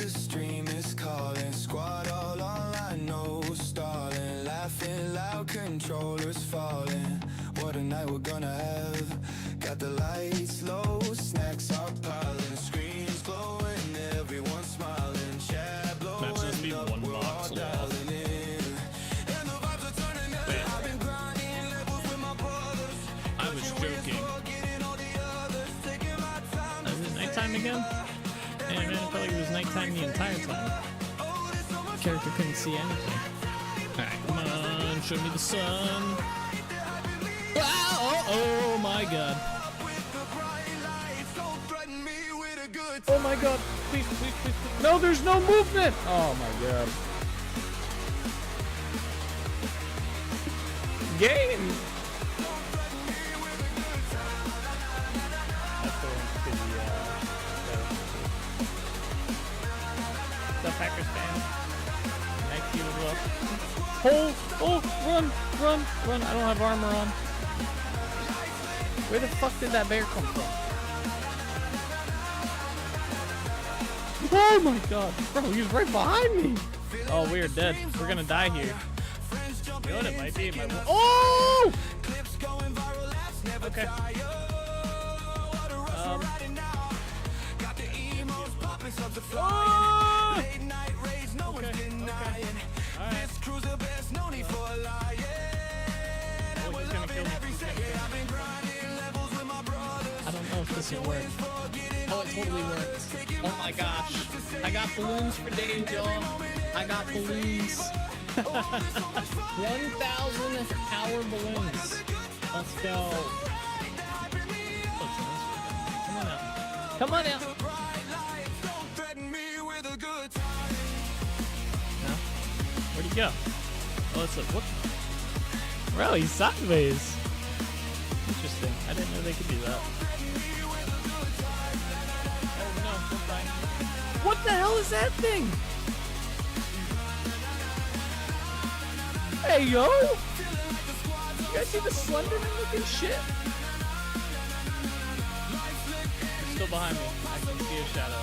the stream is calling. Squad all online, no stalling. Laughing loud, controllers falling. What a night we're gonna have. Got the lights low, snacks are piling. Screens glowing, everyone smiling. Chat blowing up, we're all dialing in. And the vibes are turning up. I've been grinding levels with my brothers. I was joking. Is it nighttime again? Man, I felt like it was nighttime the entire time. Character couldn't see anything. Alright, come on, show me the sun. Oh my god. Oh my god. Please, please, please, please. No, there's no movement! Oh my god. Game! The Packers fan. Thank you as well. Oh, run, run, run. I don't have armor on. Where the fuck did that bear come from? Oh my god. Bro, he was right behind me. Oh, we are dead. We're gonna die here. You know what it might be? Oh! Okay. Oh! I don't know if this will work. Oh, it totally works. Oh my gosh. I got balloons for days, y'all. I got balloons. 1,000 hour balloons. Let's go. Come on out. Come on out. No? Where'd he go? Oh, it's like, what? Bro, he's sideways. Interesting. I didn't know they could do that. Oh no, don't die. What the hell is that thing? Hey, yo! You guys see the Slenderman looking shit? He's still behind me. I can see a shadow.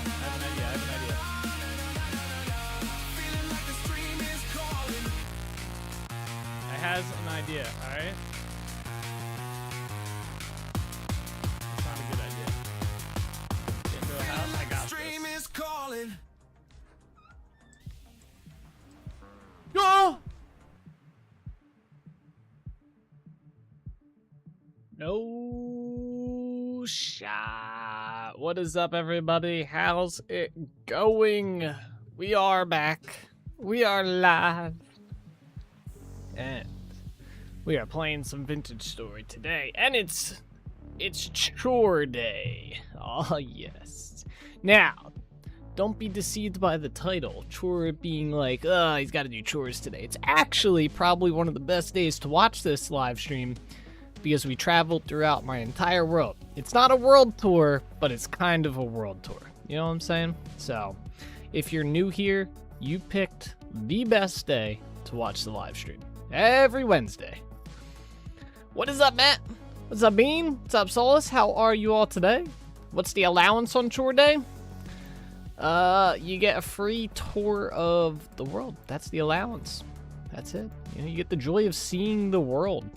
I have an idea. I has an idea, alright? It's not a good idea. Get into a house, I got this. Go! No shot. What is up, everybody? How's it going? We are back. We are live. And we are playing some Vintage Story today. And it's chore day. Oh, yes. Now, don't be deceived by the title. Chore being like, he's got to do chores today. It's actually probably one of the best days to watch this live stream because we traveled throughout my entire world. It's not a world tour, but it's kind of a world tour. You know what I'm saying? So, if you're new here, you picked the best day to watch the live stream. Every Wednesday. What is up, Matt? What's up, Bean? What's up, Solus? How are you all today? What's the allowance on chore day? You get a free tour of the world. That's the allowance. That's it. You know, you get the joy of seeing the world.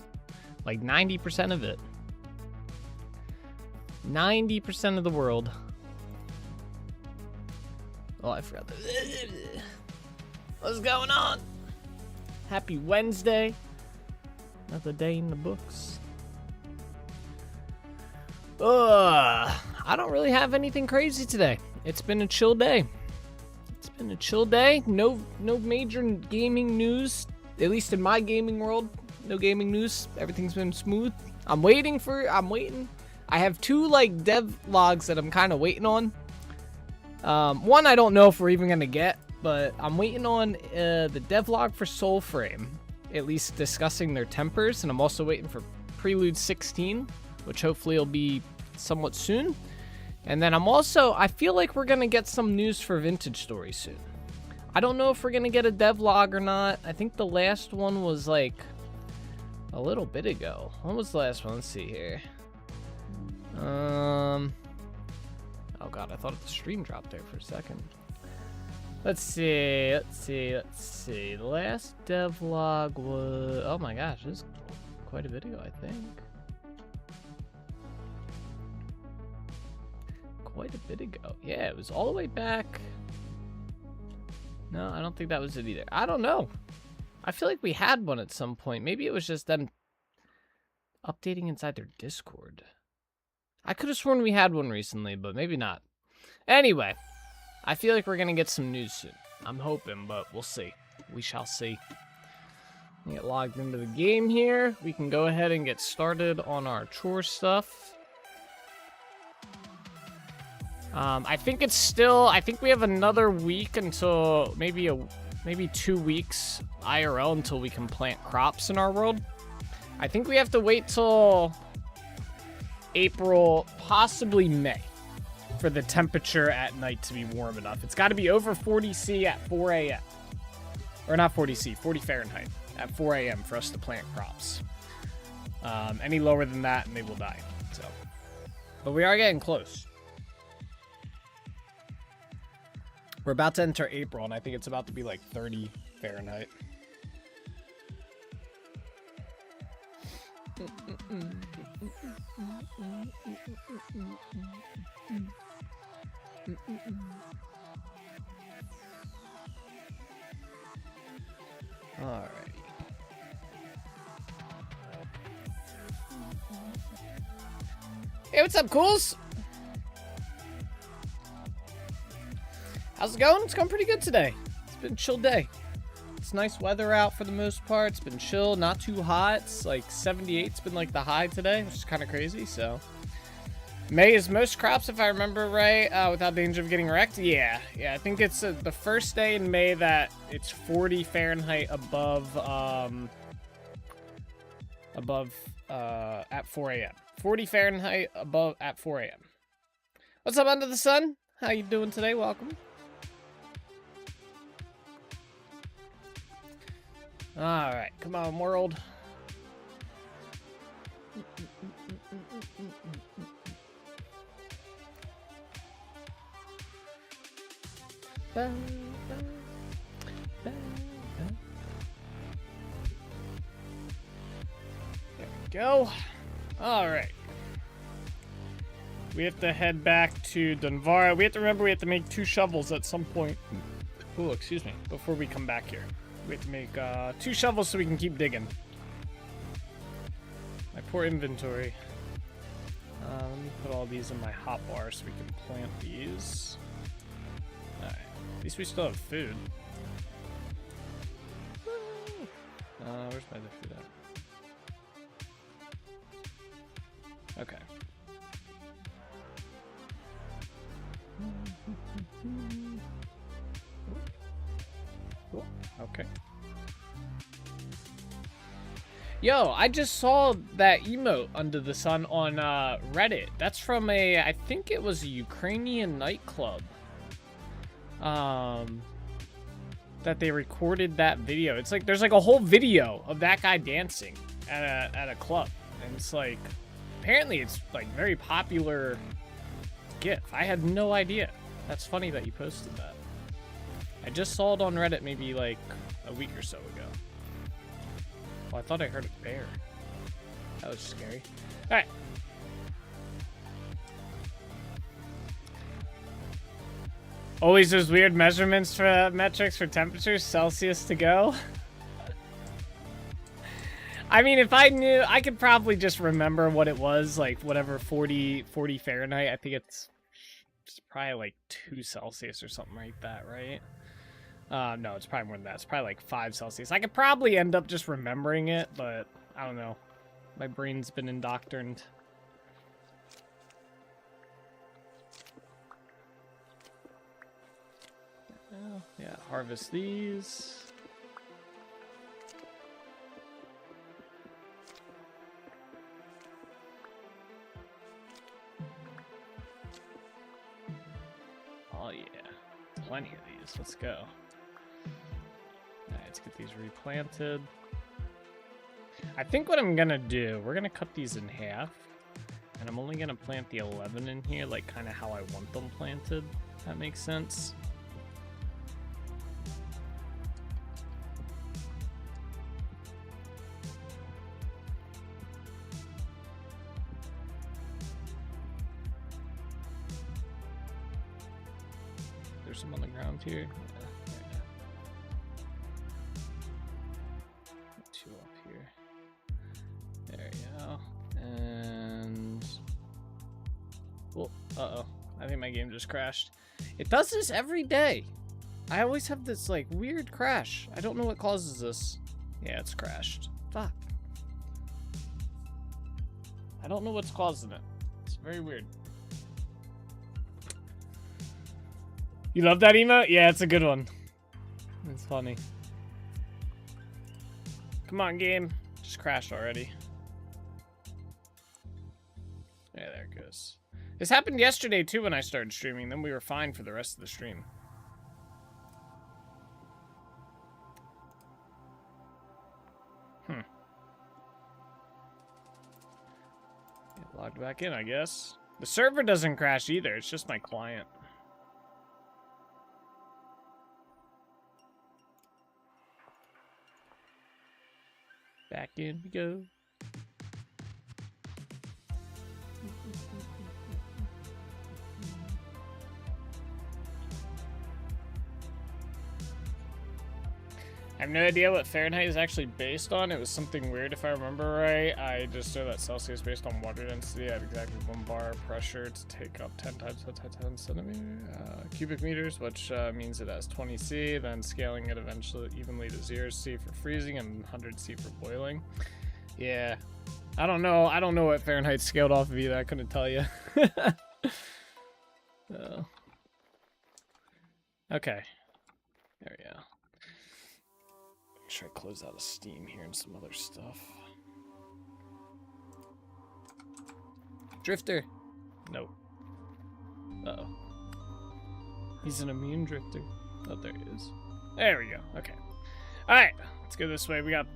Like 90% of it. 90% of the world. Oh, I forgot that. What's going on? Happy Wednesday. Another day in the books. I don't really have anything crazy today. It's been a chill day. It's been a chill day. No major gaming news. At least in my gaming world. No gaming news. Everything's been smooth. I'm waiting. I have two like dev logs that I'm kind of waiting on. One I don't know if we're even gonna get, but I'm waiting on the devlog for Soulframe, at least discussing their tempers, and I'm also waiting for Prelude 16, which hopefully will be somewhat soon. And then I feel like we're gonna get some news for Vintage Story soon. I don't know if we're gonna get a devlog or not. I think the last one was like a little bit ago. When was the last one? Let's see here. Oh god, I thought the stream dropped there for a second. Let's see. The last devlog was... Oh my gosh, this is quite a video, I think. Quite a bit ago. Yeah, it was all the way back. No, I don't think that was it either. I don't know. I feel like we had one at some point. Maybe it was just them updating inside their Discord. I could have sworn we had one recently, but maybe not. Anyway, I feel like we're going to get some news soon. I'm hoping, but we'll see. We shall see. Get logged into the game here. We can go ahead and get started on our chore stuff. I think it's still... I think we have another week until maybe 2 weeks IRL until we can plant crops in our world. I think we have to wait till April, possibly May, for the temperature at night to be warm enough. It's got to be over 40 C at 4 a.m. Or not 40 C, 40 Fahrenheit at 4 a.m. for us to plant crops. Any lower than that and they will die. So, but we are getting close. We're about to enter April and I think it's about to be like 30 Fahrenheit. Alright. Hey, what's up, Cools? How's it going? It's going pretty good today. It's been a chill day. It's nice weather out for the most part. It's been chill, not too hot. It's like 78's been like the high today, which is kind of crazy, so. May is most crops, if I remember right, without danger of getting wrecked. Yeah, I think it's the first day in May that it's 40 Fahrenheit above at 4 a.m. 40 Fahrenheit above at 4 a.m. What's up, Under the Sun? How you doing today? Welcome. Alright, come on, world. There we go. Alright. We have to head back to Dunvara. We have to remember we have to make 2 shovels at some point. Oh, excuse me. Before we come back here. We have to make 2 shovels so we can keep digging. My poor inventory. Let me put all these in my hotbar so we can plant these. Alright. At least we still have food. Where's my other food at? Okay. Cool. Okay. Yo, I just saw that emote Under the Sun on Reddit. That's from I think it was a Ukrainian nightclub. That they recorded that video. It's like there's like a whole video of that guy dancing at a club, and it's like apparently it's like very popular GIF. I had no idea. That's funny that you posted that. I just saw it on Reddit maybe like a week or so ago. Oh, I thought I heard a bear. That was scary. All right. Always those weird measurements for metrics for temperatures, Celsius to go. I mean, if I knew, I could probably just remember what it was, like whatever 40 Fahrenheit. I think it's probably like 2 Celsius or something like that, right? No, it's probably more than that. It's probably like 5 Celsius. I could probably end up just remembering it, but I don't know. My brain's been indoctrined. Yeah, harvest these. Oh yeah, plenty of these. Let's go. Alright, let's get these replanted. I think what I'm gonna do, we're gonna cut these in half, and I'm only gonna plant the 11 in here, like kind of how I want them planted. If that makes sense. some on the ground here. Two up here. There you go. And well, uh-oh. I think my game just crashed. It does this every day. I always have this like weird crash. I don't know what causes this. Yeah, it's crashed. Fuck. I don't know what's causing it. It's very weird. You love that emote? Yeah, it's a good one. It's funny. Come on, game. Just crashed already. Yeah, there it goes. This happened yesterday, too, when I started streaming. Then we were fine for the rest of the stream. Get logged back in, I guess. The server doesn't crash either. It's just my client. Back in we go. I have no idea what Fahrenheit is actually based on. It was something weird if I remember right. I just know that Celsius is based on water density at exactly 1 bar pressure to take up 10 times 10 centimeter cubic meters, which means it has 20 C, then scaling it eventually evenly to 0 C for freezing and 100 C for boiling. Yeah. I don't know. I don't know what Fahrenheit's scaled off of either. I couldn't tell you. Okay. There we go. Make sure I close out of Steam here and some other stuff. Drifter. Nope. Uh-oh. He's an immune drifter. Oh, there he is. There we go. Okay. Alright. Let's go this way. We got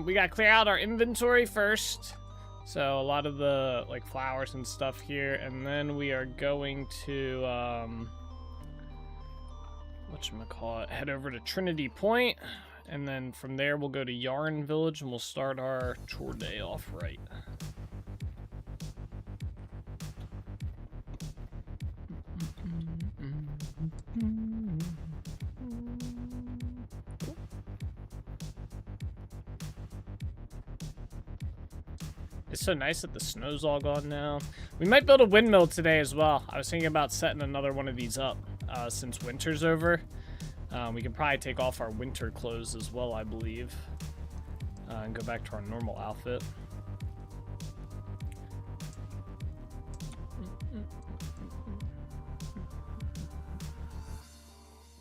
we got to clear out our inventory first. So a lot of the like flowers and stuff here. And then we are going to whatchamacallit, head over to Trinity Point. And then from there, we'll go to Yarn Village and we'll start our chore day off right. It's so nice that the snow's all gone now. We might build a windmill today as well. I was thinking about setting another one of these up since winter's over. We can probably take off our winter clothes as well, I believe, and go back to our normal outfit.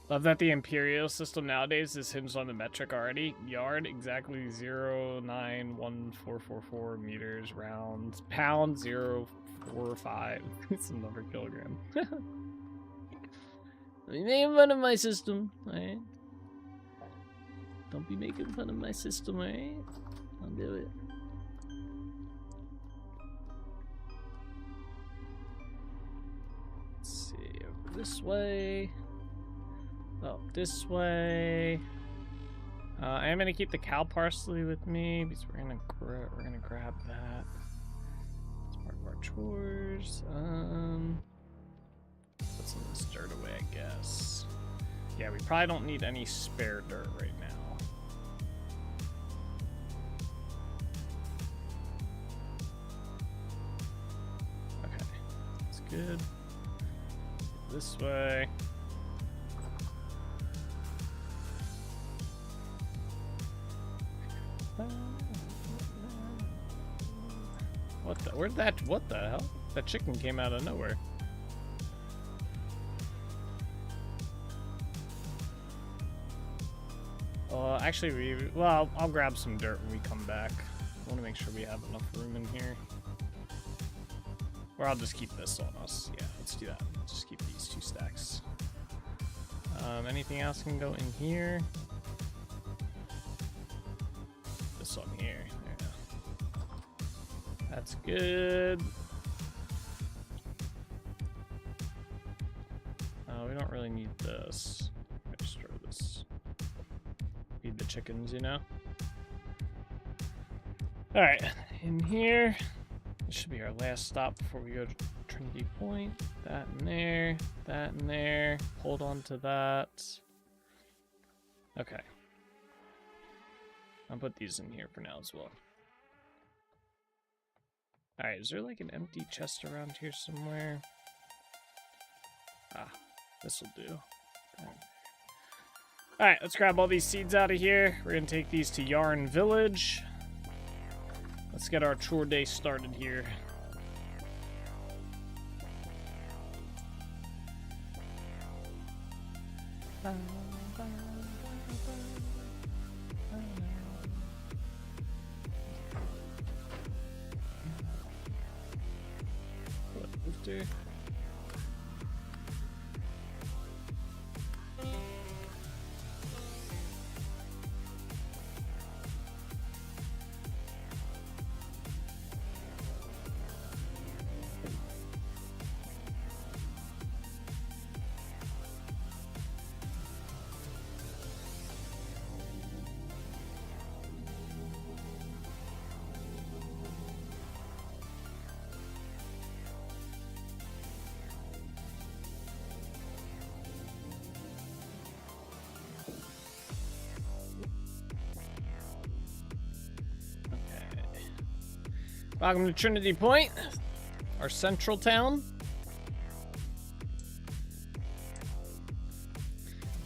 Love that the imperial system nowadays is hinged on the metric already. Yard, exactly 0.91444 meters. Rounds, pound, 0.45. It's another kilogram. Don't be making fun of my system, alright? Don't be making fun of my system, alright? I'll do it. Let's see, over this way. Oh, this way. I am gonna keep the cow parsley with me because we're gonna grab that. It's part of our chores. Put some of this dirt away, I guess. Yeah, we probably don't need any spare dirt right now. Okay, that's good. This way. What the? Where'd that? What the hell? That chicken came out of nowhere. Actually, well, I'll grab some dirt when we come back. I want to make sure we have enough room in here. Or I'll just keep this on us. Yeah, let's do that. Just keep these 2 stacks. Anything else can go in here? This on here. There we go. That's good. We don't really need this. Just throw this. Feed the chickens, you know? Alright, in here, This should be our last stop before we go to Trinity Point. That in there, that in there. Hold on to that. Okay. I'll put these in here for now as well. Alright, is there like an empty chest around here somewhere? Ah, this'll do. Alright, let's grab all these seeds out of here. We're gonna take these to Yarn Village. Let's get our chore day started here. Booster. Welcome to Trinity Point, our central town.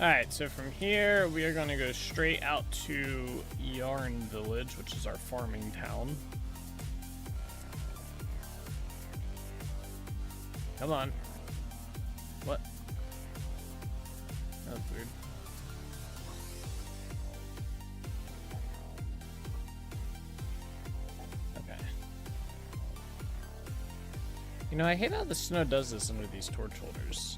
Alright, so from here, we are going to go straight out to Yarn Village, which is our farming town. Come on. What? That's weird. You know, I hate how the snow does this under these torch holders.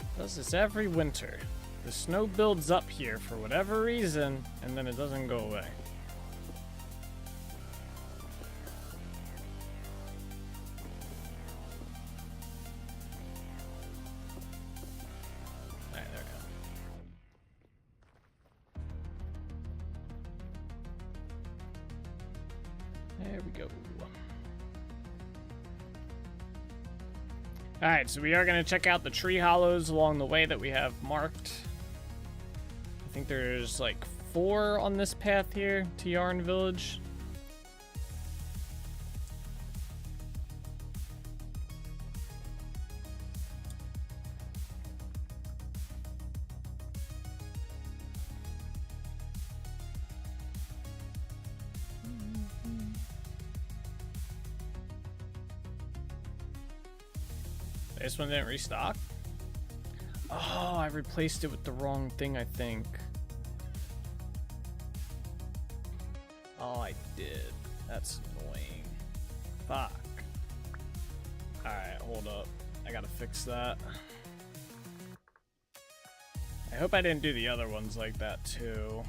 It does this every winter. The snow builds up here for whatever reason, and then it doesn't go away. Alright, there we go. There we go. Alright, so we are going to check out the tree hollows along the way that we have marked. I think there's like 4 on this path here to Yarn Village. This one didn't restock? Oh, I replaced it with the wrong thing, I think. Oh, I did. That's annoying. Fuck. Alright, hold up. I gotta fix that. I hope I didn't do the other ones like that, too.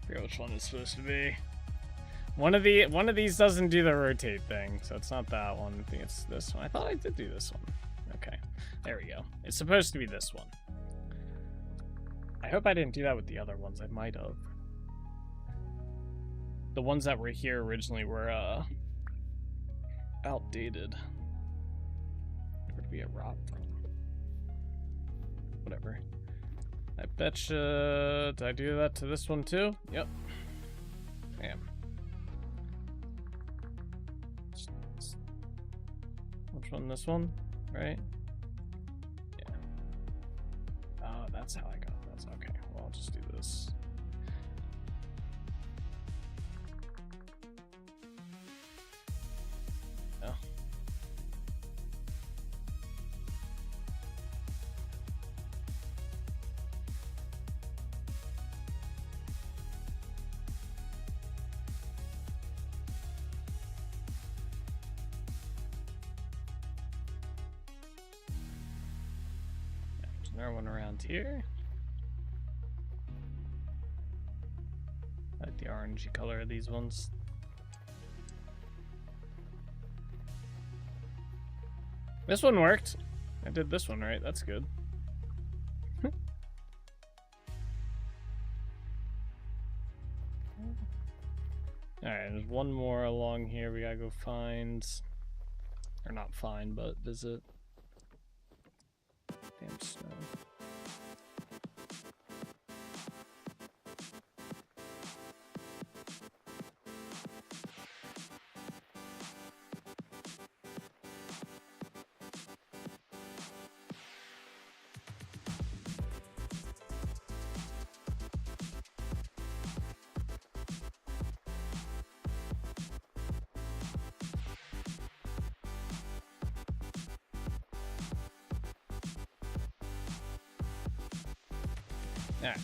I forget which one it's supposed to be. One of these doesn't do the rotate thing, so it's not that one. I think it's this one. I thought I did do this one. Okay, there we go. It's supposed to be this one. I hope I didn't do that with the other ones. I might have. The ones that were here originally were outdated. Where did we get robbed from? Whatever. I betcha. Did I do that to this one too? Yep. Damn. Which one? This one? Right? Yeah. Oh, that's how I got this. Okay, well, I'll just do this. Oh. Another one around here. I like the orangey color of these ones. This one worked. I did this one right. That's good. Alright, there's one more along here we gotta go find. Or not find, but visit. Damn snow. Alright.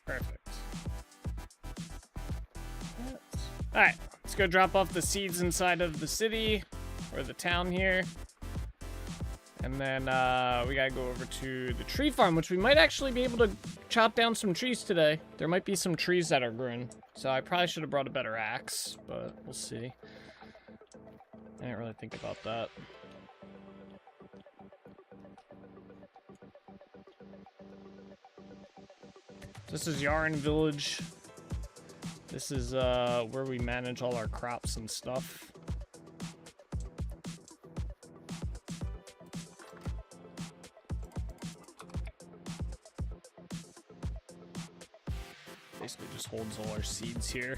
Perfect. Alright, let's go drop off the seeds inside of the city, or the town here. And then we gotta go over to the tree farm, which we might actually be able to chop down some trees today. There might be some trees that are growing. So I probably should have brought a better axe, but we'll see. I didn't really think about that. This is Yarn Village. This is where we manage all our crops and stuff. Basically just holds all our seeds here.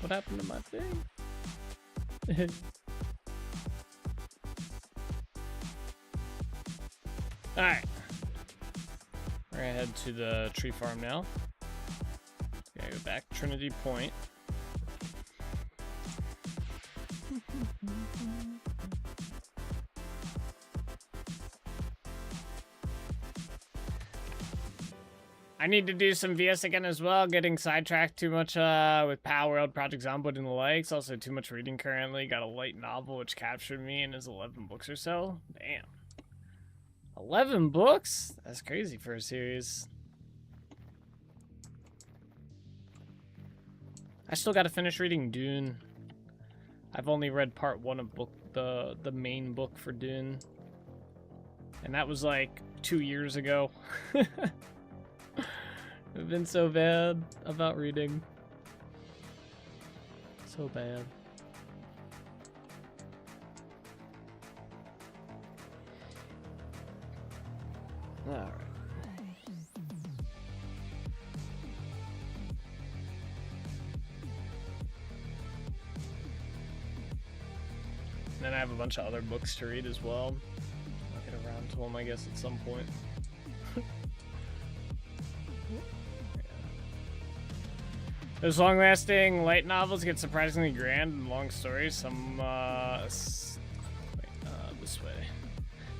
What happened to my thing? Alright. We're gonna head to the tree farm now. Gotta go back to Trinity Point. I need to do some VS again as well. Getting sidetracked too much with Power World, Project Zomboid, and the likes. Also too much reading currently. Got a light novel which captured me and is 11 books or so. Damn. 11 books? That's crazy for a series. I still gotta finish reading Dune. I've only read part 1 of the main book for Dune. And that was like 2 years ago. I've been so bad about reading. So bad. Alright. Then I have a bunch of other books to read as well. I'll get around to them, I guess, at some point. Those long-lasting light novels get surprisingly grand and long stories. Some, this way.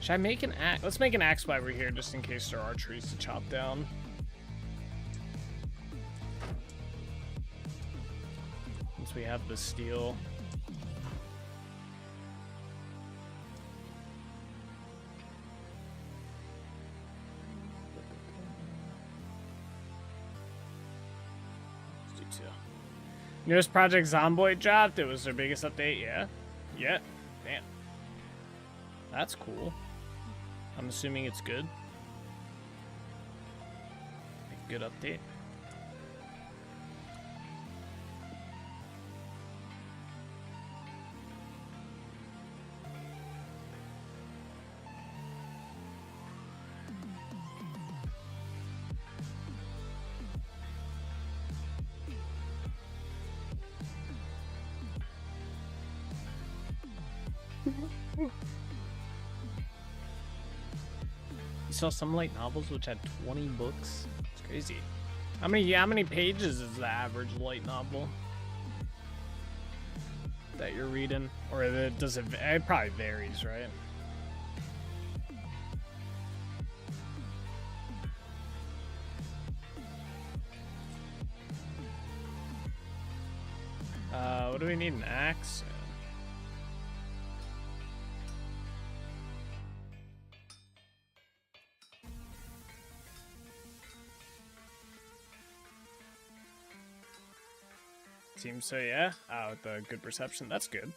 Should I make an axe? Let's make an axe while we're here, just in case there are trees to chop down. Once we have the steel. Newest Project Zomboid dropped. It was their biggest update. Yeah. Damn. That's cool. I'm assuming it's good. A good update. You saw some light novels which had 20 books. It's crazy. How many pages is the average light novel that you're reading? Or does it probably varies, right? What do we need? An axe? Seems so, yeah. With the good perception, that's good.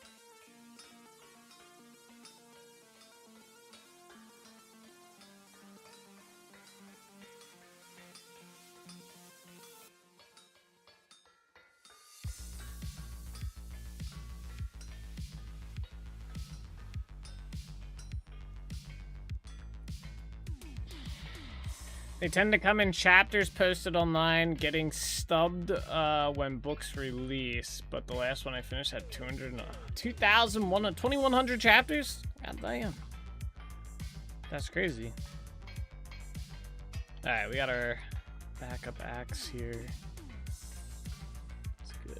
They tend to come in chapters posted online, getting stubbed when books release. But the last one I finished had 2,100 chapters? God damn. That's crazy. Alright, we got our backup axe here. That's good.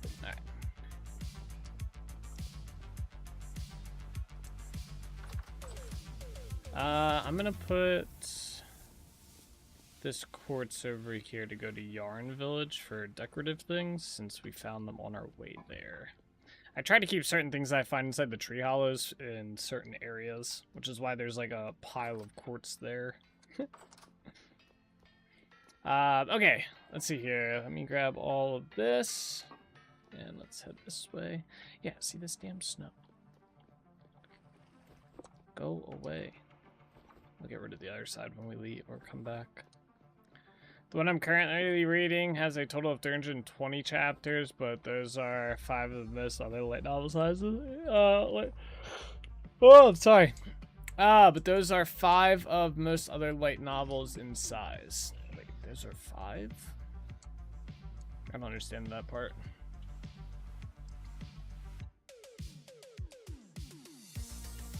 Alright. I'm gonna put this quartz over here to go to Yarn Village for decorative things, since we found them on our way there. I try to keep certain things I find inside the tree hollows in certain areas, which is why there's like a pile of quartz there. Okay, let's see here. Let me grab all of this, and let's head this way. Yeah, see this damn snow. Go away. We'll get rid of the other side when we leave or come back. The one I'm currently reading has a total of 320 chapters, but those are 5 of the most other light novel sizes. Oh, I'm sorry. But those are 5 of most other light novels in size. Wait, those are 5? I don't understand that part.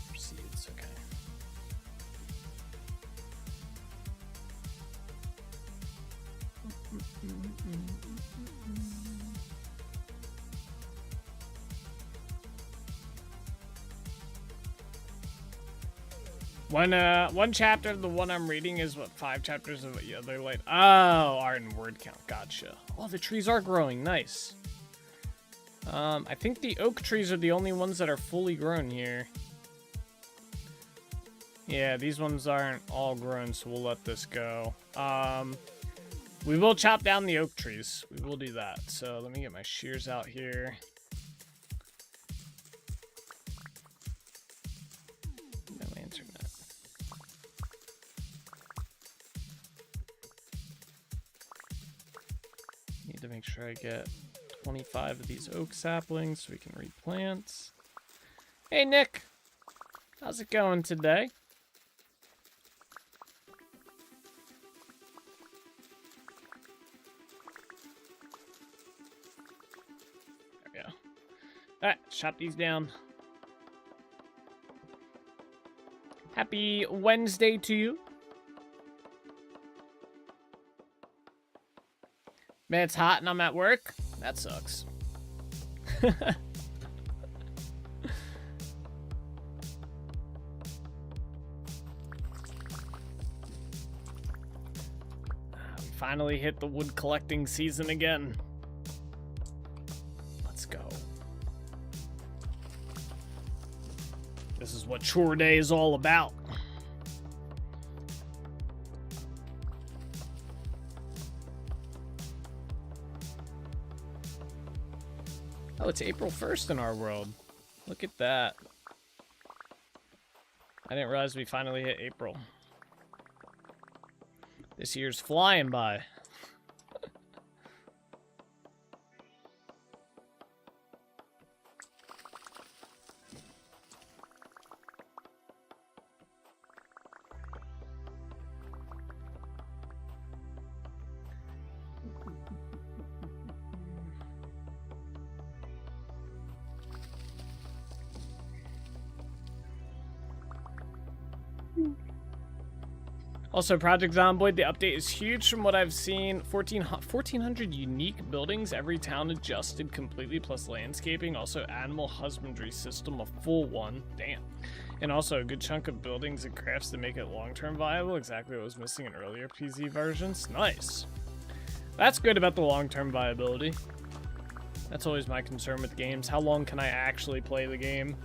Proceeds, okay. One chapter of the one I'm reading is what 5 chapters of the other light. Oh, art and word count. Gotcha. Oh, the trees are growing. Nice. I think the oak trees are the only ones that are fully grown here. Yeah, these ones aren't all grown, so we'll let this go. We will chop down the oak trees. We will do that. So let me get my shears out here. No internet. Need to make sure I get 25 of these oak saplings so we can replant. Hey, Nick. How's it going today? Alright, chop these down. Happy Wednesday to you. Man, it's hot and I'm at work. That sucks. We finally hit the wood collecting season again. Let's go. This is what chore day is all about. Oh, it's April 1st in our world. Look at that. I didn't realize we finally hit April. This year's flying by. Also, Project Zomboid, the update is huge from what I've seen. 1,400 unique buildings, every town adjusted completely, plus landscaping. Also, animal husbandry system, a full one. Damn. And also, a good chunk of buildings and crafts to make it long-term viable. Exactly what was missing in earlier PZ versions. Nice. That's good about the long-term viability. That's always my concern with games. How long can I actually play the game?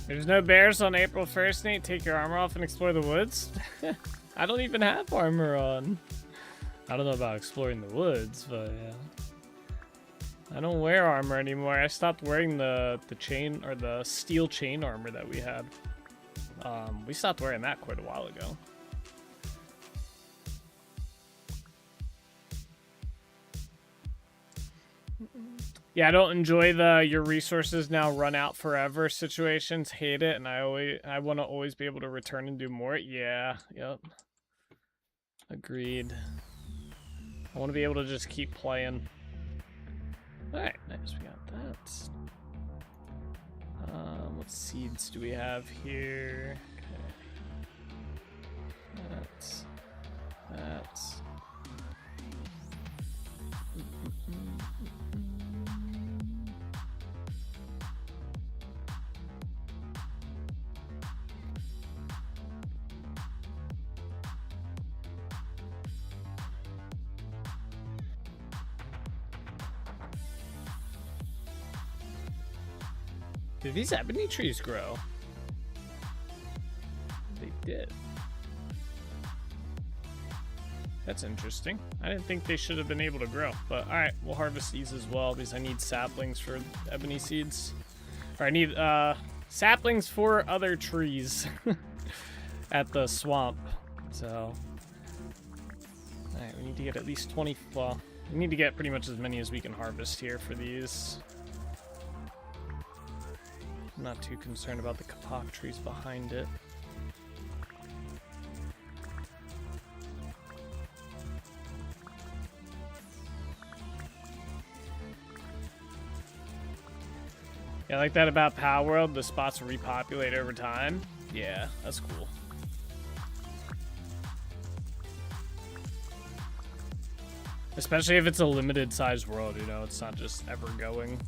There's no bears on April 1st, Nate. Take your armor off and explore the woods. I don't even have armor on. I don't know about exploring the woods, but yeah. I don't wear armor anymore. I stopped wearing the chain or the steel chain armor that we had. We stopped wearing that quite a while ago. Yeah, I don't enjoy the your resources now run out forever situations. Hate it, and I want to always be able to return and do more. Yeah, yep. Agreed. I want to be able to just keep playing. All right, nice. We got that. What seeds do we have here? Okay. That's. Did these ebony trees grow? They did. That's interesting. I didn't think they should have been able to grow, but all right, we'll harvest these as well because I need saplings for ebony seeds. Or I need saplings for other trees at the swamp. So, all right, we need to get at least 20. Well, we need to get pretty much as many as we can harvest here for these. I'm not too concerned about the kapok trees behind it. Yeah, I like that about Power World. The spots repopulate over time. Yeah, that's cool. Especially if it's a limited sized world, you know, it's not just ever going.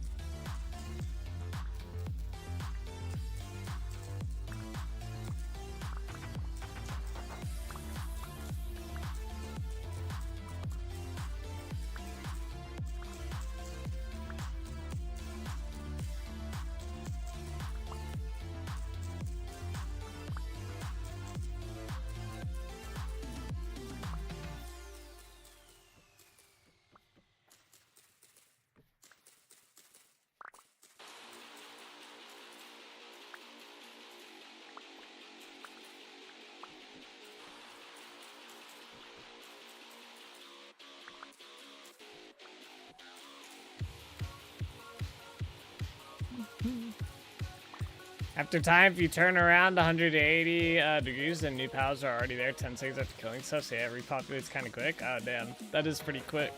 After time, if you turn around 180 degrees, then new pals are already there 10 seconds after killing stuff, so yeah, it repopulates kind of quick. Oh, damn. That is pretty quick.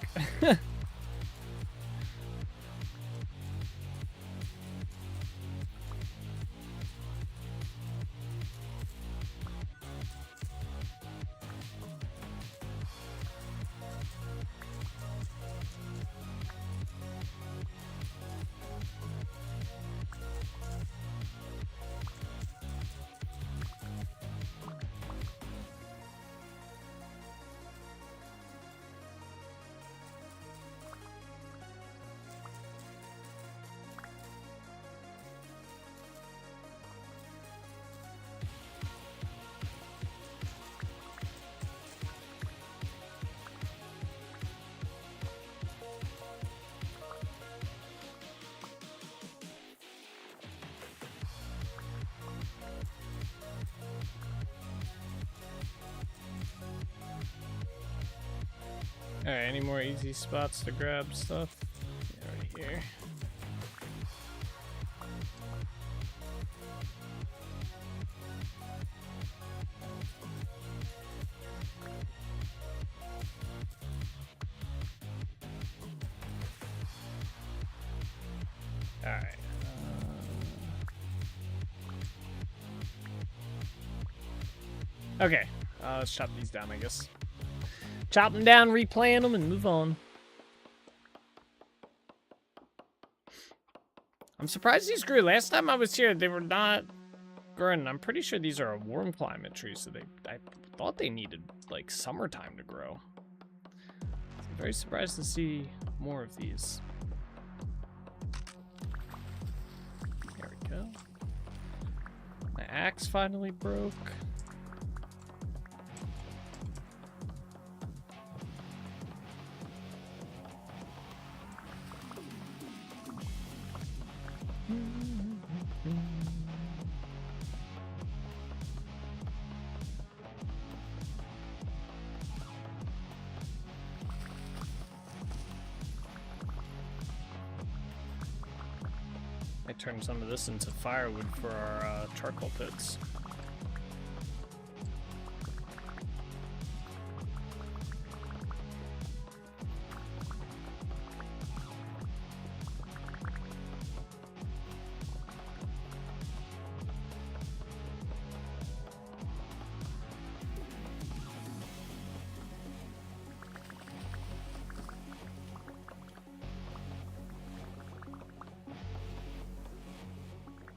Alright, any more easy spots to grab stuff? Yeah, right here. Alright. Okay, let's chop these down, I guess. Chop them down, replant them, and move on. I'm surprised these grew. Last time I was here, they were not growing. I'm pretty sure these are a warm climate tree, so I thought they needed, like, summertime to grow. I'm very surprised to see more of these. There we go. My axe finally broke. I turned some of this into firewood for our charcoal pits.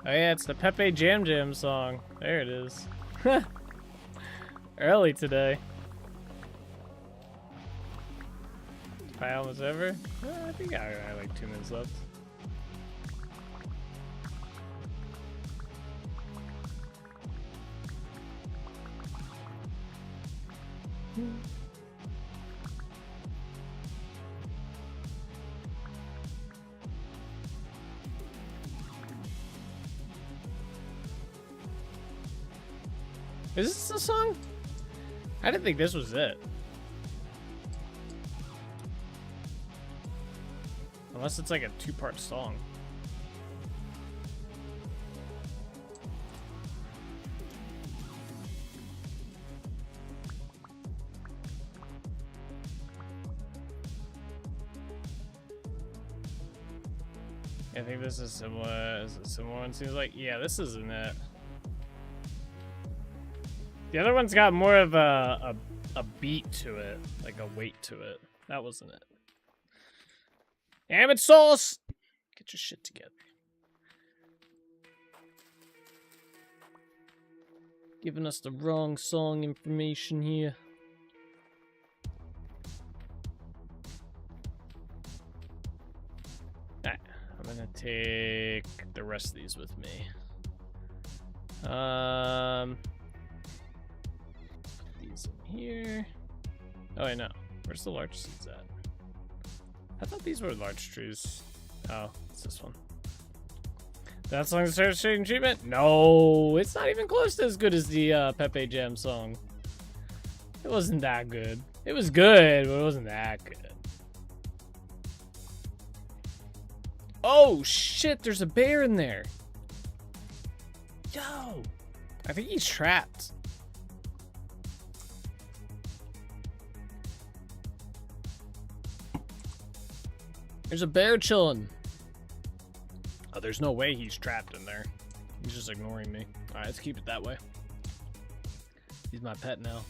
Oh yeah, it's the Pepe Jam Jam song. There it is. Early today. Probably almost over. I think I have like 2 minutes left. Is this the song? I didn't think this was it. Unless it's like a 2-part song. I think this is similar. Is it similar one? Seems like, yeah, this isn't it. The other one's got more of a beat to it, like a weight to it. That wasn't it. Damn it, Sauce! Get your shit together. Giving us the wrong song information here. Alright, I'm gonna take the rest of these with me. These in here. Oh, I know. Where's the large seeds at? I thought these were large trees. Oh, it's this one. That song starts shading treatment? No, it's not even close to as good as the Pepe Jam song. It wasn't that good. It was good, but it wasn't that good. Oh shit, there's a bear in there. Yo, I think he's trapped. There's a bear chilling. Oh, there's no way he's trapped in there. He's just ignoring me. All right, let's keep it that way. He's my pet now.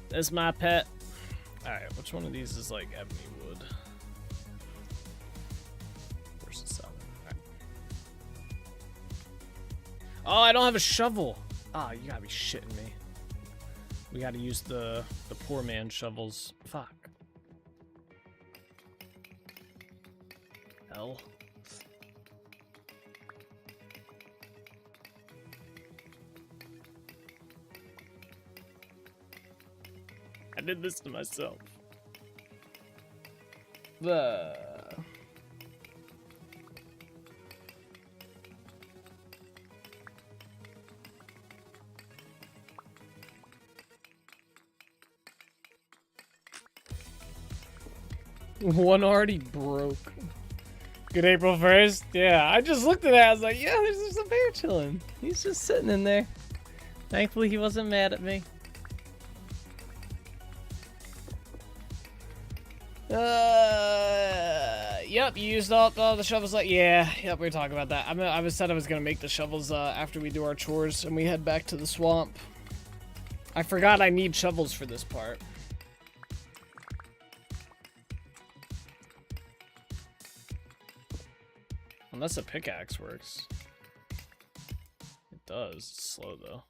That's my pet. All right, which one of these is like ebony wood? Where's the southern? All right. Oh, I don't have a shovel. Ah, oh, you gotta be shitting me. We gotta use the poor man shovels. Fuck. Hell. I did this to myself. The one already broke. Good April 1st? Yeah, I just looked at that. I was like, yeah, there's just a bear chilling. He's just sitting in there. Thankfully, he wasn't mad at me. Yep, you used all the shovels. Like, yeah, yep, we were talking about that. I said I was gonna make the shovels after we do our chores and we head back to the swamp. I forgot I need shovels for this part. Unless a pickaxe works. It does. It's slow though.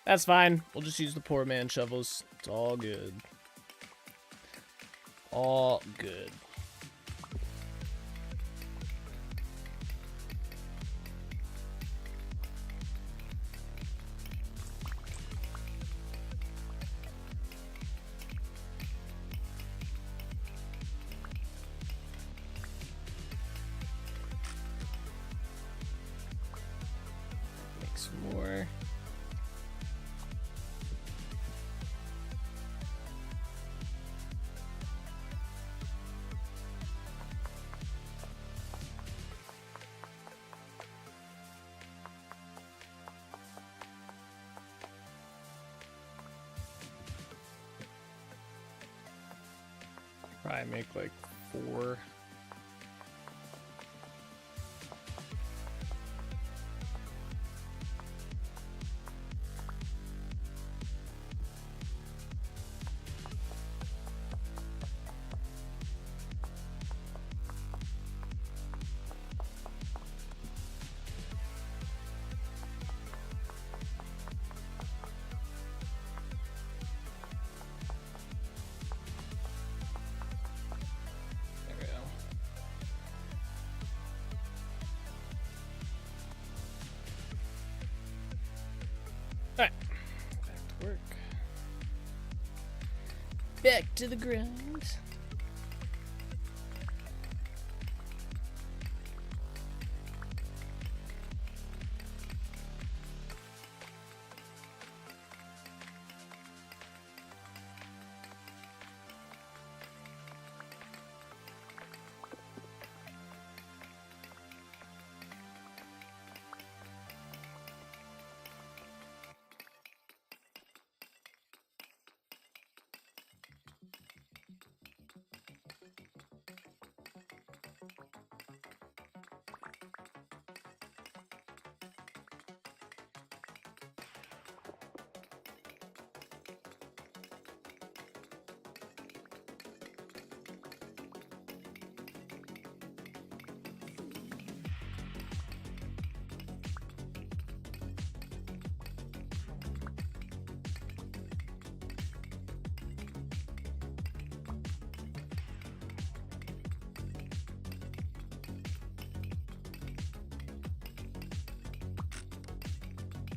That's fine. We'll just use the poor man shovels. It's all good. All good. Make some more. probably make like 4. Alright, back to work. Back to the grind.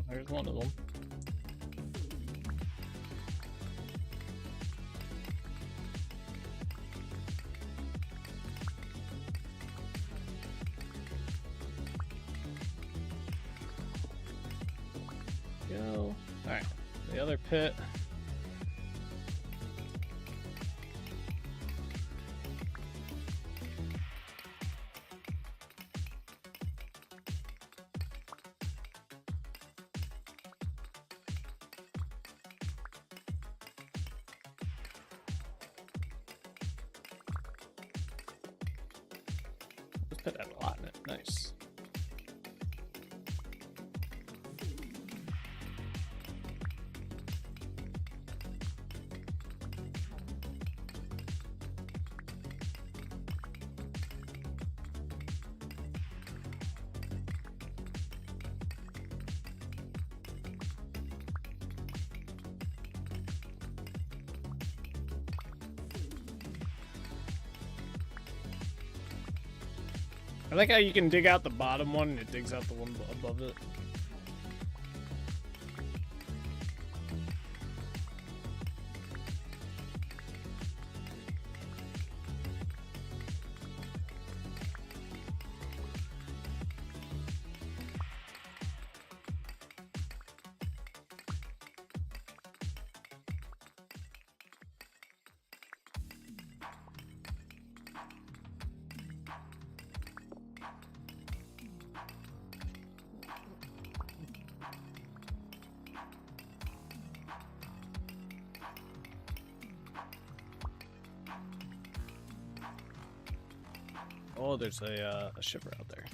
There's one of them. Go. Alright, the other pit. This pit had a lot in it. Nice. I like how you can dig out the bottom one and it digs out the one above it. Oh, there's a shipper out there.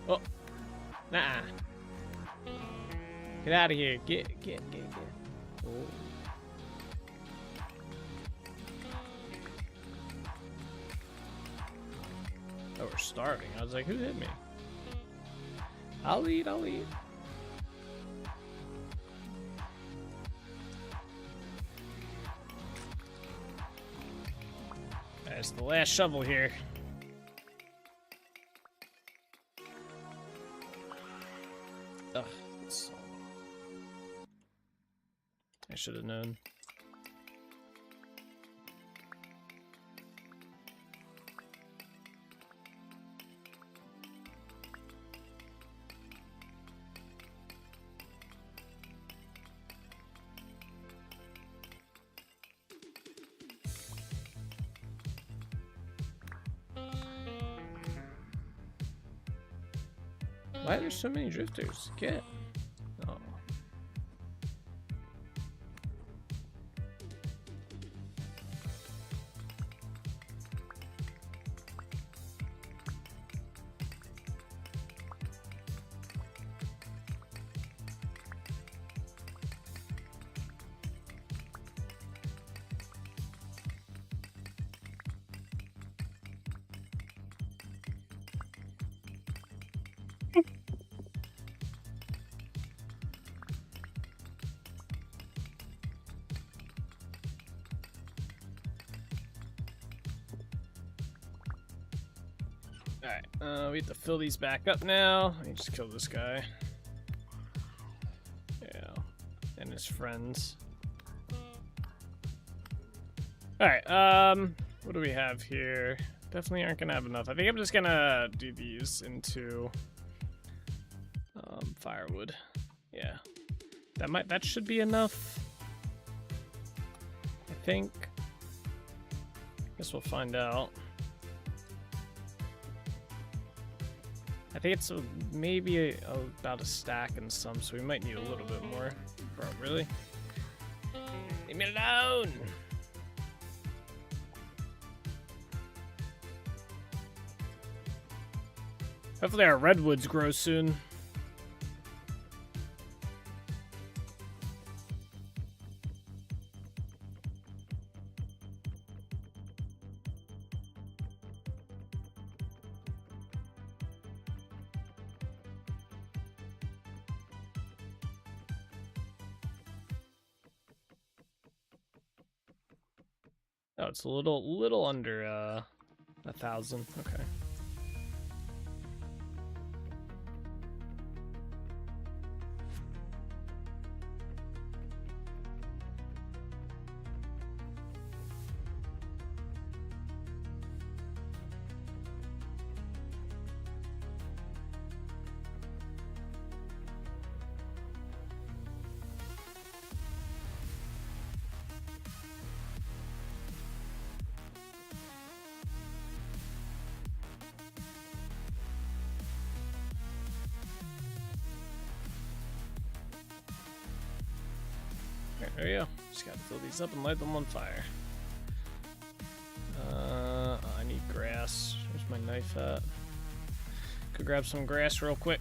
Oh, nah. Get out of here. Get. Oh. Oh, we're starving. I was like, who hit me? I'll eat. That's the last shovel here. Ugh, that's so... I should have known. Why are there so many drifters? Get. Oh. Alright, we have to fill these back up now. Let me just kill this guy. Yeah, and his friends. Alright, what do we have here? Definitely aren't gonna have enough. I think I'm just gonna do these into firewood. Yeah. That should be enough. I think. Guess we'll find out. I think it's maybe about a stack and some, so we might need a little bit more. Bro, really? Leave me alone! Hopefully our redwoods grow soon. Oh, it's a little under 1,000. Okay. There we go. Just gotta fill these up and light them on fire. I need grass. Where's my knife at? Could grab some grass real quick.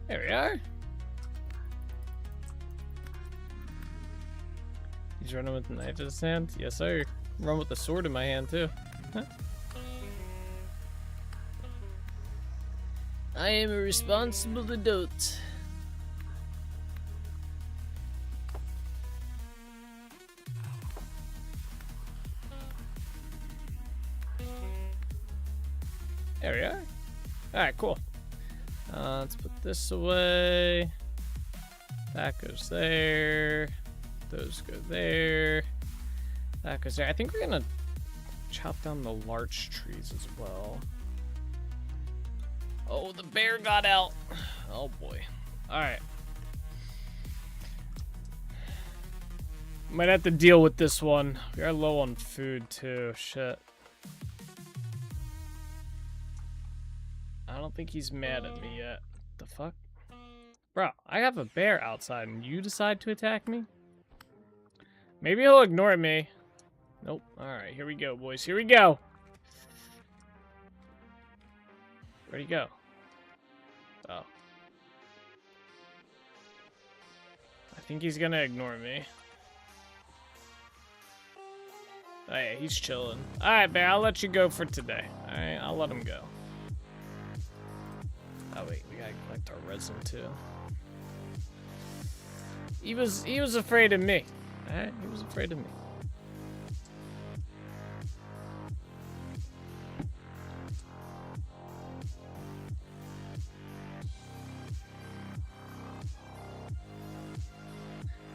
There we are. He's running with the knife in his hand. Yes, sir. Run with the sword in my hand, too. Huh? I am a responsible adult. There we are. Alright, cool. Let's put this away. That goes there. Those go there. That goes there. I think we're gonna chop down the larch trees as well. Oh, the bear got out. Oh boy. Alright. Might have to deal with this one. We are low on food too. Shit. I don't think he's mad at me yet. The fuck? Bro, I have a bear outside and you decide to attack me? Maybe he'll ignore me. Nope. Alright, here we go, boys. Here we go. Where'd he go? Oh. I think he's gonna ignore me. Oh yeah, he's chilling. Alright, bear, I'll let you go for today. Alright, I'll let him go. Oh wait, we gotta collect our resin too. He was afraid of me. Alright, he was afraid of me.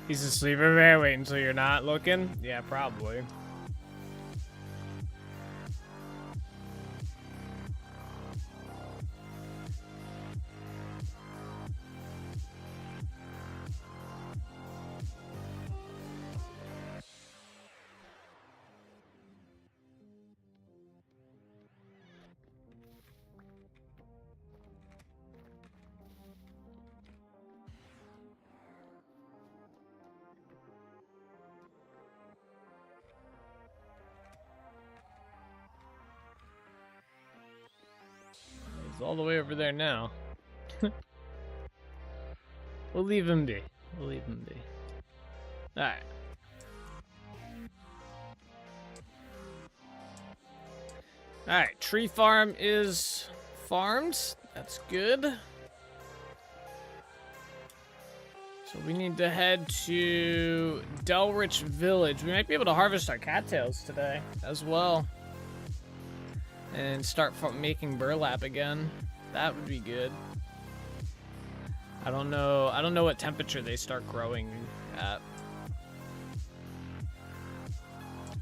He's asleep over there. Wait until you're not looking. Yeah, probably. He's all the way over there now. We'll leave him be. We'll leave him be. Alright. Alright, tree farm is farmed. That's good. So we need to head to Delrich Village. We might be able to harvest our cattails today as well. And start making burlap again. That would be good. I don't know what temperature they start growing at.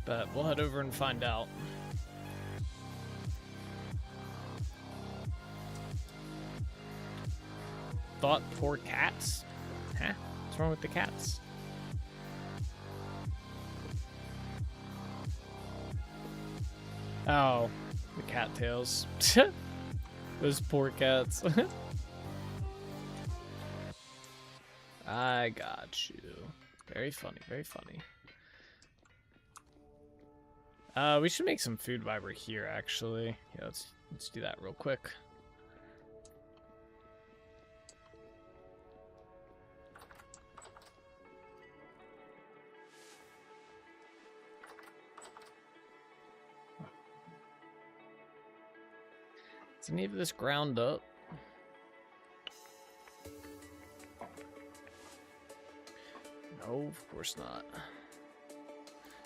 But we'll head over and find out. Thought poor cats? Huh? What's wrong with the cats? Oh, the cattails. Those poor cats. I got you. Very funny, very funny. We should make some food while we're here, actually. Yeah, let's do that real quick. Is any of this ground up? No, of course not.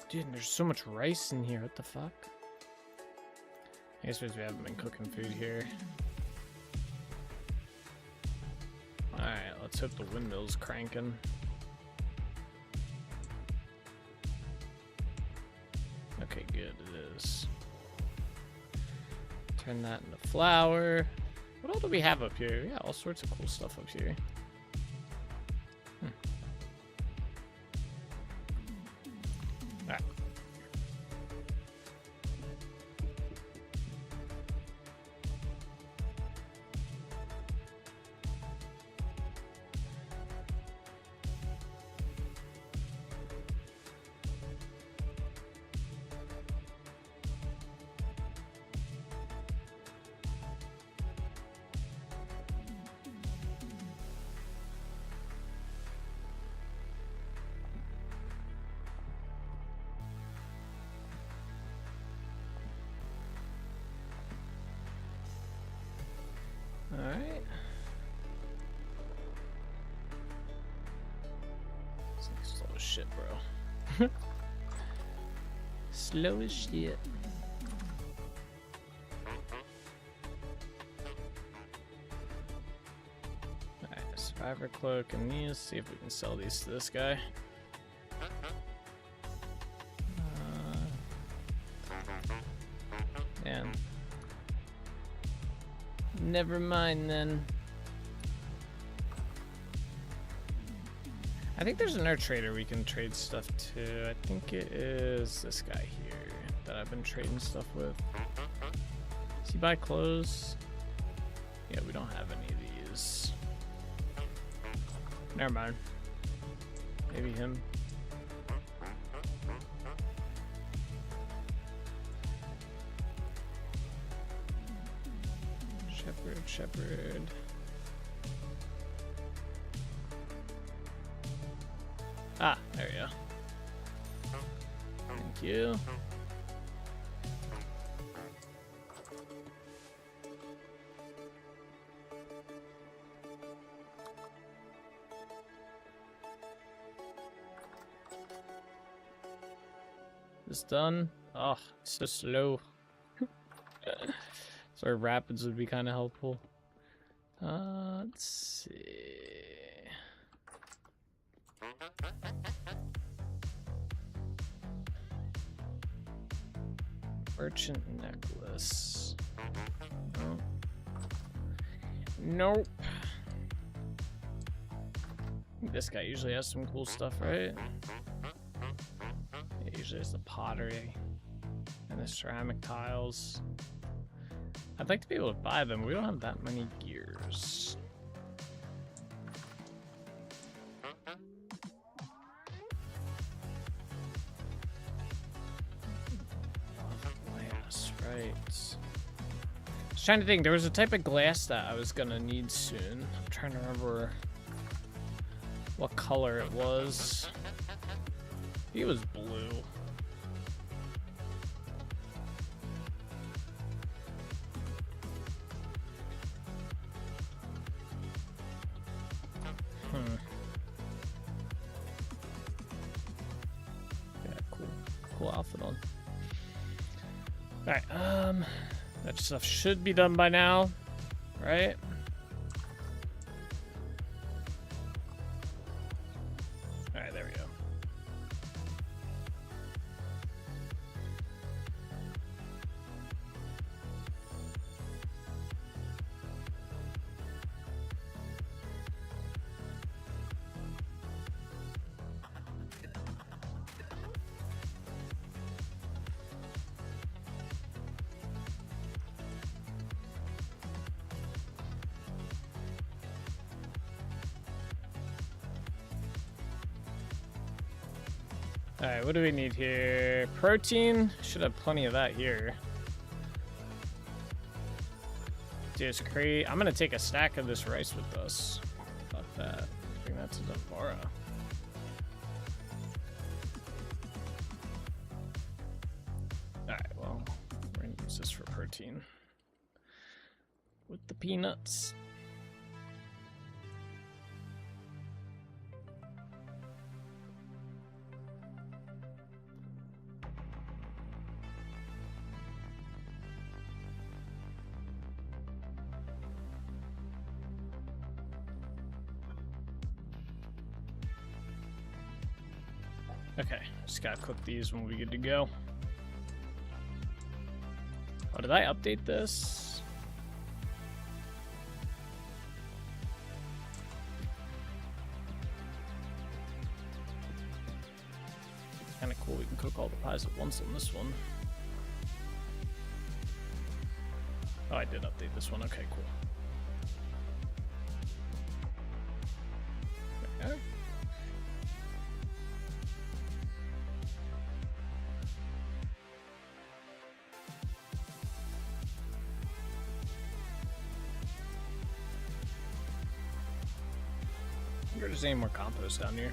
Dude, there's so much rice in here. What the fuck? I guess we haven't been cooking food here. Alright, let's hope the windmill's cranking. Okay, good, it is. Turn that into flour. What all do we have up here? Yeah, all sorts of cool stuff up here. Alright. Alright. It's like slow as shit, bro. Slow as shit. Alright, survivor cloak and these. See if we can sell these to this guy. And never mind then. I think there's another trader we can trade stuff to. I think it is this guy here that I've been trading stuff with. Does he buy clothes? Yeah, we don't have any of these. Never mind. Maybe him. Shepherd. Ah, there we go. Thank you. This done? Oh, it's so slow. Sorry, rapids would be kind of helpful. Let's see. Merchant necklace. No. Nope. This guy usually has some cool stuff, right? It usually has the pottery and the ceramic tiles. I'd like to be able to buy them. We don't have that many gears. Glass, right. I was trying to think. There was a type of glass that I was gonna need soon. I'm trying to remember what color it was. I think it was blue. Yeah, cool outfit on. Alright, that stuff should be done by now, right? Alright, there we go. Alright, what do we need here? Protein? Should have plenty of that here. Just create. I'm gonna take a stack of this rice with us. Fuck that. Bring that to Dunvara. Alright, well, we're gonna use this for protein. With the peanuts. Okay, just gotta cook these when we good to go. Oh, did I update this? Kinda cool, we can cook all the pies at once on this one. Oh, I did update this one, okay, cool. Okay. I wonder if there's any more compost down here.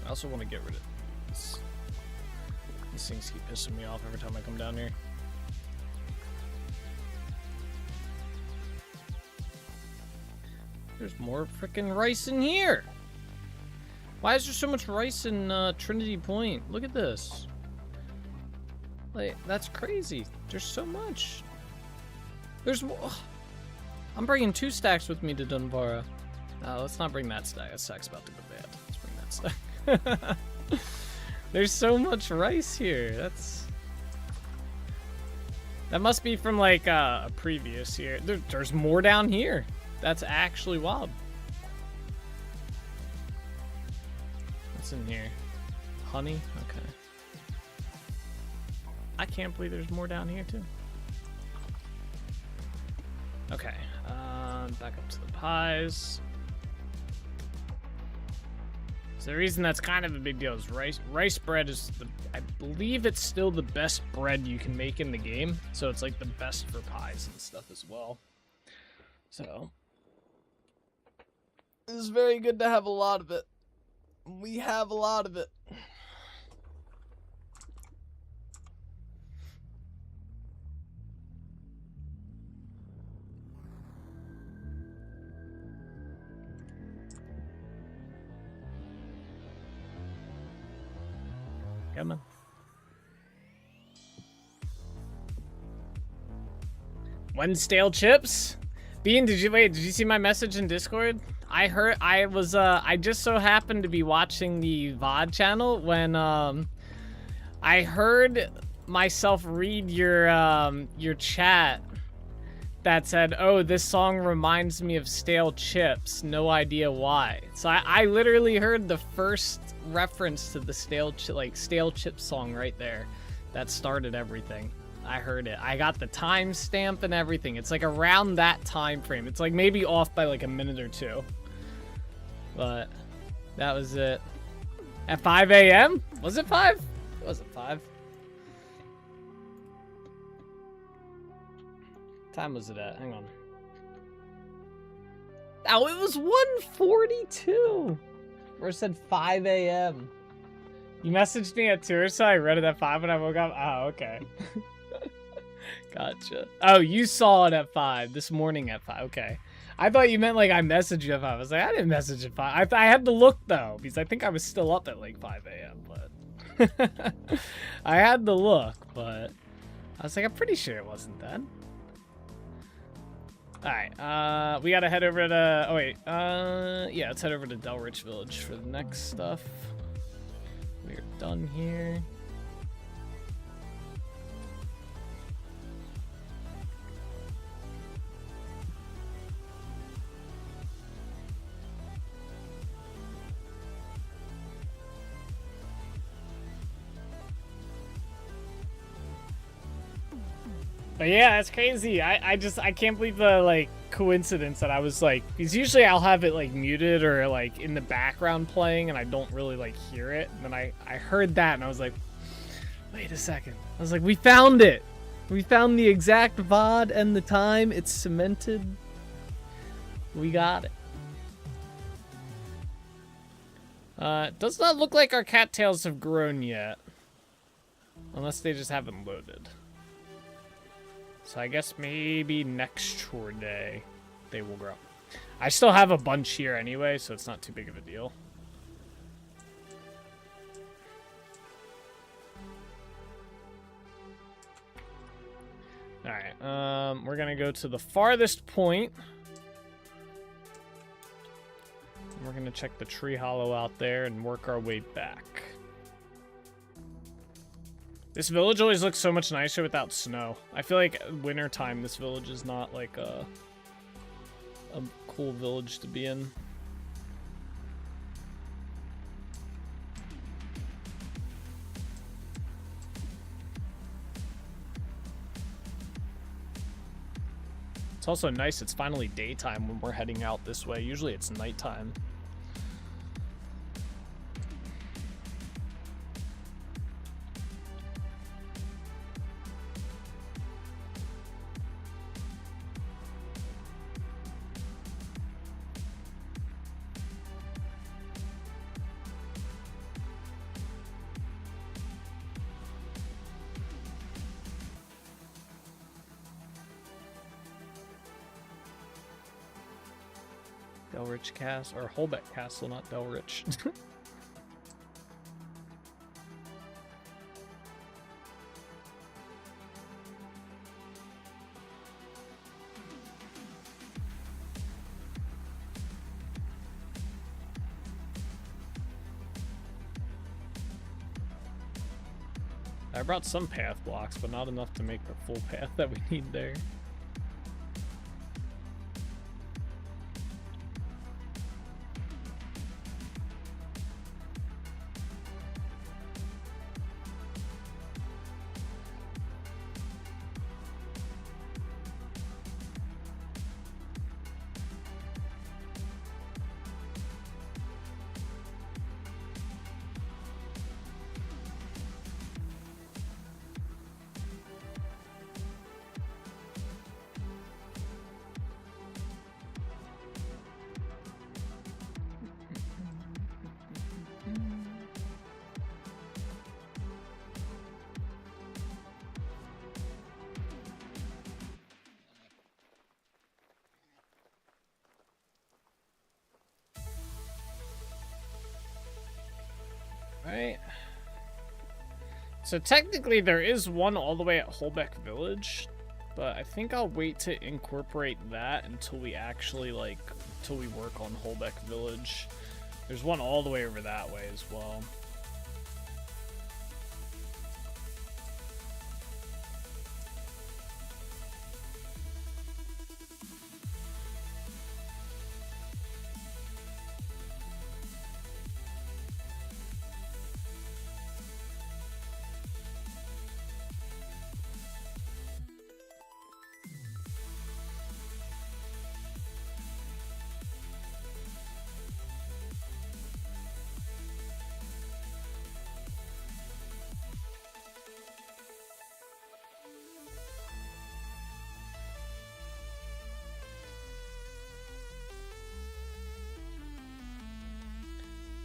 I also want to get rid of these. These things keep pissing me off every time I come down here. There's more freaking rice in here. Why is there so much rice in Trinity Point? Look at this. Like, that's crazy. There's so much. There's more. I'm bringing 2 stacks with me to Dunvara. Let's not bring that stack. That stack's about to go bad. Let's bring that stack. There's so much rice here. That must be from like a previous year. There's more down here. That's actually wild. What's in here? Honey? Okay. I can't believe there's more down here too. Okay. Back up to the pies. So the reason that's kind of a big deal is rice bread is I believe it's still the best bread you can make in the game. So it's like the best for pies and stuff as well. So it's very good to have a lot of it. We have a lot of it. Come on. One stale chips? Bean, did you see my message in Discord? I heard, I just so happened to be watching the VOD channel when, I heard myself read your chat that said, oh, this song reminds me of stale chips. No idea why. So I literally heard the first reference to the stale chip song right there. That started everything. I heard it. I got the timestamp and everything. It's like around that time frame. It's like maybe off by like a minute or two. But that was it. At 5 a.m.? Was it 5? It wasn't 5. Time was it at? Hang on. Oh, it was 1:42. Or it said 5 a.m. You messaged me at 2, so I read it at 5 when I woke up. Oh, okay. Gotcha. Oh, you saw it at 5 this morning at 5. Okay. I thought you meant like I messaged you at 5. I was like, I didn't message at 5. I had to look though, because I think I was still up at like 5 a.m. But I had to look, but I was like, I'm pretty sure it wasn't then. Alright, we gotta head over to, oh wait, yeah, let's head over to Delrich Village for the next stuff. We're done here. But yeah, that's crazy. I can't believe the like coincidence that I was like, because usually I'll have it like muted or like in the background playing and I don't really like hear it. And then I heard that and I was like, wait a second. I was like, we found it. We found the exact VOD and the time. It's cemented. We got it. Does not look like our cattails have grown yet. Unless they just haven't loaded. So I guess maybe next chore day they will grow. I still have a bunch here anyway, so it's not too big of a deal. Alright, we're gonna go to the farthest point. We're gonna check the tree hollow out there and work our way back. This village always looks so much nicer without snow. I feel like wintertime, this village is not like a cool village to be in. It's also nice it's finally daytime when we're heading out this way. Usually it's nighttime. Delrich Castle, or Holbeck Castle, not Delrich. I brought some path blocks, but not enough to make the full path that we need there. Right. So technically there is one all the way at Holbeck Village, but I think I'll wait to incorporate that until we actually like till we work on Holbeck Village. There's one all the way over that way as well.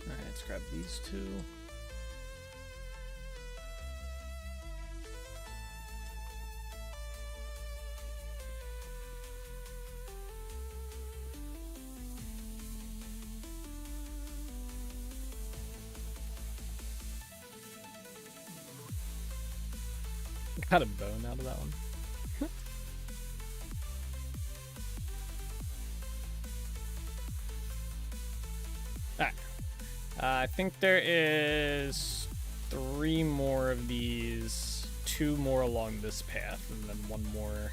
Alright, let's grab these two. Got a bone out of that one. Alright. I think there is 3 more of these, 2 more along this path, and then 1 more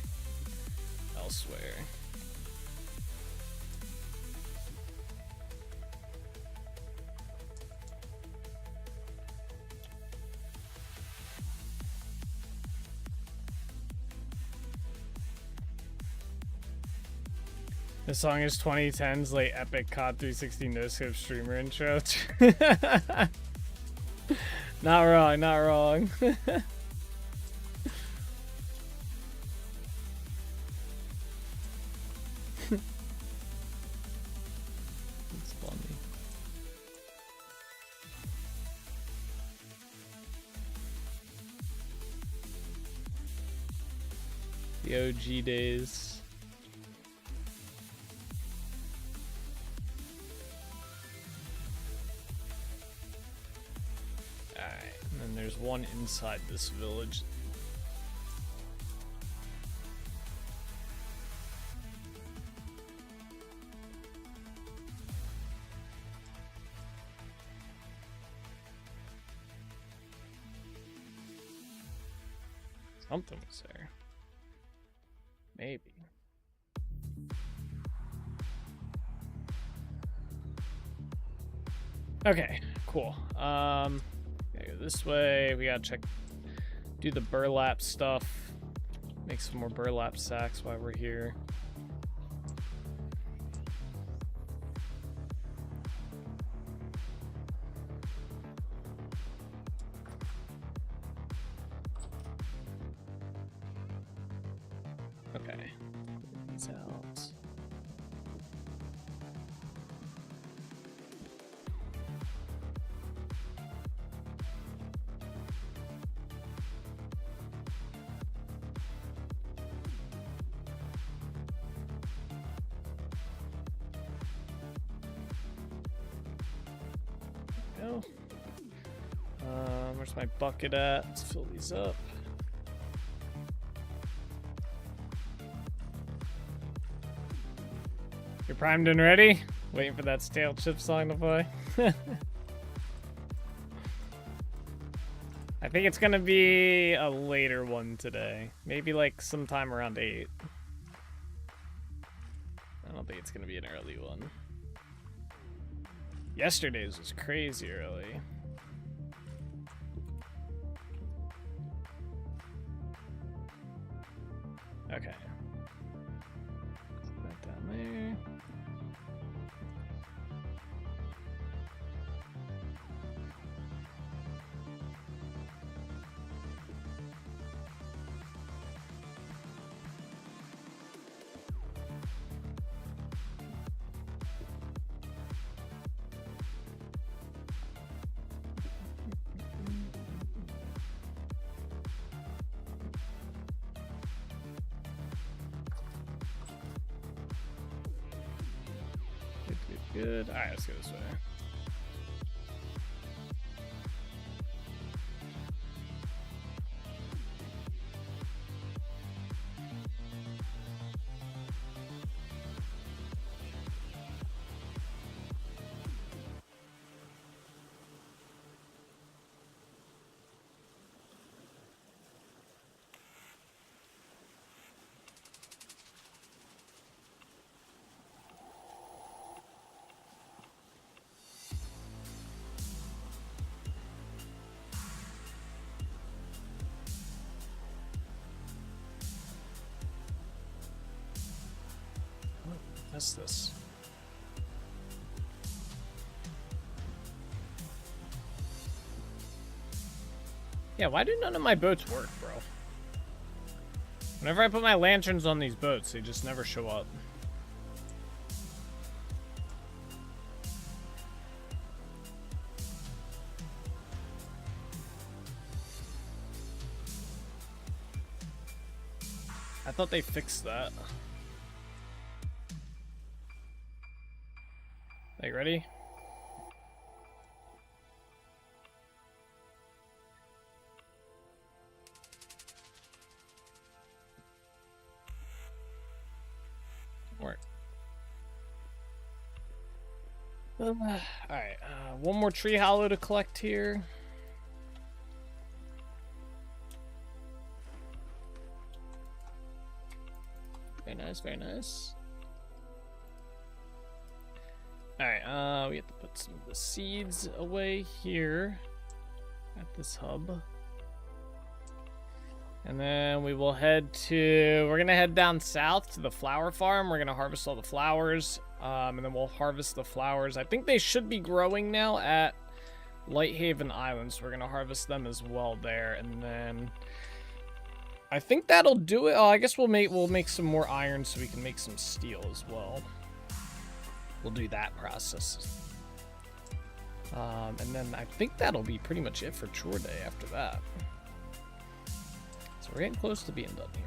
elsewhere. The song is 2010's like epic COD 360 no-scope streamer intro. Not wrong, not wrong. That's funny. The OG days. There's one inside this village. Something was there. Maybe. Okay, cool. Go this way. We gotta check, do the burlap stuff, make some more burlap sacks while we're here. Okay, put these out. Where's my bucket at? Let's fill these up. You're primed and ready? Waiting for that stale chip song to play. I think it's gonna be a later one today. Maybe like sometime around 8. I don't think it's gonna be an early one. Yesterday's was crazy early. Okay. Put that down there. Good. Alright, let's go this way. missed this. Yeah, why do none of my boats work, bro? Whenever I put my lanterns on these boats, they just never show up. I thought they fixed that. Are you ready? Work. Alright, one more tree hollow to collect here. Very nice, very nice. Alright, we have to put some of the seeds away here at this hub. And then we will we're gonna head down south to the flower farm. We're gonna harvest all the flowers, and then we'll harvest the flowers. I think they should be growing now at Lighthaven Island, so we're gonna harvest them as well there. And then I think that'll do it. Oh, I guess we'll make some more iron so we can make some steel as well. We'll do that process. And then I think that'll be pretty much it for chore day after that. So we're getting close to being done here.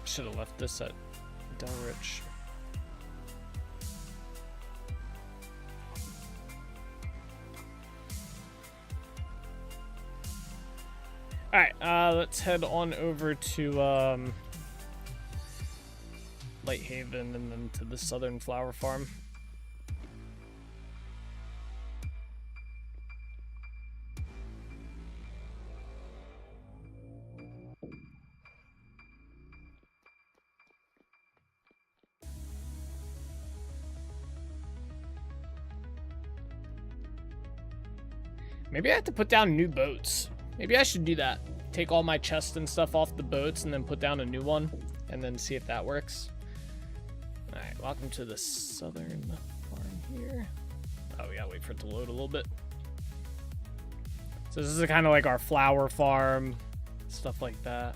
Should have left this at Delrich. Alright, let's head on over to Lighthaven and then to the southern flower farm. Maybe I have to put down new boats. Maybe I should do that. Take all my chests and stuff off the boats and then put down a new one and then see if that works. Alright, welcome to the southern farm here. Oh, we gotta wait for it to load a little bit. So this is kind of like our flower farm, stuff like that.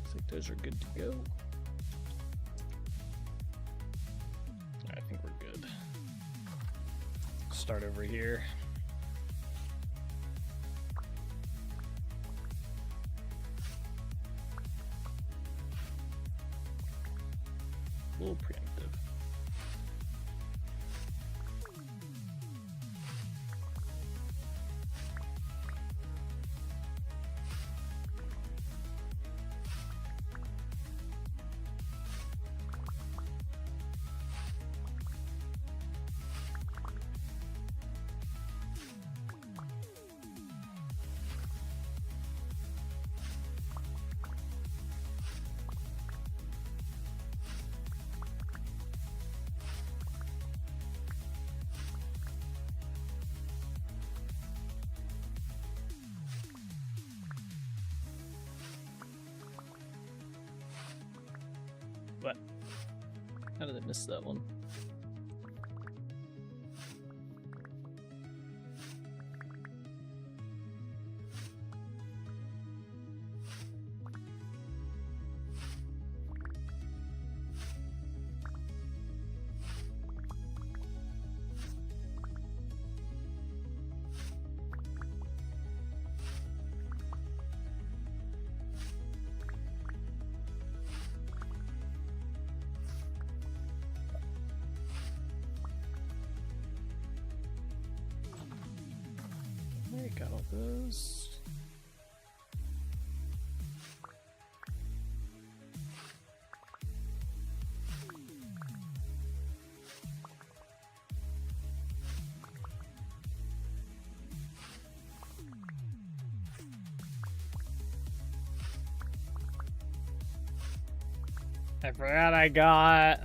Looks like those are good to go. I think we're good. Start over here. A little preemptive. What? How did I miss that one? Got all those. I forgot I got.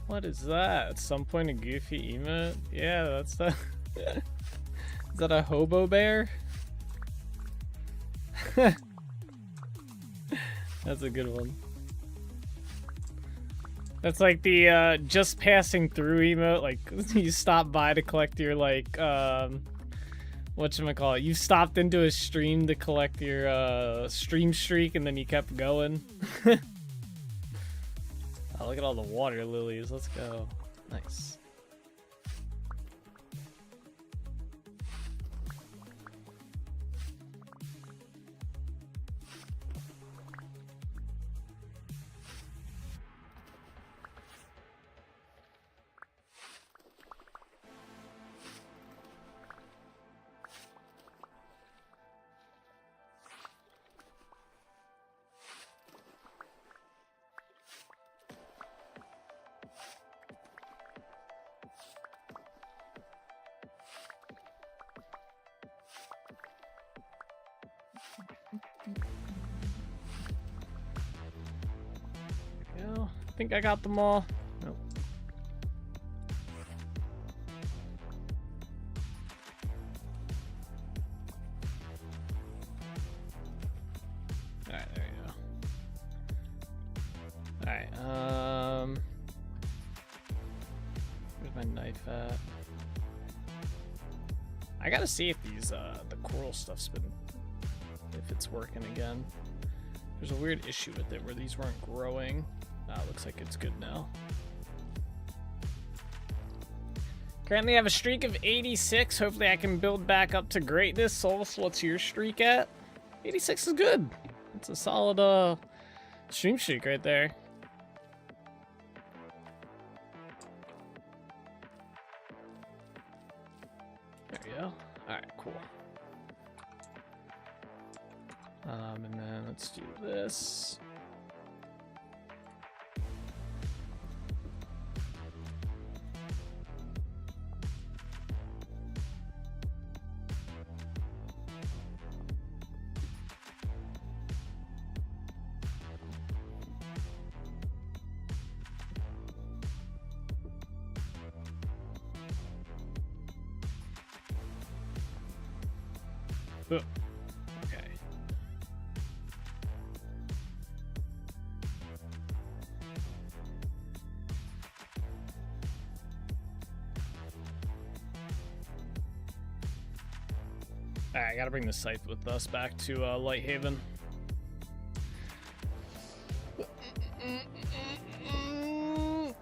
What is that? At some point a goofy emote? Yeah, that's the. Is that a hobo bear? That's a good one. That's like the just passing through emote. Like you stop by to collect your like whatchamacallit. You stopped into a stream to collect your stream streak and then you kept going. Oh, look at all the water lilies. Let's go. Nice. I think I got them all. Nope. Alright, there you go. Alright, where's my knife at? I gotta see if these, the coral stuff's been, if it's working again. There's a weird issue with it where these weren't growing. Looks like it's good now. Currently I have a streak of 86. Hopefully I can build back up to greatness. Solus, what's your streak at? 86 is good. It's a solid stream streak right there. There we go. Alright, cool. And then let's do this. Oh, okay. Alright, I gotta bring the scythe with us back to Lighthaven.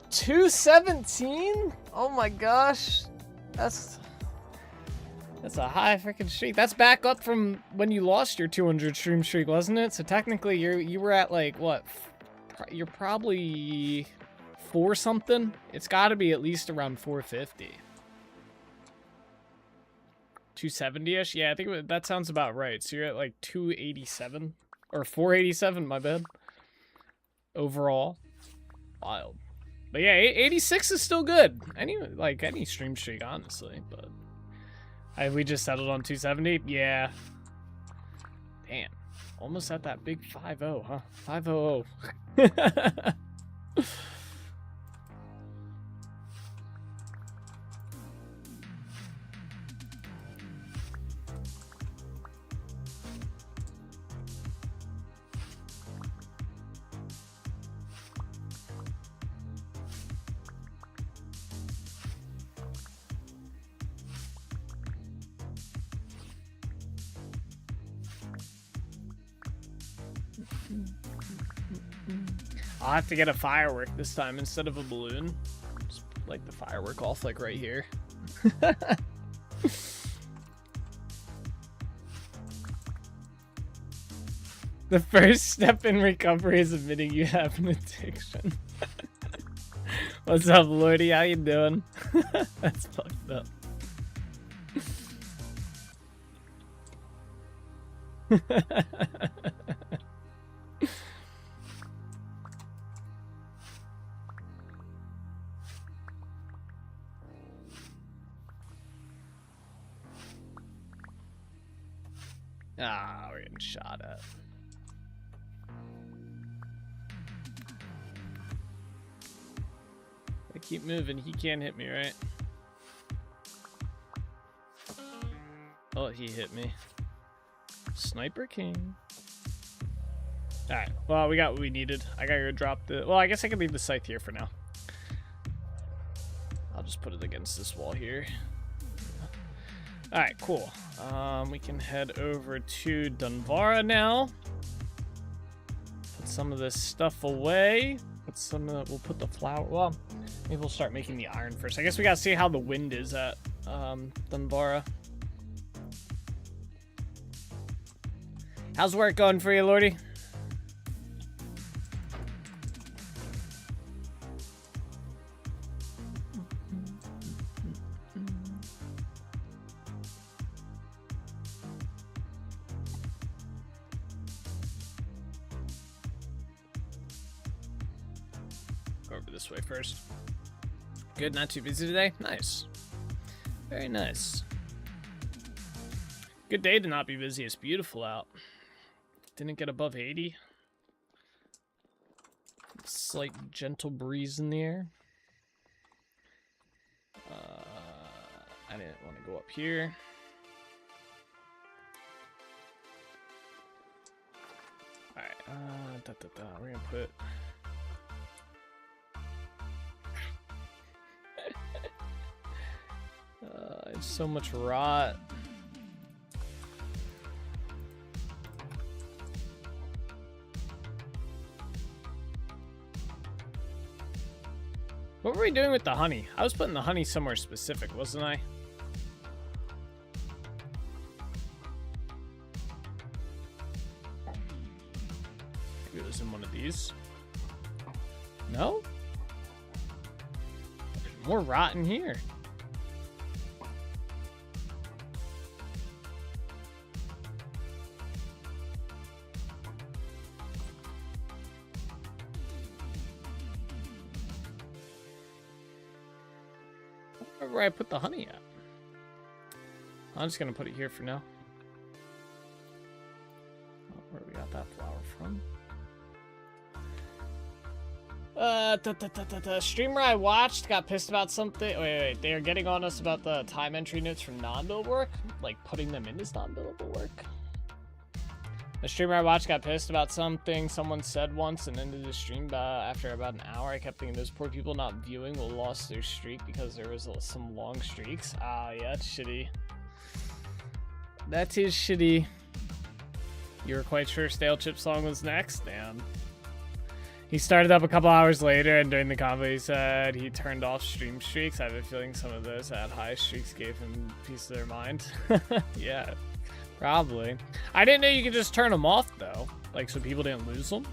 217? Oh my gosh. That's a high freaking streak. That's back up from when you lost your 200 stream streak, wasn't it? So technically you were at like what? You're probably 4 something. It's got to be at least around 450. 270ish. Yeah, I think that sounds about right. So you're at like 287 or 487, my bad. Overall. Wild. But yeah, 86 is still good. Any stream streak, honestly, but we just settled on 270? Yeah. Damn. Almost at that big 5-0, huh? 5-0. I'll have to get a firework this time instead of a balloon. Just light the firework off like right here. The first step in recovery is admitting you have an addiction. What's up, Lordy? How you doing? That's fucked up. Ah, we're getting shot at. I keep moving. He can't hit me, right? Oh, he hit me. Sniper King. Alright, well, we got what we needed. I gotta go drop the... Well, I guess I can leave the scythe here for now. I'll just put it against this wall here. Alright, cool. We can head over to Dunvara now. Put some of this stuff away. We'll put the flower... Well, maybe we'll start making the iron first. I guess we gotta see how the wind is at Dunvara. How's work going for you, Lordy? Over this way first. Good, not too busy today? Nice. Very nice. Good day to not be busy. It's beautiful out. Didn't get above 80. Slight gentle breeze in the air. I didn't want to go up here. Alright, we're gonna put... it's so much rot. What were we doing with the honey? I was putting the honey somewhere specific, wasn't I? Maybe it was in one of these. No? There's more rot in here. Where I put the honey at. I'm just gonna put it here for now. Oh, where we got that flower from? Streamer I watched got pissed about something. Wait, they are getting on us about the time entry notes from non-billable work, like putting them in as non-billable work. The streamer I watched got pissed about something someone said once and ended the stream after about an hour. I kept thinking those poor people not viewing will lost their streak because there was some long streaks. Ah, yeah, that's shitty. That is shitty. You were quite sure Stale Chip Song was next? Damn. He started up a couple hours later, and during the convo he said he turned off stream streaks. I have a feeling some of those at high streaks gave him a piece of their mind. Yeah. Probably. I didn't know you could just turn them off, though. Like, so people didn't lose them.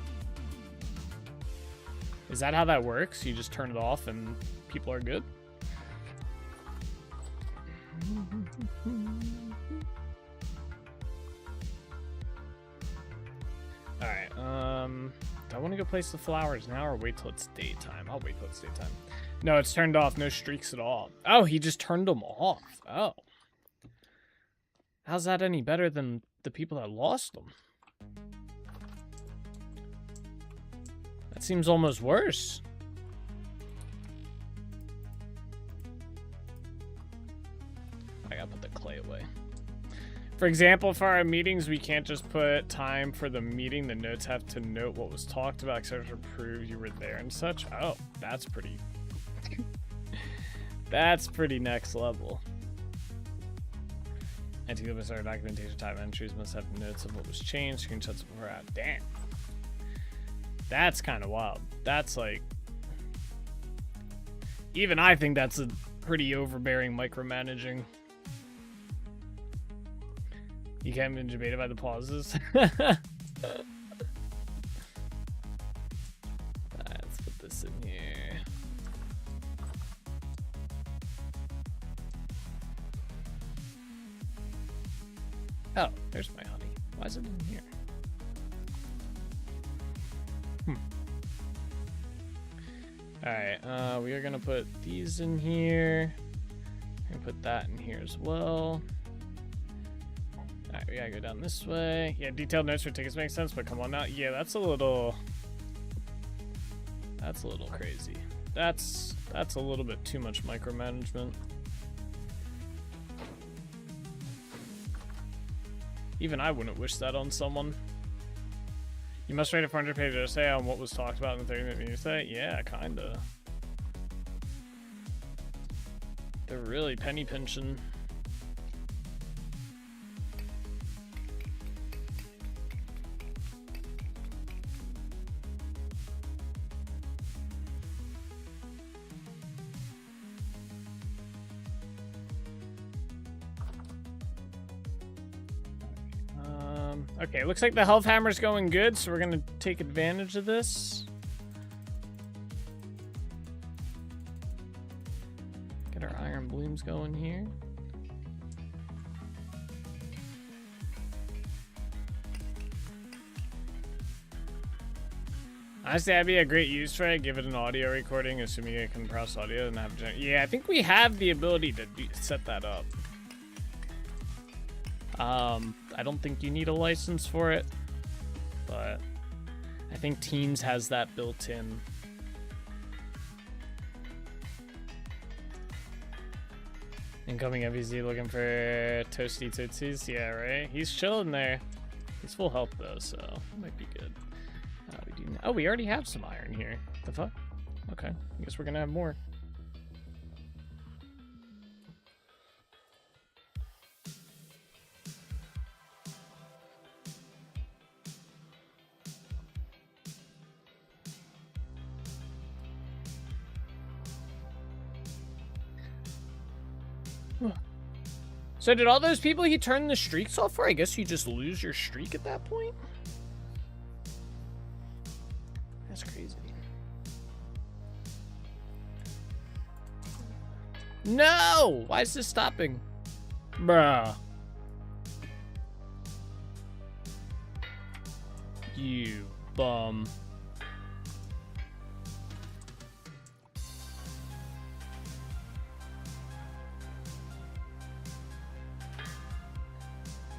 Is that how that works? You just turn it off and people are good? Alright, do I want to go place the flowers now or wait till it's daytime? I'll wait till it's daytime. No, it's turned off. No streaks at all. Oh, he just turned them off. Oh. How's that any better than the people that lost them? That seems almost worse. I gotta put the clay away. For example, for our meetings, we can't just put time for the meeting. The notes have to note what was talked about, etc. to prove you were there and such. Oh, that's pretty... that's pretty next level. Anti-Lumix documentation time entries must have notes of what was changed, screenshots of where at. Damn. That's kind of wild. That's like... Even I think that's a pretty overbearing micromanaging. You can't be debated by the pauses. Let's put this in here. Oh, there's my honey. Why is it in here? Alright, we are gonna put these in here. We're gonna put that in here as well. Alright, we gotta go down this way. Yeah, detailed notes for tickets make sense, but come on now. Yeah, that's a little crazy. That's a little bit too much micromanagement. Even I wouldn't wish that on someone. You must write a 400-page essay on what was talked about in the 30-minute essay? Yeah, kinda. They're really penny pinching. Okay, looks like the health hammer's going good, so we're gonna take advantage of this. Get our iron blooms going here. Honestly, that'd be a great use for it. Give it an audio recording, assuming it can process audio and have. Yeah, I think we have the ability to set that up. I don't think you need a license for it, but I think Teams has that built in. Incoming MVZ looking for Toasty Tootsies. Yeah, right? He's chilling there. He's full health though, so it might be good. Oh, we already have some iron here. The fuck? Okay, I guess we're gonna have more. So did all those people he turned the streaks off for? I guess you just lose your streak at that point? That's crazy. No! Why is this stopping? Bruh. You bum.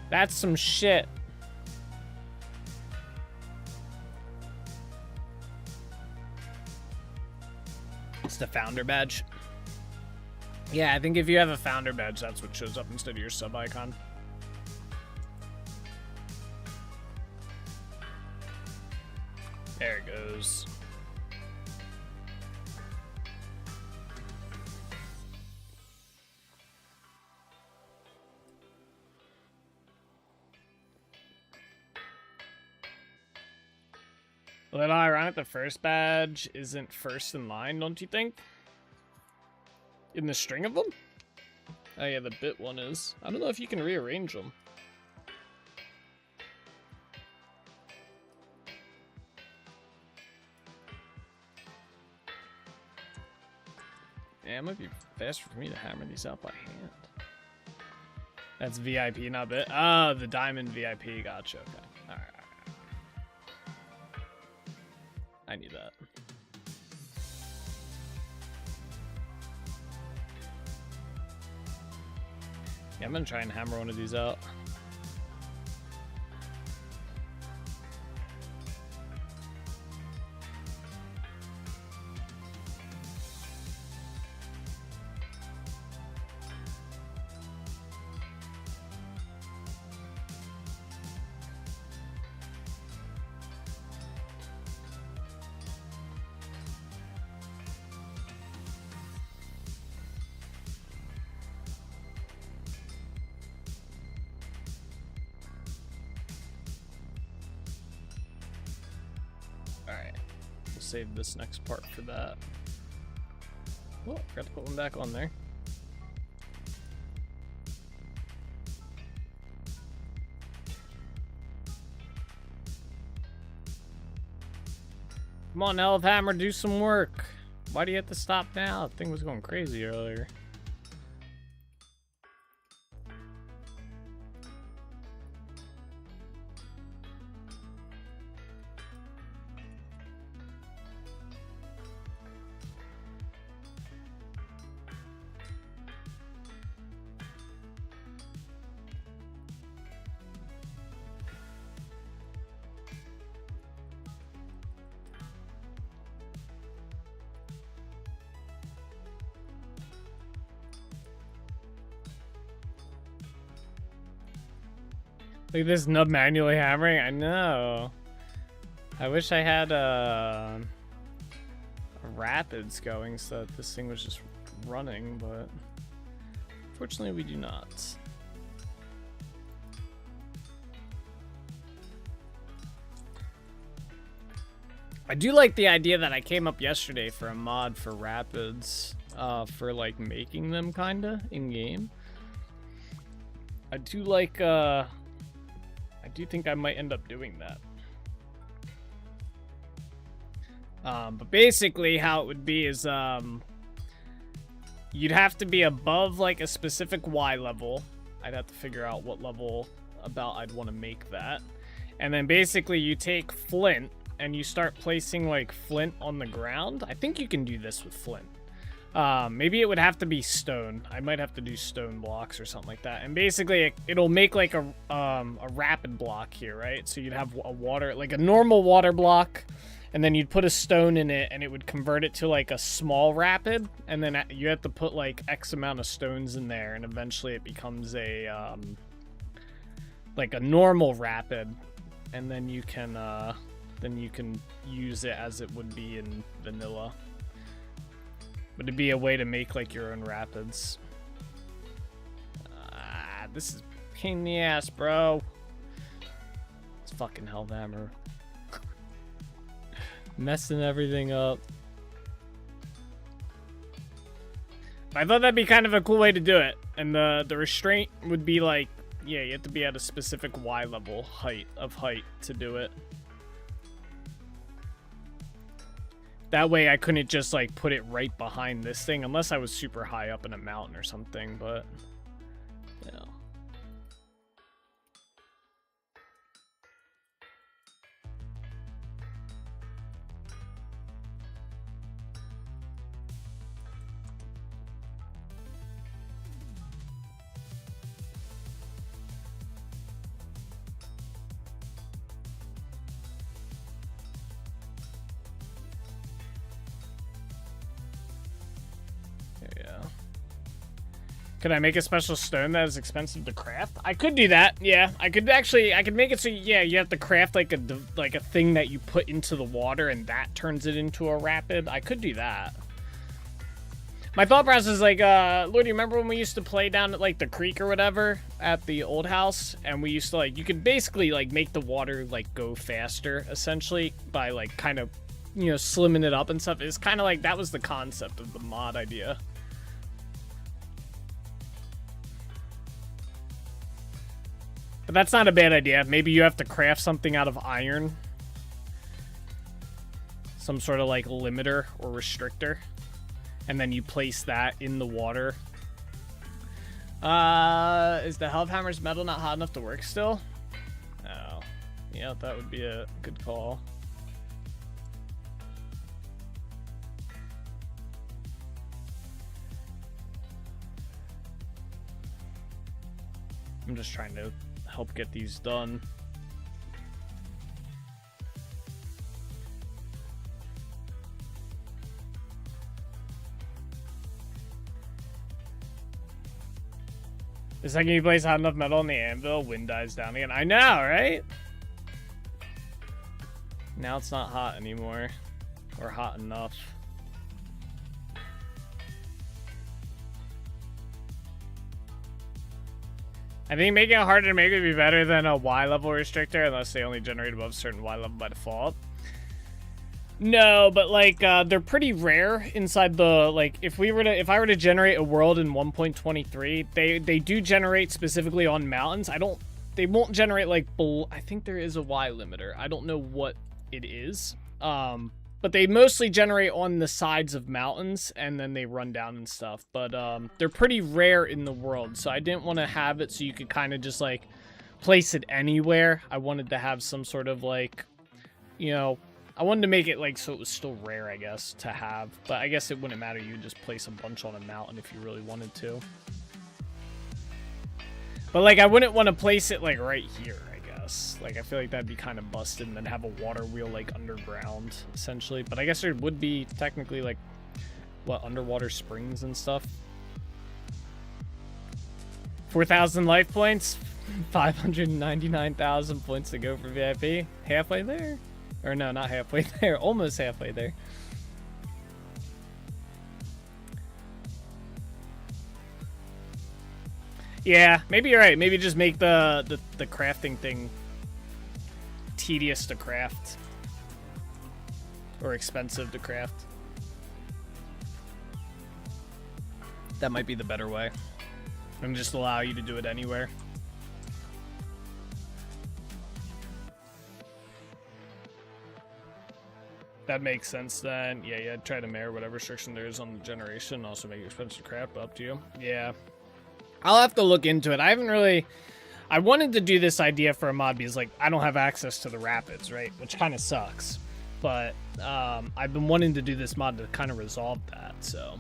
That's some shit. It's the founder badge. Yeah, I think if you have a founder badge, that's what shows up instead of your sub icon. There it goes. A little ironic, the first badge isn't first in line, don't you think? In the string of them? Oh yeah, the bit one is. I don't know if you can rearrange them. Yeah, it might be faster for me to hammer these out by hand. That's VIP, not bit. Oh, the diamond VIP. Gotcha. Okay. All right. I need that. Yeah, I'm gonna try and hammer one of these out. Save this next part for that. Oh, forgot to put one back on there. Come on, Health Hammer, do some work. Why do you have to stop now? The thing was going crazy earlier. Look at this nub manually hammering. I know. I wish I had a rapids going so that this thing was just running, but fortunately we do not. I do like the idea that I came up yesterday for a mod for rapids, for like making them kinda in game. I do like, I do think I might end up doing that. But basically how it would be is, you'd have to be above like a specific Y level. I'd have to figure out what level about I'd want to make that. And then basically you take flint and you start placing like flint on the ground. I think you can do this with flint. Maybe it would have to be stone. I might have to do stone blocks or something like that. And basically it'll make like a rapid block here, right? So you'd have a water, like a normal water block, and then you'd put a stone in it and it would convert it to like a small rapid. And then you have to put like X amount of stones in there, and eventually it becomes a, like a normal rapid. And then you can use it as it would be in vanilla. But it'd be a way to make like your own rapids. This is a pain in the ass, bro. It's fucking Hellhammer. Messing everything up. I thought that'd be kind of a cool way to do it. And the restraint would be like, yeah, you have to be at a specific Y level height to do it. That way I couldn't just like put it right behind this thing unless I was super high up in a mountain or something, but yeah. Could I make a special stone that is expensive to craft? I could do that. Yeah, I could make it so, yeah, you have to craft like a thing that you put into the water and that turns it into a rapid. I could do that. My thought process is like, Lord, you remember when we used to play down at like the creek or whatever at the old house, and we used to like, you could basically like make the water like go faster essentially by like kind of, you know, slimming it up and stuff. It's kind of like, that was the concept of the mod idea. But that's not a bad idea. Maybe you have to craft something out of iron. Some sort of like limiter or restrictor. And then you place that in the water. Is the Hellhammer's metal not hot enough to work still? Oh. Yeah, that would be a good call. I'm just trying to help get these done. The second you place hot enough metal on the anvil, wind dies down again. I know, right? Now it's not hot anymore. Or hot enough. I think making it harder to make would be better than a Y level restrictor, unless they only generate above certain Y level by default. No, but like they're pretty rare inside the, like, if I were to generate a world in 1.23, they do generate specifically on mountains. They won't generate like I think there is a Y limiter. I don't know what it is. But they mostly generate on the sides of mountains, and then they run down and stuff. But they're pretty rare in the world, so I didn't want to have it so you could kind of just, like, place it anywhere. I wanted to have some sort of, like, you know, I wanted to make it, like, so it was still rare, I guess, to have. But I guess it wouldn't matter. You could just place a bunch on a mountain if you really wanted to. But, like, I wouldn't want to place it, like, right here. Like, I feel like that'd be kind of busted, and then have a water wheel, like, underground, essentially. But I guess there would be, technically, like, what, underwater springs and stuff? 4,000 life points? 599,000 points to go for VIP? Halfway there? Or no, not halfway there. Almost halfway there. Yeah, maybe you're right. Maybe just make the crafting thing tedious to craft. Or expensive to craft. That might be the better way. And just allow you to do it anywhere. That makes sense then. Yeah, try to mirror whatever restriction there is on the generation. Also make it expensive to craft, but up to you. Yeah. I'll have to look into it. I haven't really... I wanted to do this idea for a mod because, like, I don't have access to the rapids, right? Which kind of sucks. But I've been wanting to do this mod to kind of resolve that, so...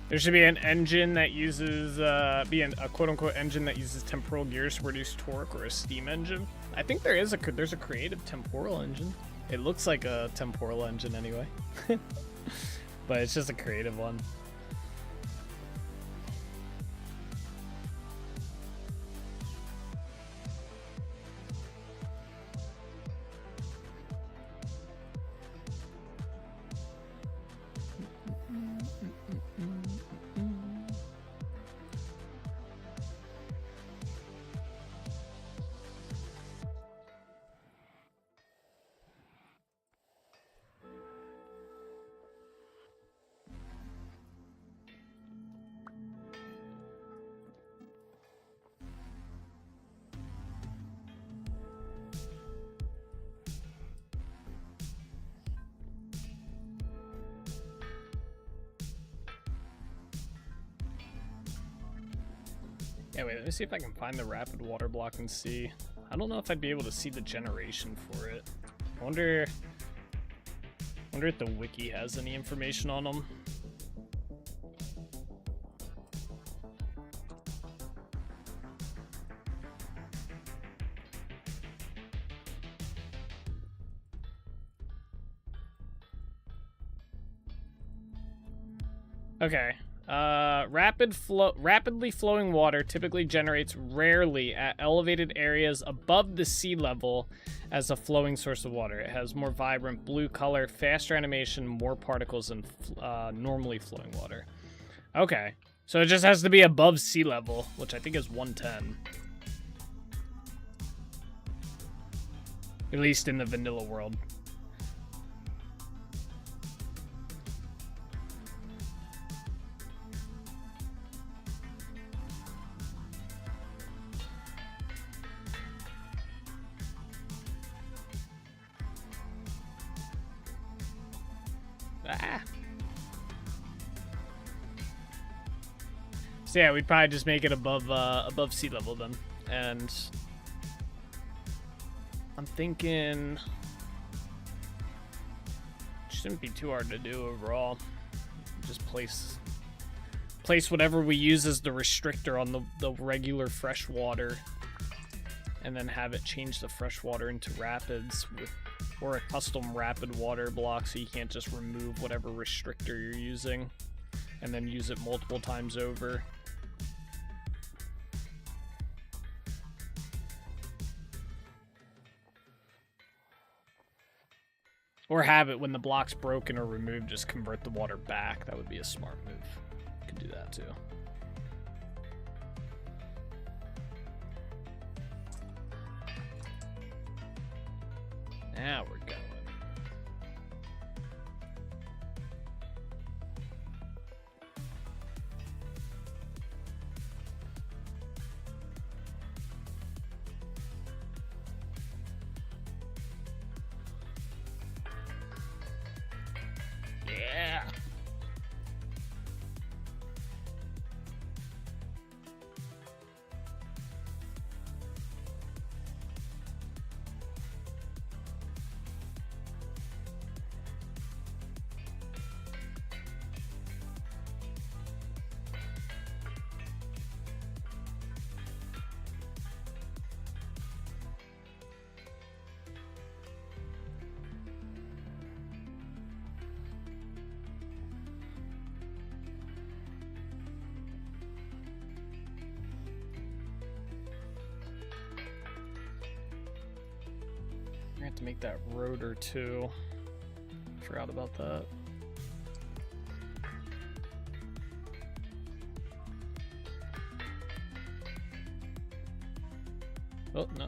There should be an engine that uses, a quote-unquote engine that uses temporal gears to reduce torque, or a steam engine. I think there's a creative temporal engine. It looks like a temporal engine anyway. But it's just a creative one. Yeah, wait, let me see if I can find the rapid water block and see. I don't know if I'd be able to see the generation for it. I wonder if the wiki has any information on them. Okay. Rapidly flowing water typically generates rarely at elevated areas above the sea level as a flowing source of water. It has more vibrant blue color, faster animation, more particles than normally flowing water. Okay, so it just has to be above sea level, which I think is 110. At least in the vanilla world. So yeah, we'd probably just make it above sea level then, and I'm thinking it shouldn't be too hard to do overall. Just place whatever we use as the restrictor on the regular fresh water, and then have it change the fresh water into rapids or a custom rapid water block, so you can't just remove whatever restrictor you're using and then use it multiple times over. Or have it, when the block's broken or removed, just convert the water back. That would be a smart move. Could do that too. Now we're going. Yeah. have to make that rotor too. Forgot about that. Oh, no.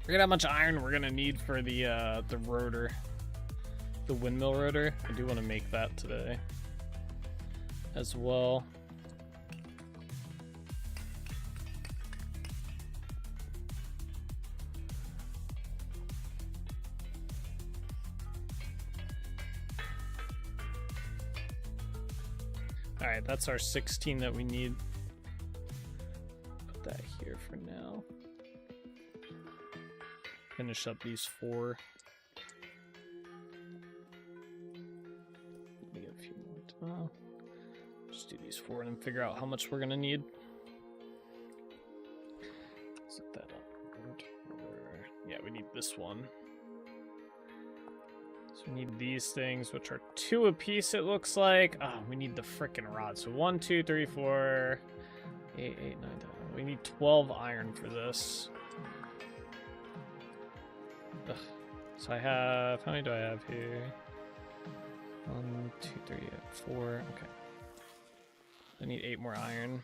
Forget how much iron we're gonna need for the rotor, the windmill rotor. I do want to make that today as well. All right, that's our 16 that we need. Put that here for now. Finish up these 4. Let me get a few more. Just do these 4 and then figure out how much we're gonna need. Set that up. Yeah, we need this one. So we need these things, which are 2 apiece, it looks like. Oh, we need the frickin' rod. So 1, 2, 3, 4, 8, 9, 10. We need 12 iron for this. Ugh. So I have, how many do I have here? 1, 2, 3, 4. Okay. I need 8 more iron.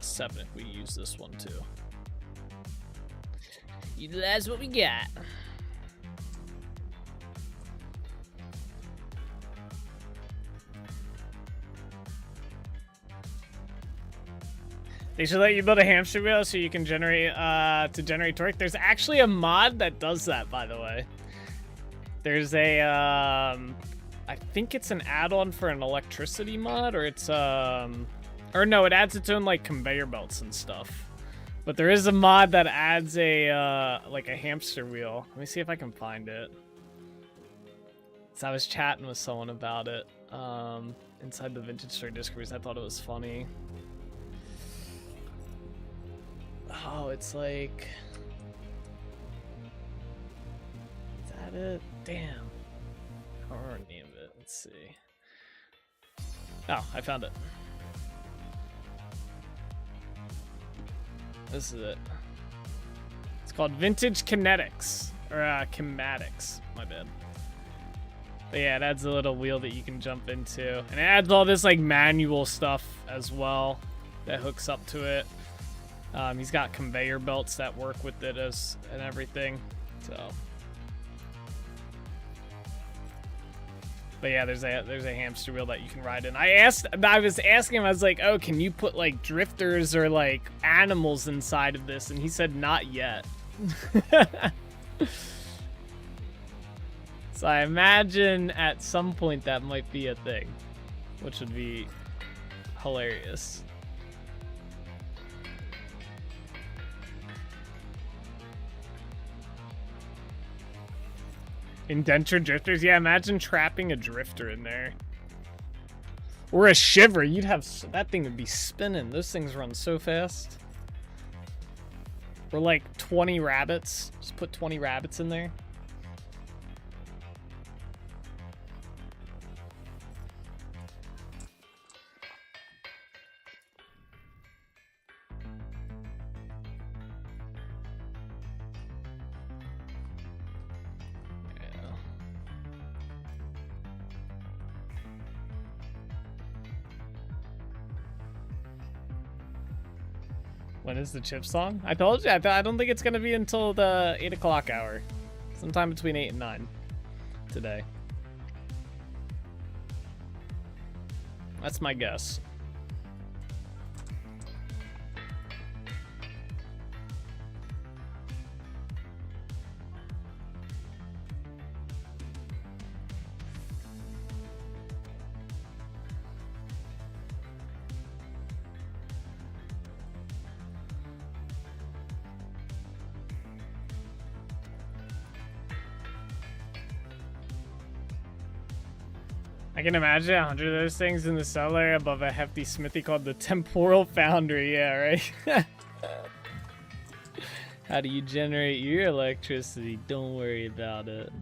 7 if we use this one too. Utilize what we got. They should let you build a hamster wheel so you can generate to generate torque. There's actually a mod that does that, by the way. There's a I think it's an add-on for an electricity mod, or it's or no, it adds its own like conveyor belts and stuff. But there is a mod that adds a like a hamster wheel. Let me see if I can find it. So I was chatting with someone about it inside the Vintage Store Discord because I thought it was funny. Oh, it's like... Is that it? Damn. I don't remember the name of it. Let's see. Oh, I found it. This is it. It's called Vintage Kinetics. Or, Chematics. My bad. But yeah, it adds a little wheel that you can jump into. And it adds all this, like, manual stuff as well that hooks up to it. He's got conveyor belts that work with it and everything. So, but yeah, there's a hamster wheel that you can ride in. I was asking him, I was like, oh, can you put like drifters or like animals inside of this? And he said not yet. So I imagine at some point that might be a thing, which would be hilarious. Indentured drifters? Yeah, imagine trapping a drifter in there. Or a shiver. You'd have... That thing would be spinning. Those things run so fast. Or like 20 rabbits. Just put 20 rabbits in there. When is the chip song? I told you, I don't think it's going to be until the 8 o'clock hour. Sometime between 8 and 9 today. That's my guess. I can imagine 100 of those things in the cellar above a hefty smithy called the Temporal Foundry. Yeah, right? How do you generate your electricity? Don't worry about it.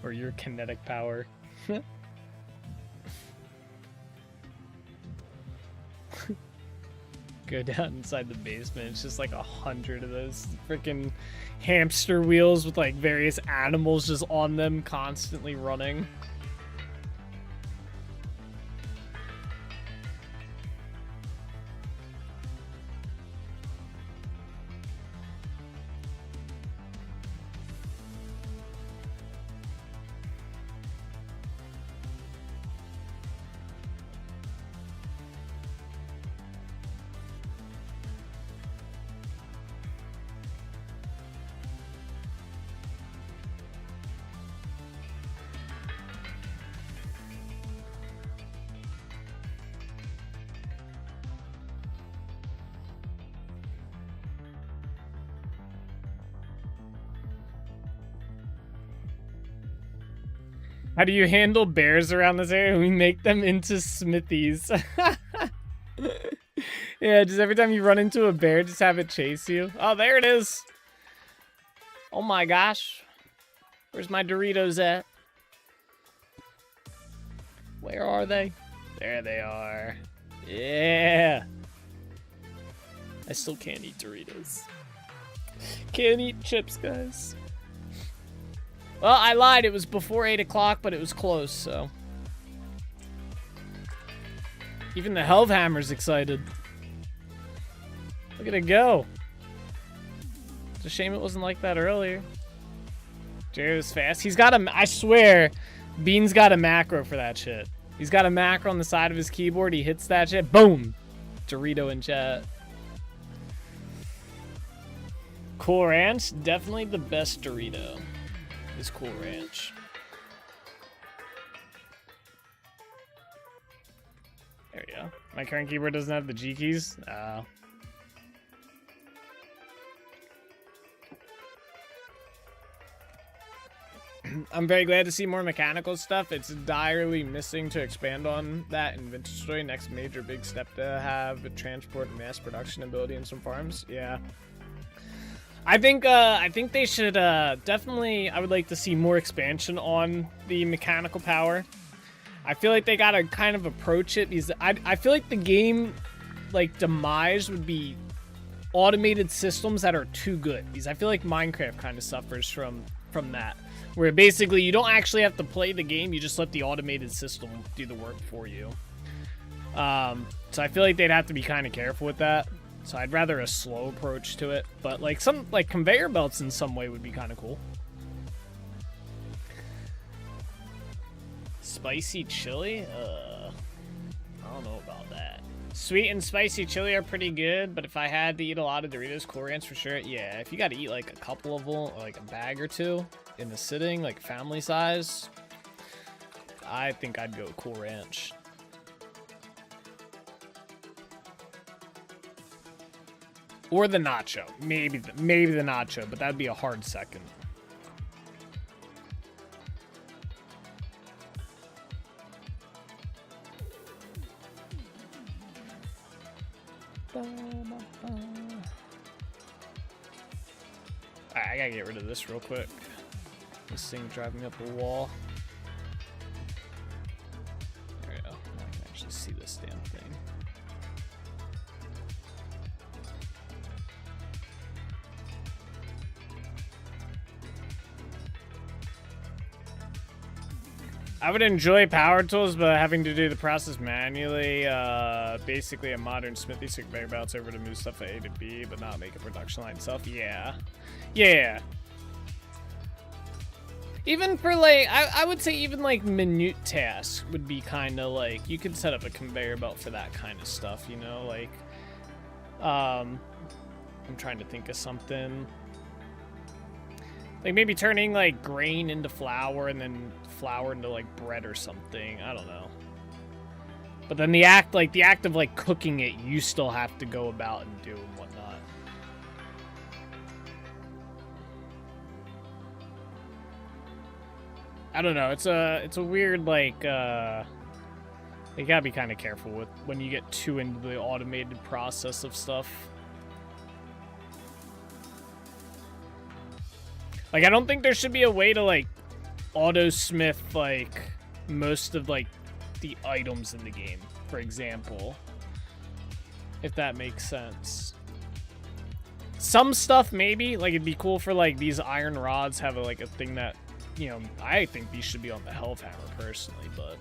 Or your kinetic power. Go down inside the basement. It's just like 100 of those freaking hamster wheels with like various animals just on them constantly running. How do you handle bears around this area? We make them into smithies. Yeah, just every time you run into a bear, just have it chase you. Oh, there it is. Oh my gosh. Where's my Doritos at? Where are they? There they are. Yeah. I still can't eat Doritos. Can't eat chips, guys. Well, I lied. It was before 8 o'clock, but it was close, so. Even the Hellhammer's excited. Look at it go. It's a shame it wasn't like that earlier. Jared was fast. He's got a, I swear, Bean's got a macro for that shit. He's got a macro on the side of his keyboard. He hits that shit. Boom. Dorito in chat. Cool Ranch, definitely the best Dorito. Is Cool Ranch. There we go. My current keyboard doesn't have the G keys. I'm very glad to see more mechanical stuff. It's direly missing to expand on that in Vintage Story. Next major big step to have a transport and mass production ability in some farms. Yeah. I think they should definitely. I would like to see more expansion on the mechanical power. I feel like they gotta kind of approach it because I feel like the game, like, demise would be automated systems that are too good. Because I feel like Minecraft kind of suffers from that, where basically you don't actually have to play the game, you just let the automated system do the work for you. So I feel like they'd have to be kind of careful with that. So I'd rather a slow approach to it, but like some conveyor belts in some way would be kind of cool. Spicy chili? I don't know about that. Sweet and spicy chili are pretty good, but if I had to eat a lot of Doritos, Cool Ranch for sure. Yeah, if you got to eat like a couple of them, or like a bag or two in the sitting, like family size, I think I'd go Cool Ranch. Or the nacho. Maybe the nacho, but that'd be a hard second. Alright, I gotta get rid of this real quick. This thing driving me up a wall. There we go. Now I can actually see this damn thing. I would enjoy power tools, but having to do the process manually, basically a modern smithy, so conveyor belts over to move stuff from A to B, but not make a production line itself. Yeah. Yeah. Even for like, I would say even like minute tasks would be kind of like, you could set up a conveyor belt for that kind of stuff, you know, like, I'm trying to think of something. Like maybe turning like grain into flour and then flour into like bread or something. I don't know. But then the act of like cooking it, you still have to go about and do and whatnot. I don't know. It's a weird, like, you gotta be kind of careful with when you get too into the automated process of stuff. Like, I don't think there should be a way to, like, auto-smith, like, most of, like, the items in the game, for example. If that makes sense. Some stuff, maybe. Like, it'd be cool for, like, these iron rods have, like, a thing that, you know, I think these should be on the health hammer, personally, but...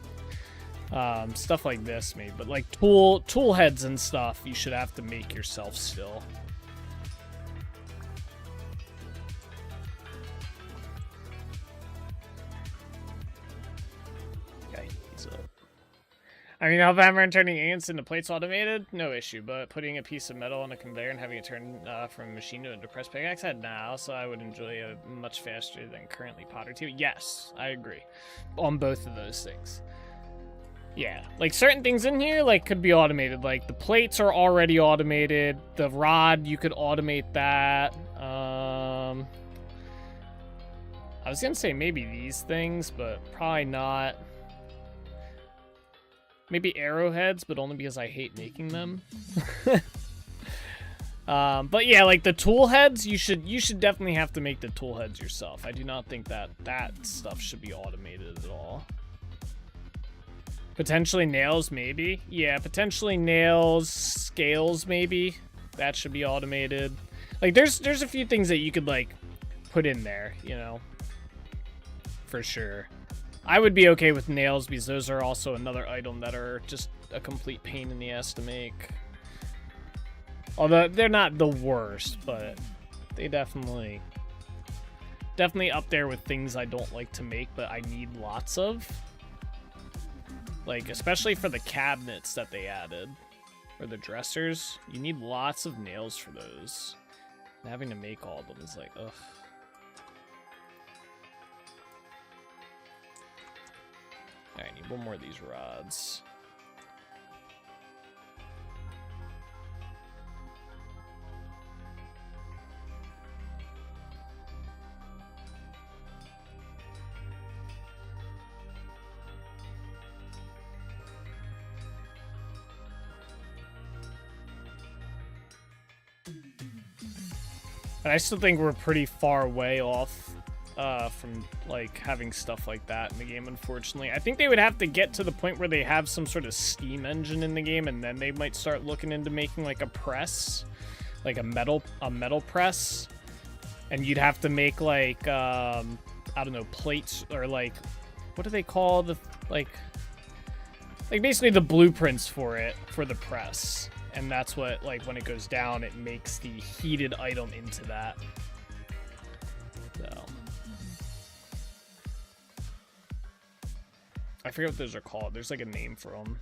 stuff like this, maybe. But, like, tool heads and stuff, you should have to make yourself still. I mean, Alabama and turning ants into plates automated, no issue, but putting a piece of metal on a conveyor and having it turn from a machine to a depressed pickaxe, now, so I would enjoy it much faster than currently Potter 2. Yes, I agree on both of those things. Yeah, like certain things in here, like, could be automated. Like, the plates are already automated. The rod, you could automate that. I was gonna say maybe these things, but probably not. Maybe arrowheads, but only because I hate making them. But yeah, like the tool heads, you should definitely have to make the tool heads yourself. I do not think that stuff should be automated at all. Potentially nails, maybe. Yeah, potentially nails, scales, maybe. That should be automated. Like there's a few things that you could like put in there, you know, for sure. I would be okay with nails because those are also another item that are just a complete pain in the ass to make. Although they're not the worst, but they definitely up there with things I don't like to make, but I need lots of. Like, especially for the cabinets that they added, or the dressers, you need lots of nails for those. And having to make all of them is like, ugh. Alright, I need one more of these rods. And I still think we're pretty far away off from like having stuff like that in the game, unfortunately. I think they would have to get to the point where they have some sort of steam engine in the game, and then they might start looking into making like a press, like a metal press. And you'd have to make like I don't know, plates, or like, what do they call the like basically the blueprints for it, for the press. And that's what, like, when it goes down, it makes the heated item into that. So. I forget what those are called. There's, like, a name for them.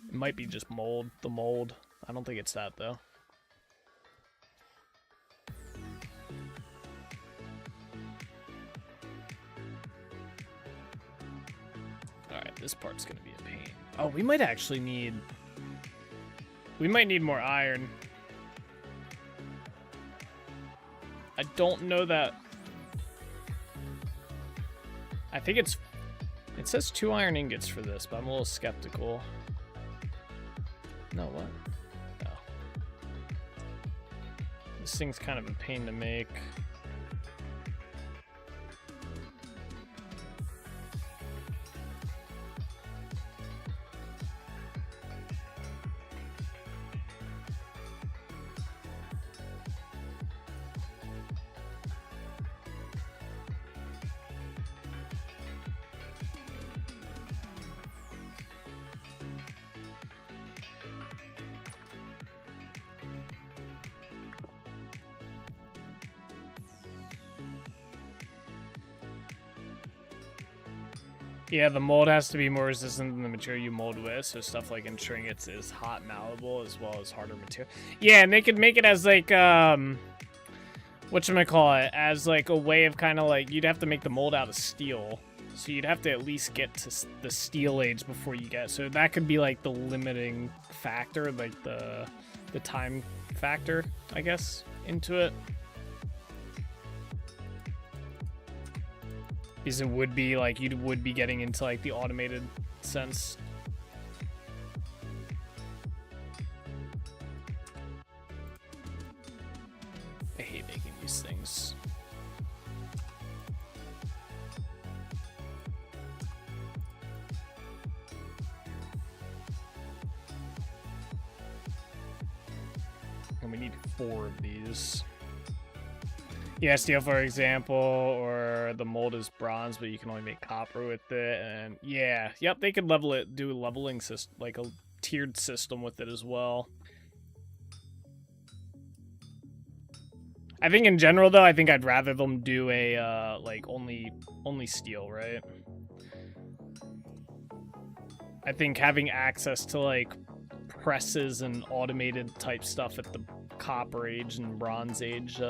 It might be just mold. The mold. I don't think it's that, though. Alright, this part's gonna be a pain. Oh, we might actually need... We might need more iron. I don't know that... I think it's... It says 2 iron ingots for this, but I'm a little skeptical. No, what? Oh. This thing's kind of a pain to make. Yeah, the mold has to be more resistant than the material you mold with, so stuff like ensuring it's as hot and malleable as well as harder material. Yeah, and they could make it as like, whatchamacallit, as like a way of kind of like, you'd have to make the mold out of steel. So you'd have to at least get to the steel age before you get, so that could be like the limiting factor, like the time factor, I guess, into it. Because it would be like you would be getting into like the automated sense. I hate making these things. And we need 4 of these. Yeah, steel, for example, or the mold is bronze, but you can only make copper with it. And yeah, yep, they could level it, do a leveling system, like a tiered system with it as well. I think in general, though, I think I'd rather them do a like only steel, right? I think having access to like presses and automated type stuff at the Copper Age and Bronze Age,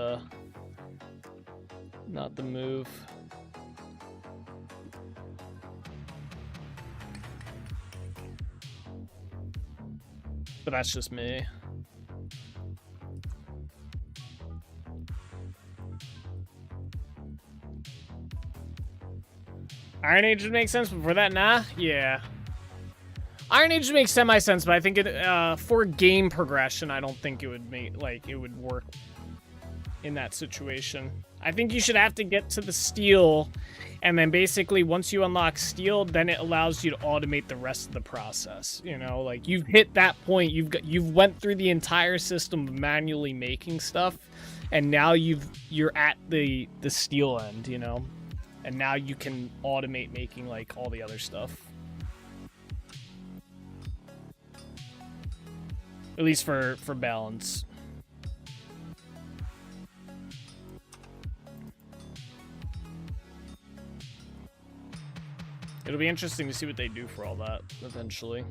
not the move. But that's just me. Iron Age would make sense, but for that, nah? Yeah. Iron Age would make semi-sense, but I think it, for game progression, I don't think it would make, like, it would work in that situation. I think you should have to get to the steel, and then basically once you unlock steel, then it allows you to automate the rest of the process. You know, like you've hit that point, you've went through the entire system of manually making stuff, and now you're at the steel end, you know, and now you can automate making like all the other stuff. At least for balance. It'll be interesting to see what they do for all that eventually.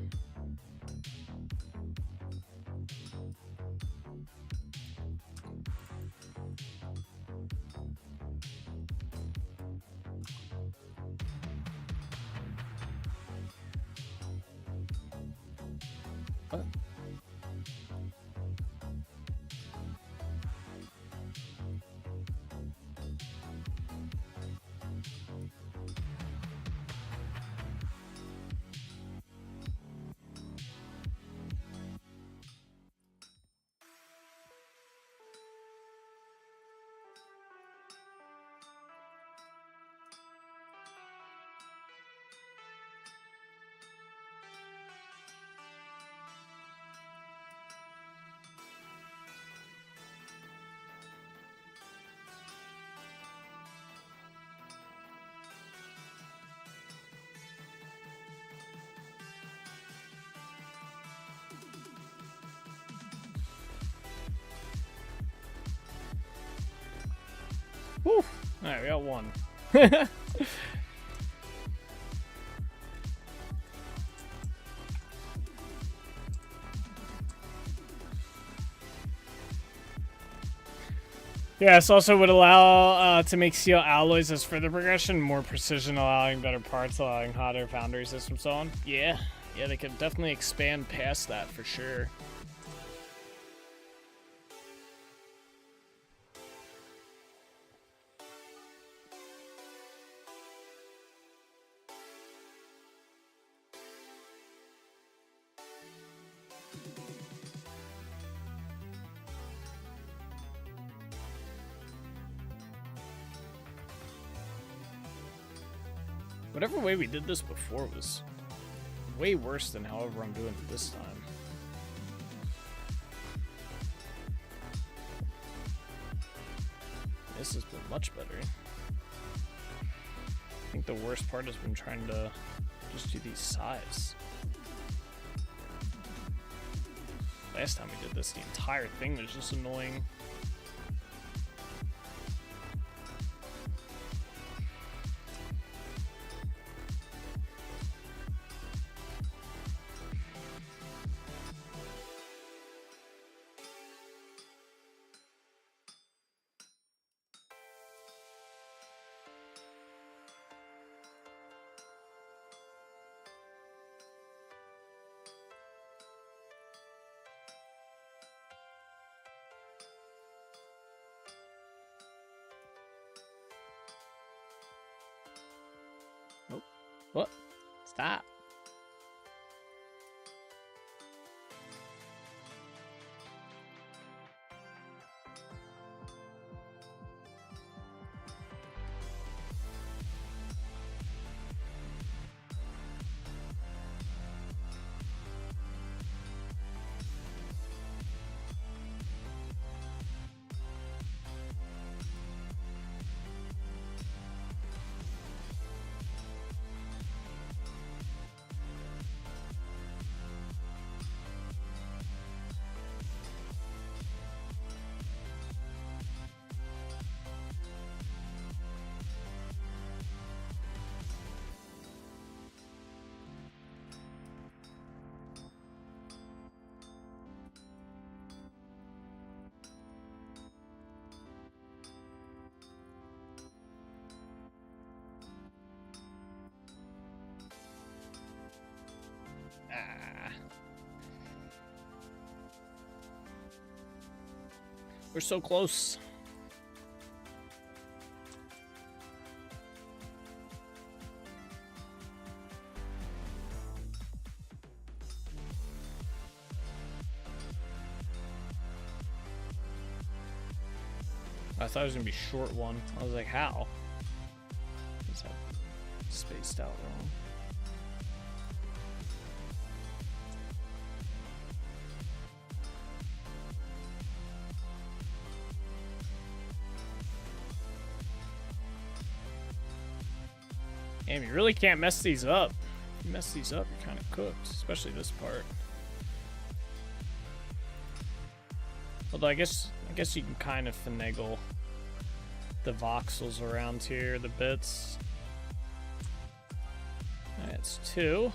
What? Whew. Alright, we got one. Yeah, this also would allow to make steel alloys as further progression, more precision, allowing better parts, allowing hotter foundry systems, so on. Yeah, they could definitely expand past that for sure. Whatever way we did this before was way worse than however I'm doing it this time. This has been much better. I think the worst part has been trying to just do these sides. Last time we did this, the entire thing was just annoying. What? Stop. We're so close. I thought it was gonna be a short one. I was like, how? Is that spaced out wrong? Damn, you really can't mess these up. If you mess these up, you're kind of cooked, especially this part. Although I guess you can kind of finagle the voxels around here, the bits. That's 2.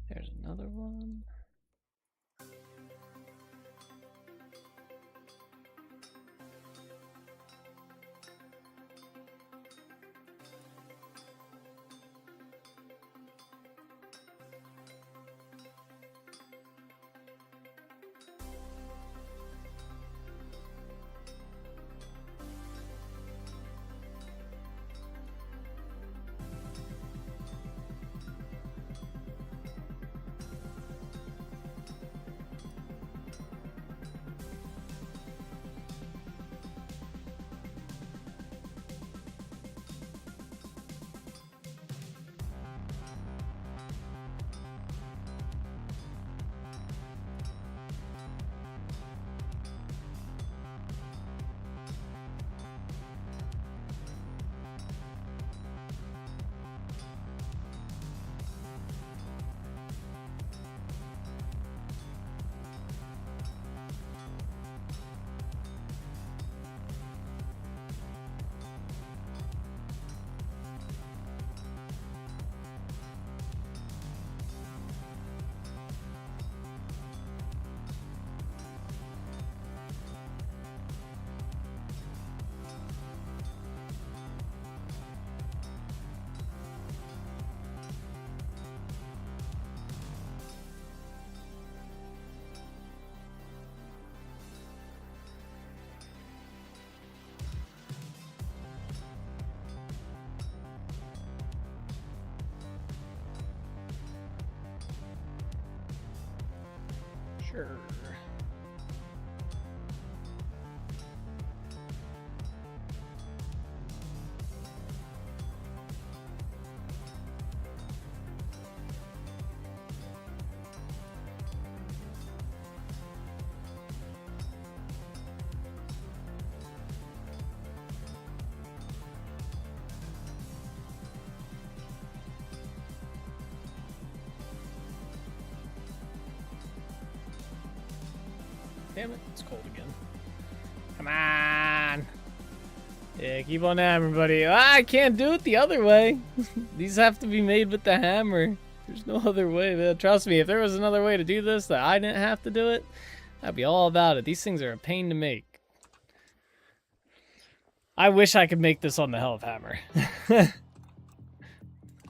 There's another one. Sure. Damn it, it's cold again. Come on! Yeah, keep on hammering, buddy. Ah, I can't do it the other way. These have to be made with the hammer. There's no other way, man. Trust me, if there was another way to do this that I didn't have to do it, I'd be all about it. These things are a pain to make. I wish I could make this on the Hellhammer.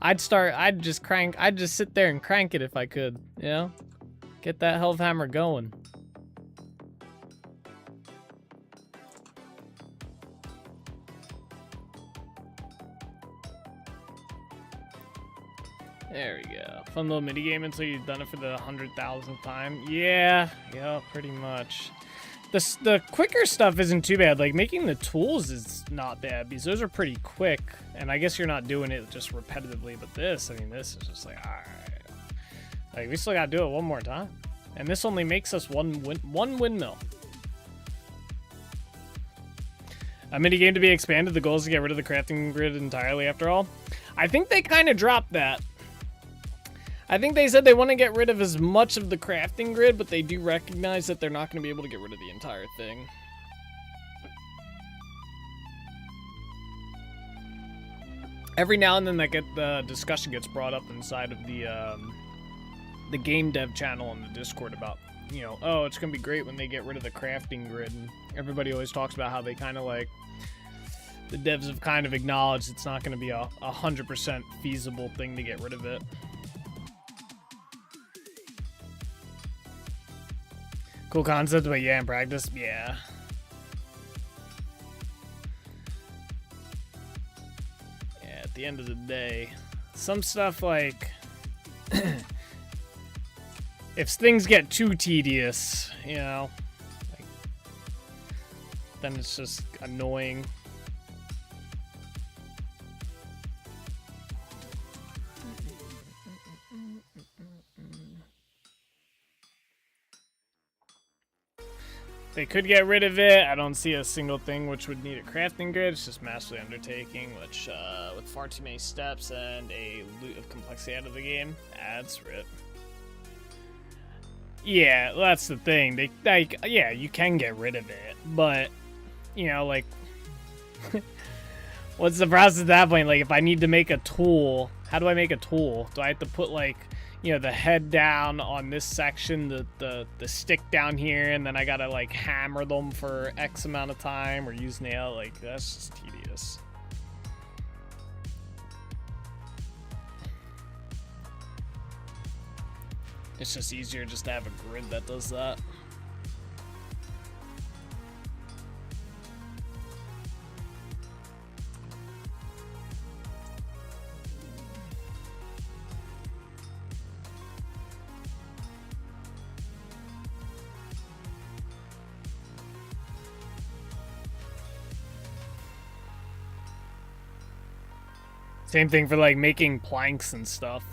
I'd just sit there and crank it if I could, you know? Get that Hellhammer going. There we go. Fun little minigame until you've done it for the 100,000th time. Yeah, pretty much. The quicker stuff isn't too bad. Like, making the tools is not bad because those are pretty quick. And I guess you're not doing it just repetitively. But this, I mean, this is just like, all right. Like, we still got to do it one more time. And this only makes us one windmill. A minigame to be expanded. The goal is to get rid of the crafting grid entirely after all. I think they kind of dropped that. I think they said they want to get rid of as much of the crafting grid, but they do recognize that they're not going to be able to get rid of the entire thing. Every now and then the discussion gets brought up inside of the game dev channel on the Discord about, you know, oh, it's going to be great when they get rid of the crafting grid. And everybody always talks about how they kind of like, the devs have kind of acknowledged it's not going to be a 100% feasible thing to get rid of it. Cool concept, but yeah, in practice, yeah. Yeah, at the end of the day, some stuff like, if things get too tedious, you know, like, then it's just annoying. They could get rid of it. I don't see a single thing which would need a crafting grid. It's just massively undertaking, which with far too many steps and a loot of complexity out of the game, adds rip. Yeah, that's the thing. They like, yeah, you can get rid of it, but you know, like, what's the process at that point? Like, if I need to make a tool, how do I make a tool? Do I have to put like, you know, the head down on this section, the stick down here, and then I gotta like hammer them for X amount of time or use nail? Like, that's just tedious. It's just easier just to have a grid that does that. Same thing for like making planks and stuff.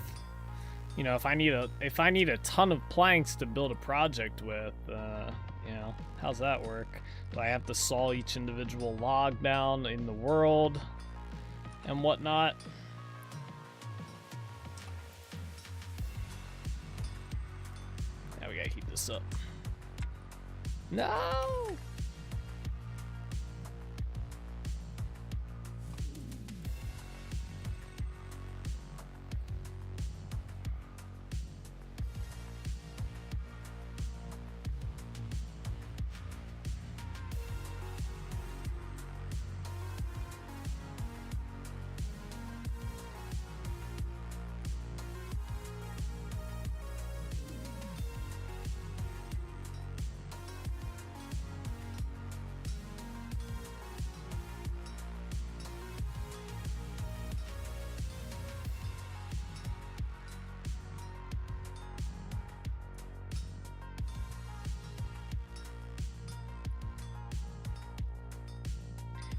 You know, if I need a ton of planks to build a project with, you know, how's that work? Do I have to saw each individual log down in the world and whatnot? Now we gotta heat this up. No!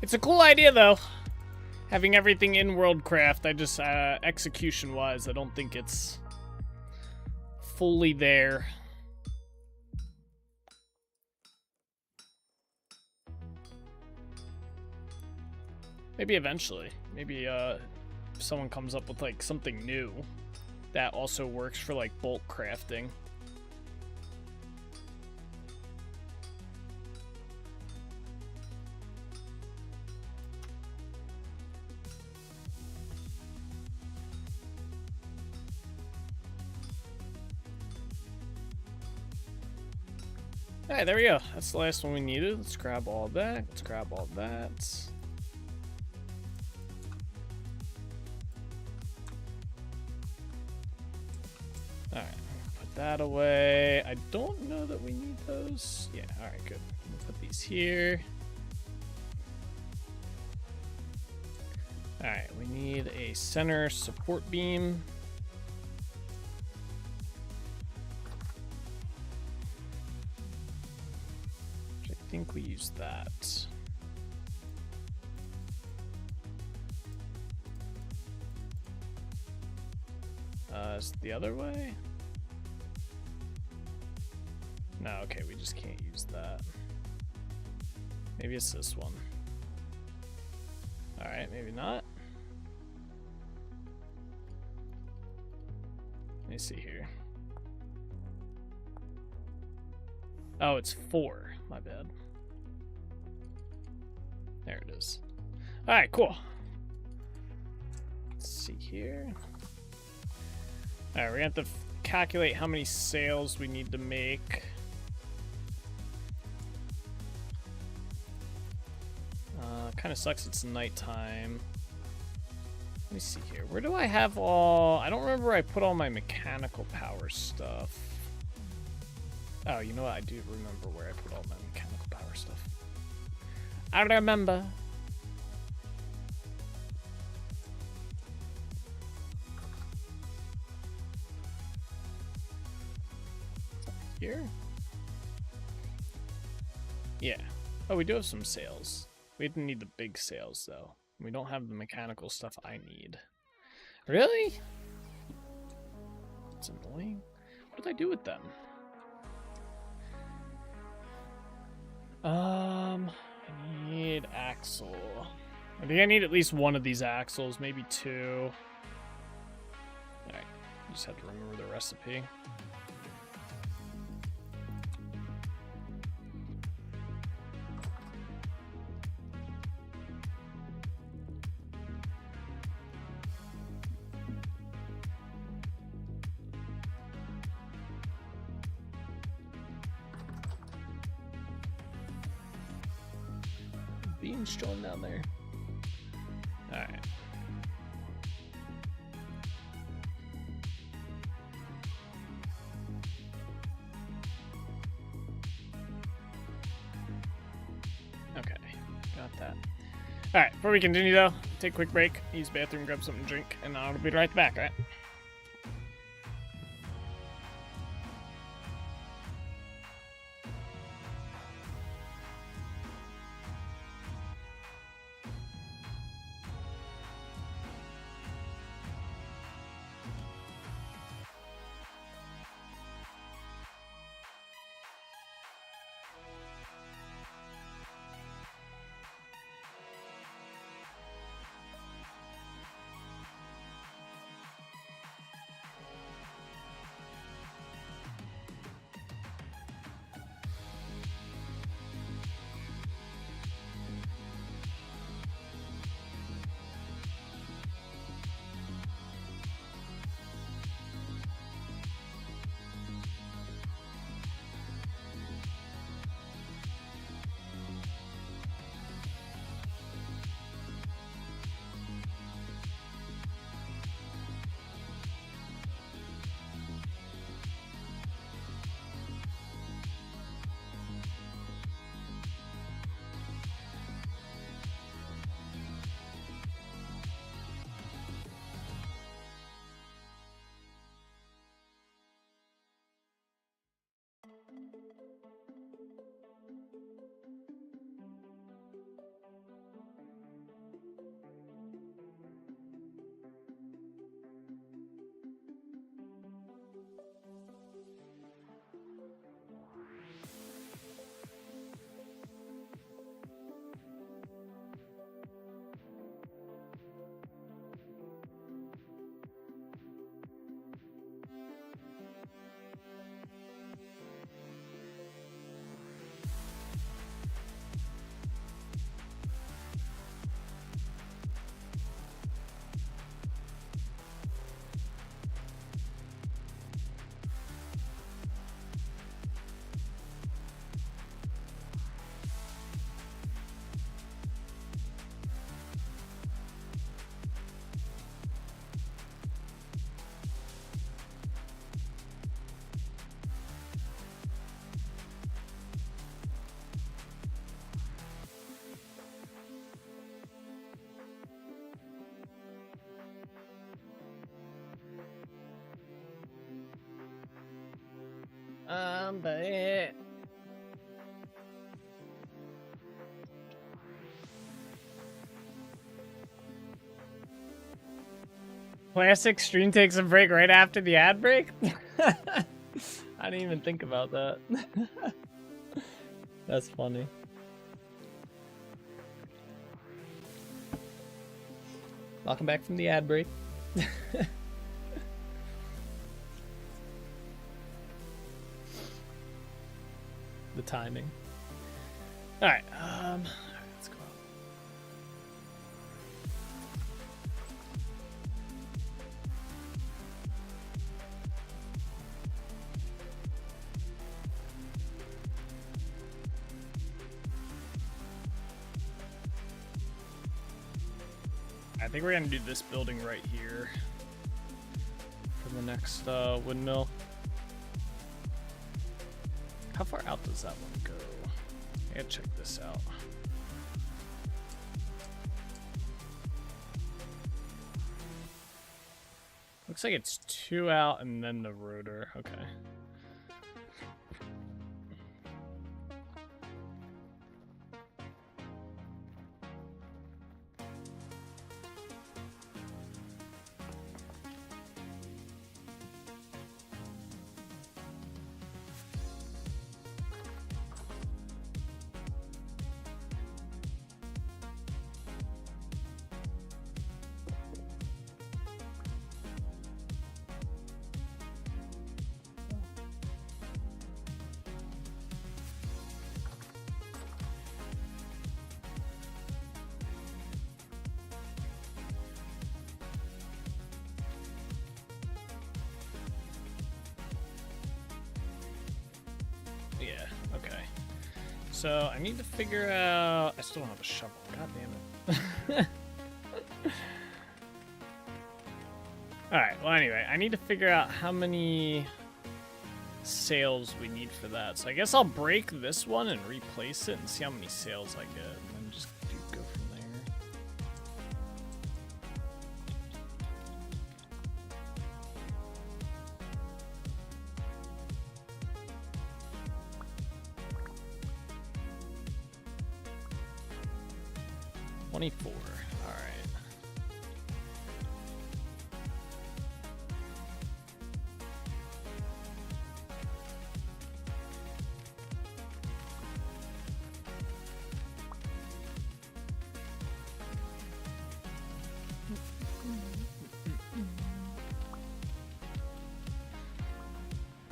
It's a cool idea, though. Having everything in Worldcraft, I just, execution-wise, I don't think it's fully there. Maybe eventually. Maybe, if someone comes up with, like, something new that also works for, like, bulk crafting. Alright, there we go. That's the last one we needed. Let's grab all that. Let's grab all that. Alright, put that away. I don't know that we need those. Yeah, alright, good. We'll put these here. Alright, we need a center support beam. Which I think we used that. Is it the other way? No, okay, we just can't use that. Maybe it's this one. Alright, maybe not. Let me see here. Oh, it's 4. My bad. There it is. Alright, cool. Let's see here. Alright, we're gonna have to calculate how many sales we need to make. Kind of sucks it's nighttime. Let me see here. Where do I have all... I don't remember where I put all my mechanical power stuff. Oh, you know what? I do remember where I put all my mechanical power stuff. I remember. Here? Yeah. Oh, we do have some sales. We didn't need the big sales, though. We don't have the mechanical stuff I need. Really? That's annoying. What did I do with them? I need axle. I think I need at least one of these axles, maybe 2. Alright, just have to remember the recipe. Beans drawn down there. Alright. Okay, got that. Alright, before we continue though, take a quick break, use the bathroom, grab something to drink, and I'll be right back, alright? but classic stream takes a break right after the ad break. I didn't even think about that. That's funny. Welcome back from the ad break. The timing. All right, let's go. I think we're gonna do this building right here for the next windmill. How far out does that one go? I gotta check this out. Looks like it's 2 out and then the rotor. Okay. Yeah, okay. So I need to figure out... I still don't have a shovel. God damn it. Alright, well anyway, I need to figure out how many sails we need for that. So I guess I'll break this one and replace it and see how many sails I get. And then just go from there. $24. All right.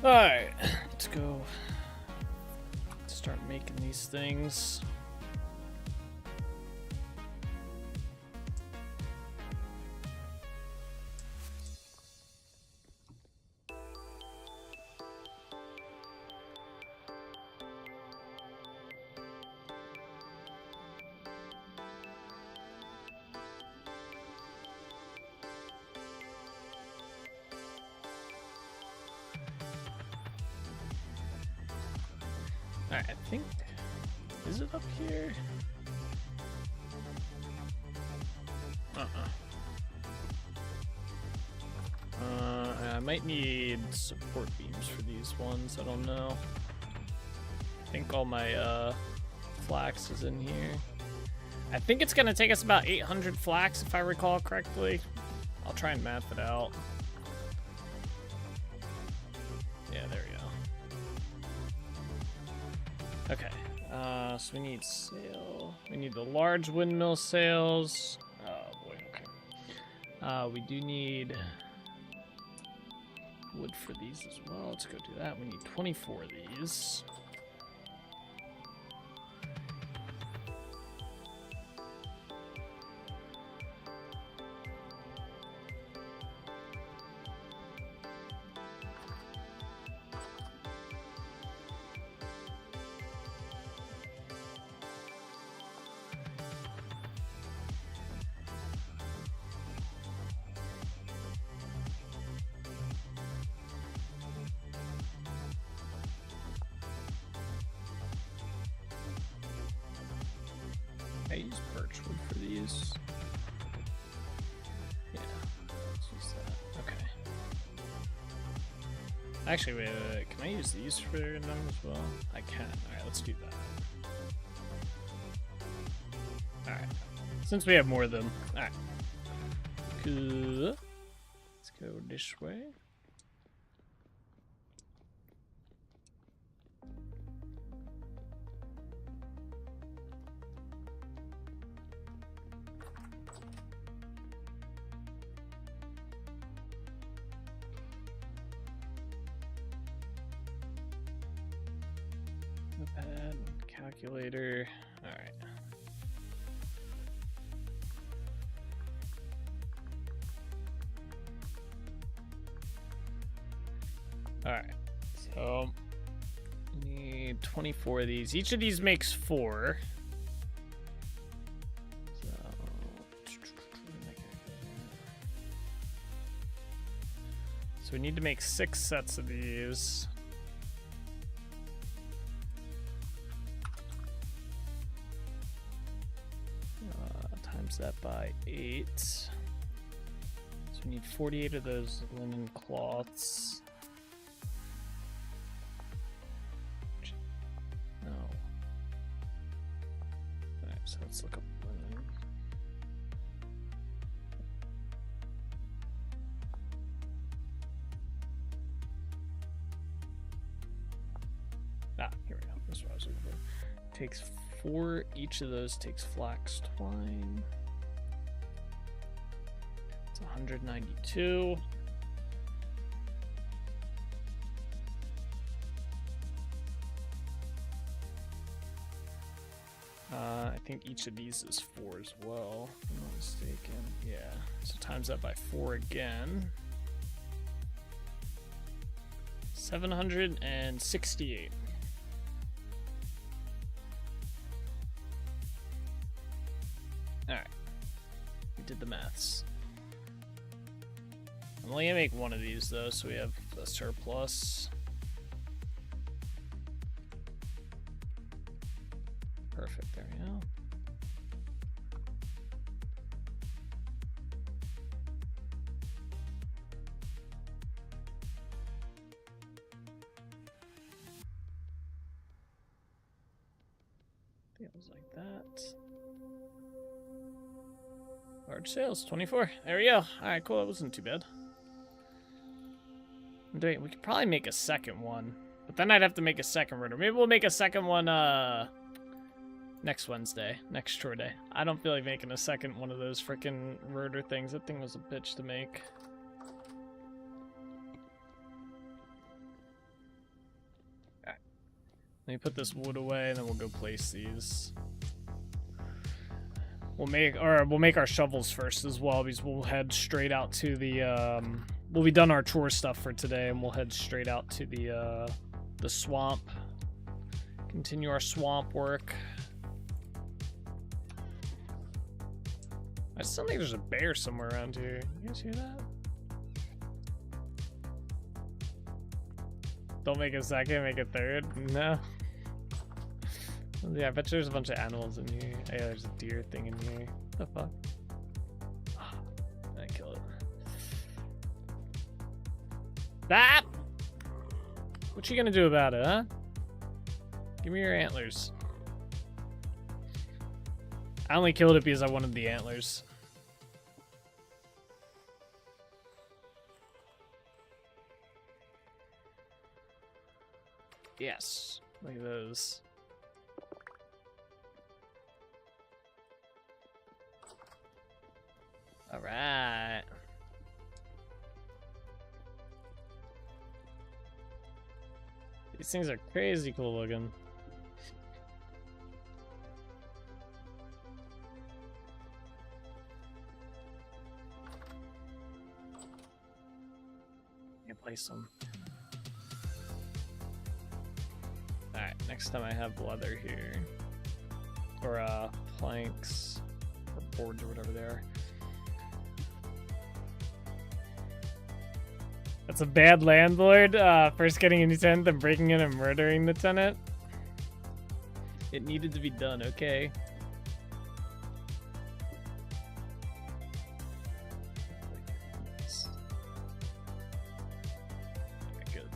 All right. Let's go. Start making these things. Alright, I think... Is it up here? I might need support beams for these ones, I don't know. I think all my flax is in here. I think it's gonna take us about 800 flax if I recall correctly. I'll try and map it out. Yeah, there we go. Okay, so we need sail. We need the large windmill sails. Oh boy, okay. We do need wood for these as well. Let's go do that. We need 24 of these. I use birch wood for these. Yeah, let's use that. Okay. Actually, wait. Can I use these for them as well? I can. Alright, let's do that. Alright. Since we have more of them. Alright. Cool. Let's go this way. Notepad, calculator. All right. All right. So need 24 of these. Each of these makes 4. So we need to make 6 sets of these. Times that by 8. So we need 48 of those linen cloths. No. Alright, so let's look up linen. Here we go. This is what I was looking for. Takes 4. Each of those takes flax twine. It's 192. I think each of these is 4 as well, if I'm not mistaken. Yeah. So times that by 4 again. 768. Alright. We did the maths. I'm only gonna make one of these though, so we have a surplus. Perfect, there we go. It was like that. Large sales, 24. There we go. Alright, cool. That wasn't too bad. We could probably make a second one. But then I'd have to make a second rotor. Maybe we'll make a second one next Wednesday. Next chore day. I don't feel like making a second one of those freaking rotor things. That thing was a bitch to make. Alright. Let me put this wood away and then we'll go place these. We'll make our shovels first as well, because we'll head straight out to the we'll be done our chore stuff for today and we'll head straight out to the swamp. Continue our swamp work. I still think there's a bear somewhere around here. You guys hear that? Don't make a second, make a third. No. Yeah, I bet there's a bunch of animals in here. Oh, yeah, there's a deer thing in here. What the fuck? I kill it. That! What you gonna do about it, huh? Give me your antlers. I only killed it because I wanted the antlers. Yes. Look at those. All right. These things are crazy cool looking. Can't place them. All right. Next time I have leather here, or planks, or boards, or whatever they are. That's a bad landlord. First getting a new tenant, then breaking in and murdering the tenant. It needed to be done, okay? Okay, good.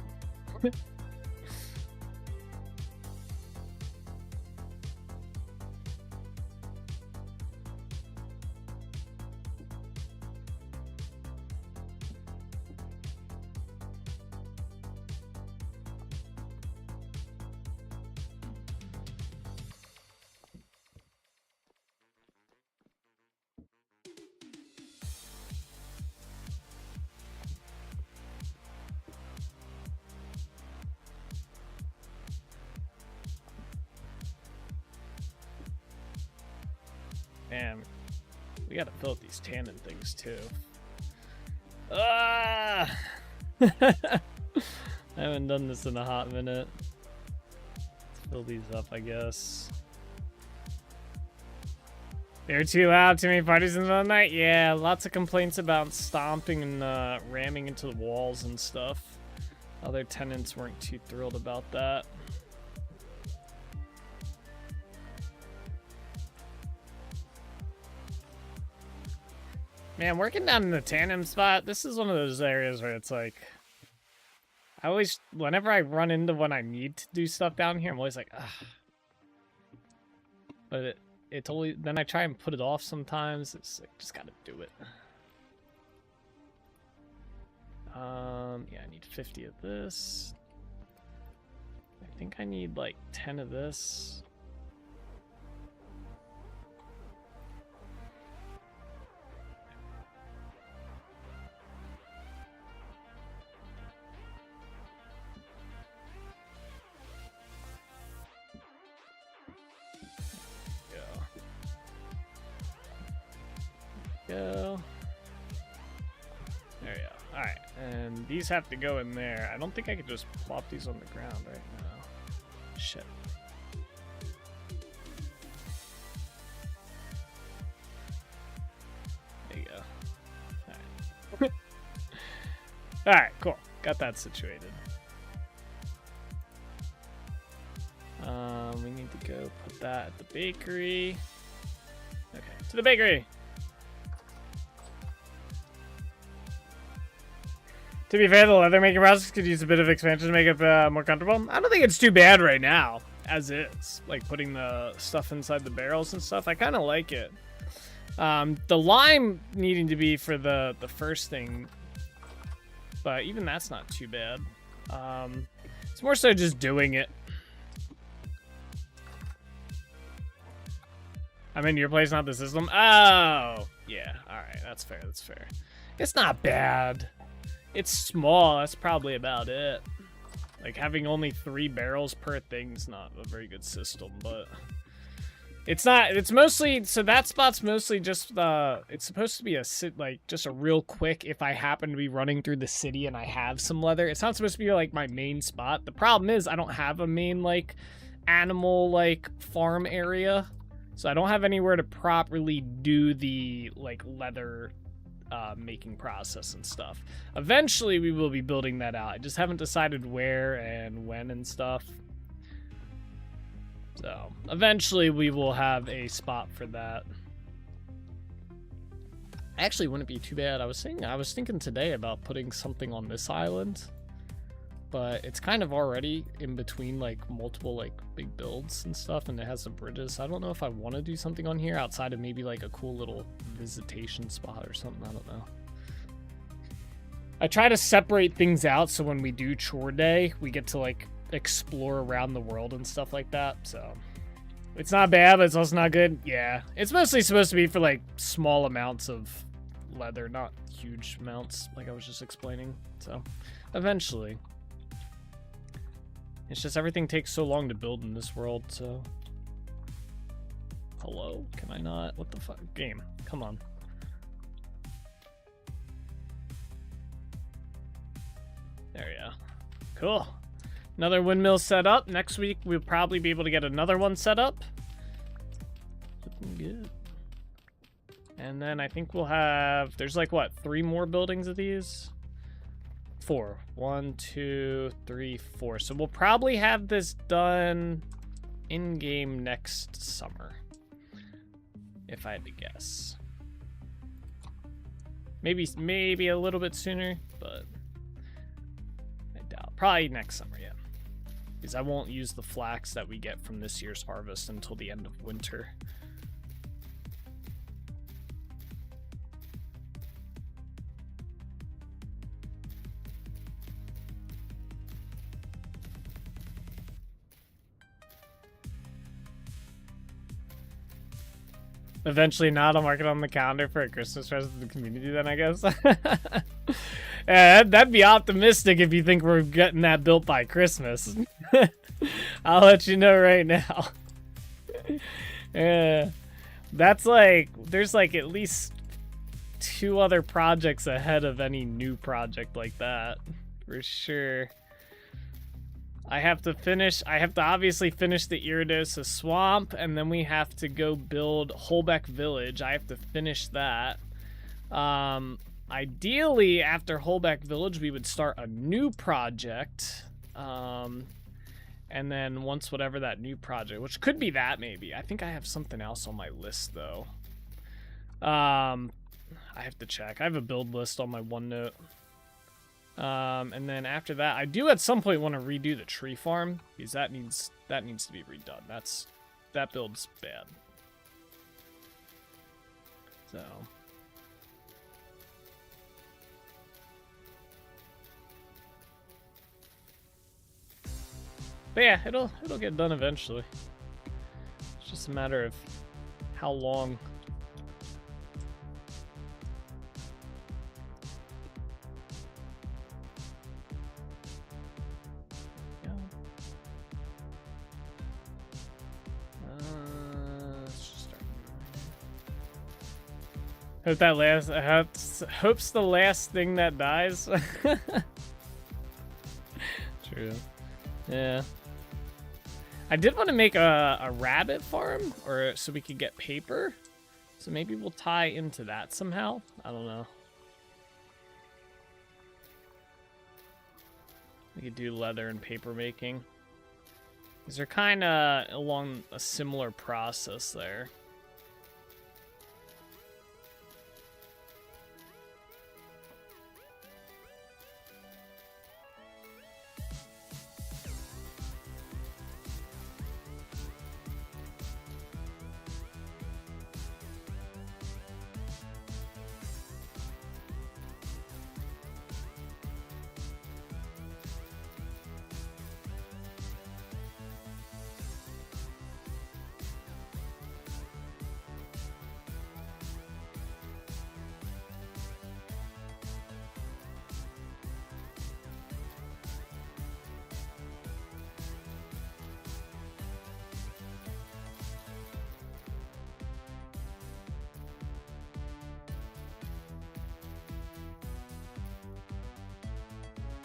Man, we gotta fill out these tannin things too. Ah! I haven't done this in a hot minute. Let's fill these up, I guess. They're too loud, too many parties in the middle of the night? Yeah, lots of complaints about stomping and ramming into the walls and stuff. Other tenants weren't too thrilled about that. Man, working down in the tandem spot, this is one of those areas where it's like, I always, whenever I run into when I need to do stuff down here, I'm always like, ugh. But it totally, then I try and put it off sometimes. It's like, just gotta do it. Yeah, I need 50 of this. I think I need like 10 of this. Go. There we go. Alright, and these have to go in there. I don't think I could just plop these on the ground right now. Shit. There you go. Alright. Alright, cool. Got that situated. We need to go put that at the bakery. Okay, to the bakery! To be fair, the leather making process could use a bit of expansion to make it more comfortable. I don't think it's too bad right now, as is. Like putting the stuff inside the barrels and stuff. I kind of like it. The lime needing to be for the first thing, but even that's not too bad. It's more so just doing it. I'm in your place, not the system. Oh, yeah. All right, that's fair. That's fair. It's not bad. It's small. That's probably about it. Like having only 3 barrels per thing's not a very good system, but it's not. It's mostly, so that spot's mostly just it's supposed to be like just a real quick. If I happen to be running through the city and I have some leather, it's not supposed to be like my main spot. The problem is I don't have a main like animal like farm area. So I don't have anywhere to properly do the like leather making process and stuff. Eventually we will be building that out. I just haven't decided where and when and stuff. So eventually we will have a spot for that. Actually, wouldn't be too bad. I was thinking today about putting something on this island, but it's kind of already in between like multiple like big builds and stuff, and it has some bridges. I don't know if I want to do something on here outside of maybe like a cool little visitation spot or something. I don't know. I try to separate things out so when we do chore day, we get to like explore around the world and stuff like that. So it's not bad, but it's also not good. Yeah, it's mostly supposed to be for like small amounts of leather, not huge amounts like I was just explaining. So eventually. It's just everything takes so long to build in this world, so... Hello? Can I not? What the fuck? Game. Come on. There we go. Cool. Another windmill set up. Next week, we'll probably be able to get another one set up. Looking good. And then I think we'll have... There's like, what, 3 more buildings of these? 4. 1, 2, 3, 4. So we'll probably have this done in-game next summer, if I had to guess. Maybe a little bit sooner, but I doubt. probably next summer, yeah. Because I won't use the flax that we get from this year's harvest until the end of winter. Eventually not, I'll mark it on the calendar for a Christmas present to the community then, I guess. Yeah, that'd be optimistic if you think we're getting that built by Christmas. I'll let you know right now. Yeah, that's like, there's like at least 2 other projects ahead of any new project like that, for sure. I have to obviously finish the Iridosa Swamp, and then we have to go build Holbeck Village. I have to finish that. Ideally, after Holbeck Village, we would start a new project. And then once whatever that new project, which could be that maybe. I think I have something else on my list, though. I have to check. I have a build list on my OneNote. And then after that, I do at some point want to redo the tree farm, because that needs to be redone. That build's bad. So, but yeah, it'll get done eventually. It's just a matter of how long. Hope that hopes the last thing that dies. True. Yeah. I did want to make a rabbit farm, or so we could get paper. So maybe we'll tie into that somehow. I don't know. We could do leather and paper making. Because they're kind of along a similar process there.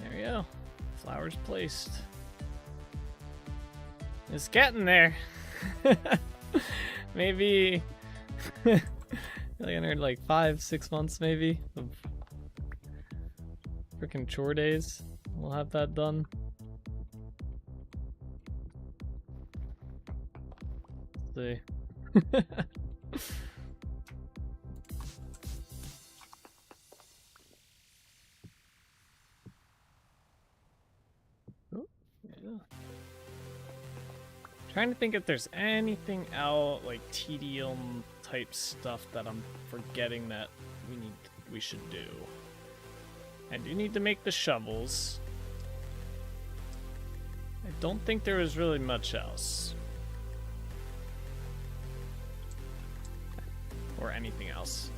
There we go. Flowers placed. It's getting there. Maybe like another like 5-6 months maybe of freaking chore days. We'll have that done. Let's see. Trying to think if there's anything else like TDM type stuff that I'm forgetting that we should do. I do need to make the shovels. I don't think there was really much else. Or anything else.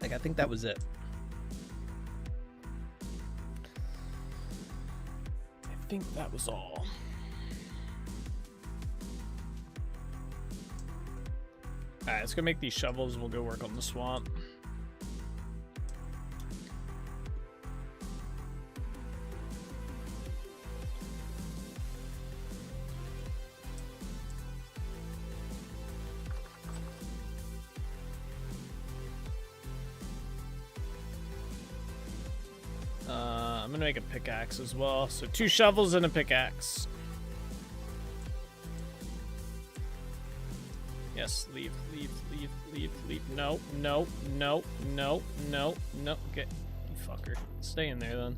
I think that was it. I think that was all. Alright, let's go make these shovels and we'll go work on the swamp. I'm gonna make a pickaxe as well. So 2 shovels and a pickaxe. Yes, leave. No. Get fucker. Stay in there then.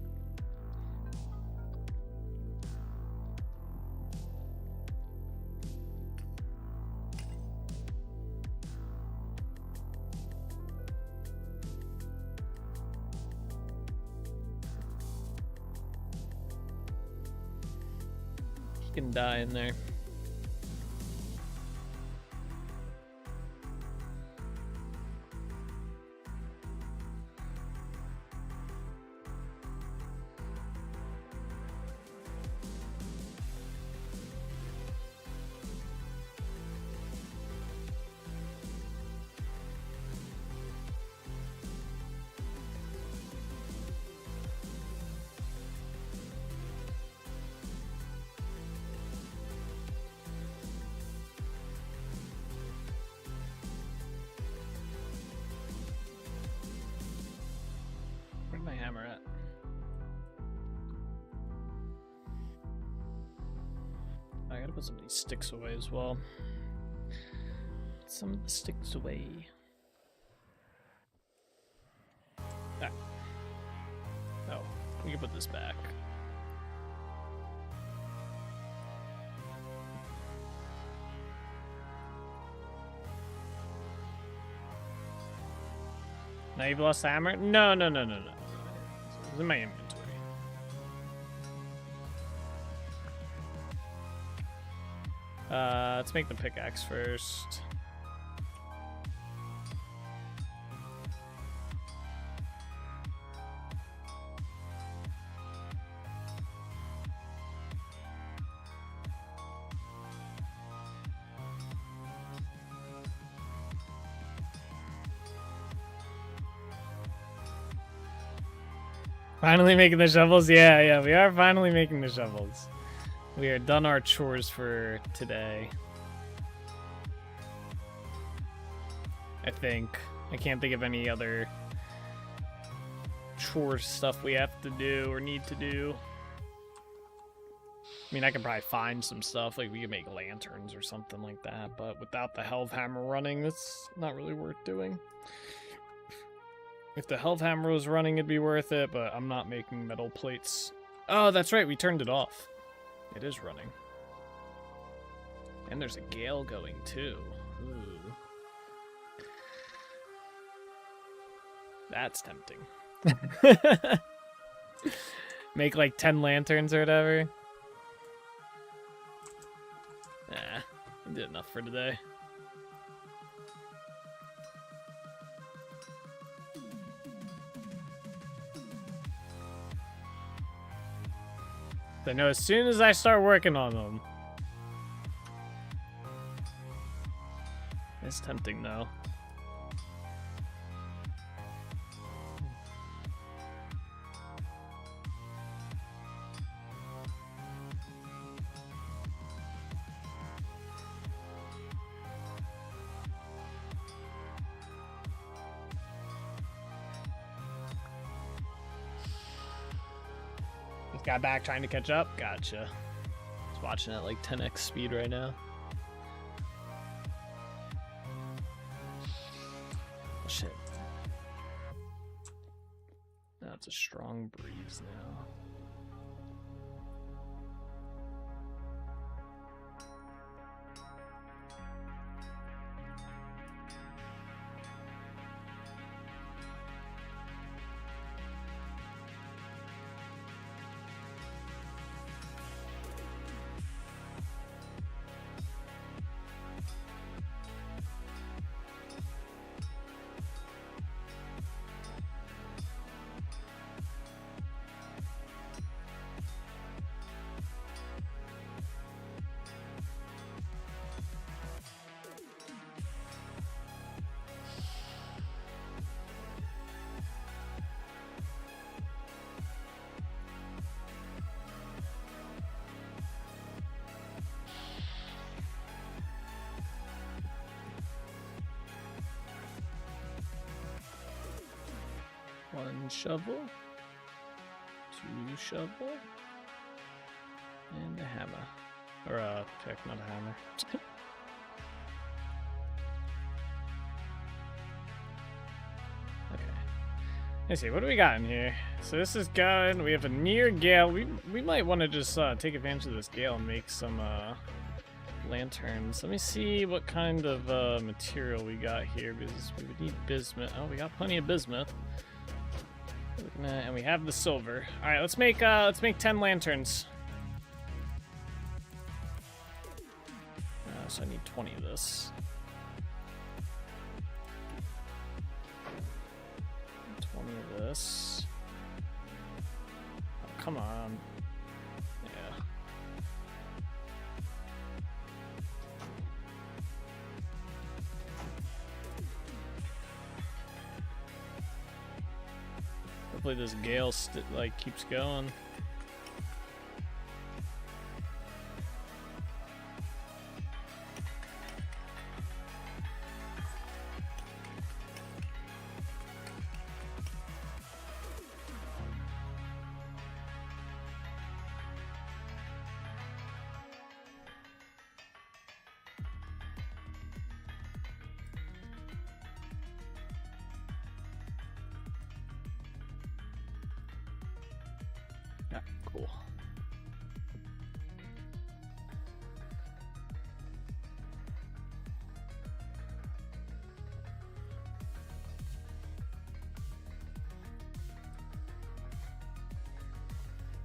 He can die in there. Where's my hammer at? I gotta put some of these sticks away as well. Put some of the sticks away. Ah. Oh, we can put this back. Now you've lost the hammer? No. It's in my inventory. Let's make the pickaxe first. Finally making the shovels? Yeah, we are finally making the shovels. We are done our chores for today. I think. I can't think of any other chore stuff we have to do or need to do. I mean, I could probably find some stuff, like we could make lanterns or something like that, but without the Helvhammer running, that's not really worth doing. If the Helvhammer was running, it'd be worth it, but I'm not making metal plates. Oh, that's right, we turned it off. It is running. And there's a gale going, too. Ooh. That's tempting. Make like 10 lanterns or whatever. Nah, I did enough for today. I know as soon as I start working on them. It's tempting though. Got back trying to catch up. Gotcha. Just watching at like 10x speed right now. Oh, shit. Now it's a strong breeze now. One shovel, two shovel, and a hammer. Or a pick, not a hammer. Okay. Let's see, what do we got in here? So this is going. We have a near gale. We might want to just take advantage of this gale and make some lanterns. Let me see what kind of material we got here, because we would need bismuth. Oh, we got plenty of bismuth. And we have the silver. All right, let's make 10 lanterns. So I need 20 of this. 20 of this. Oh, come on. Yeah. Hopefully this gale like keeps going. Yeah, cool.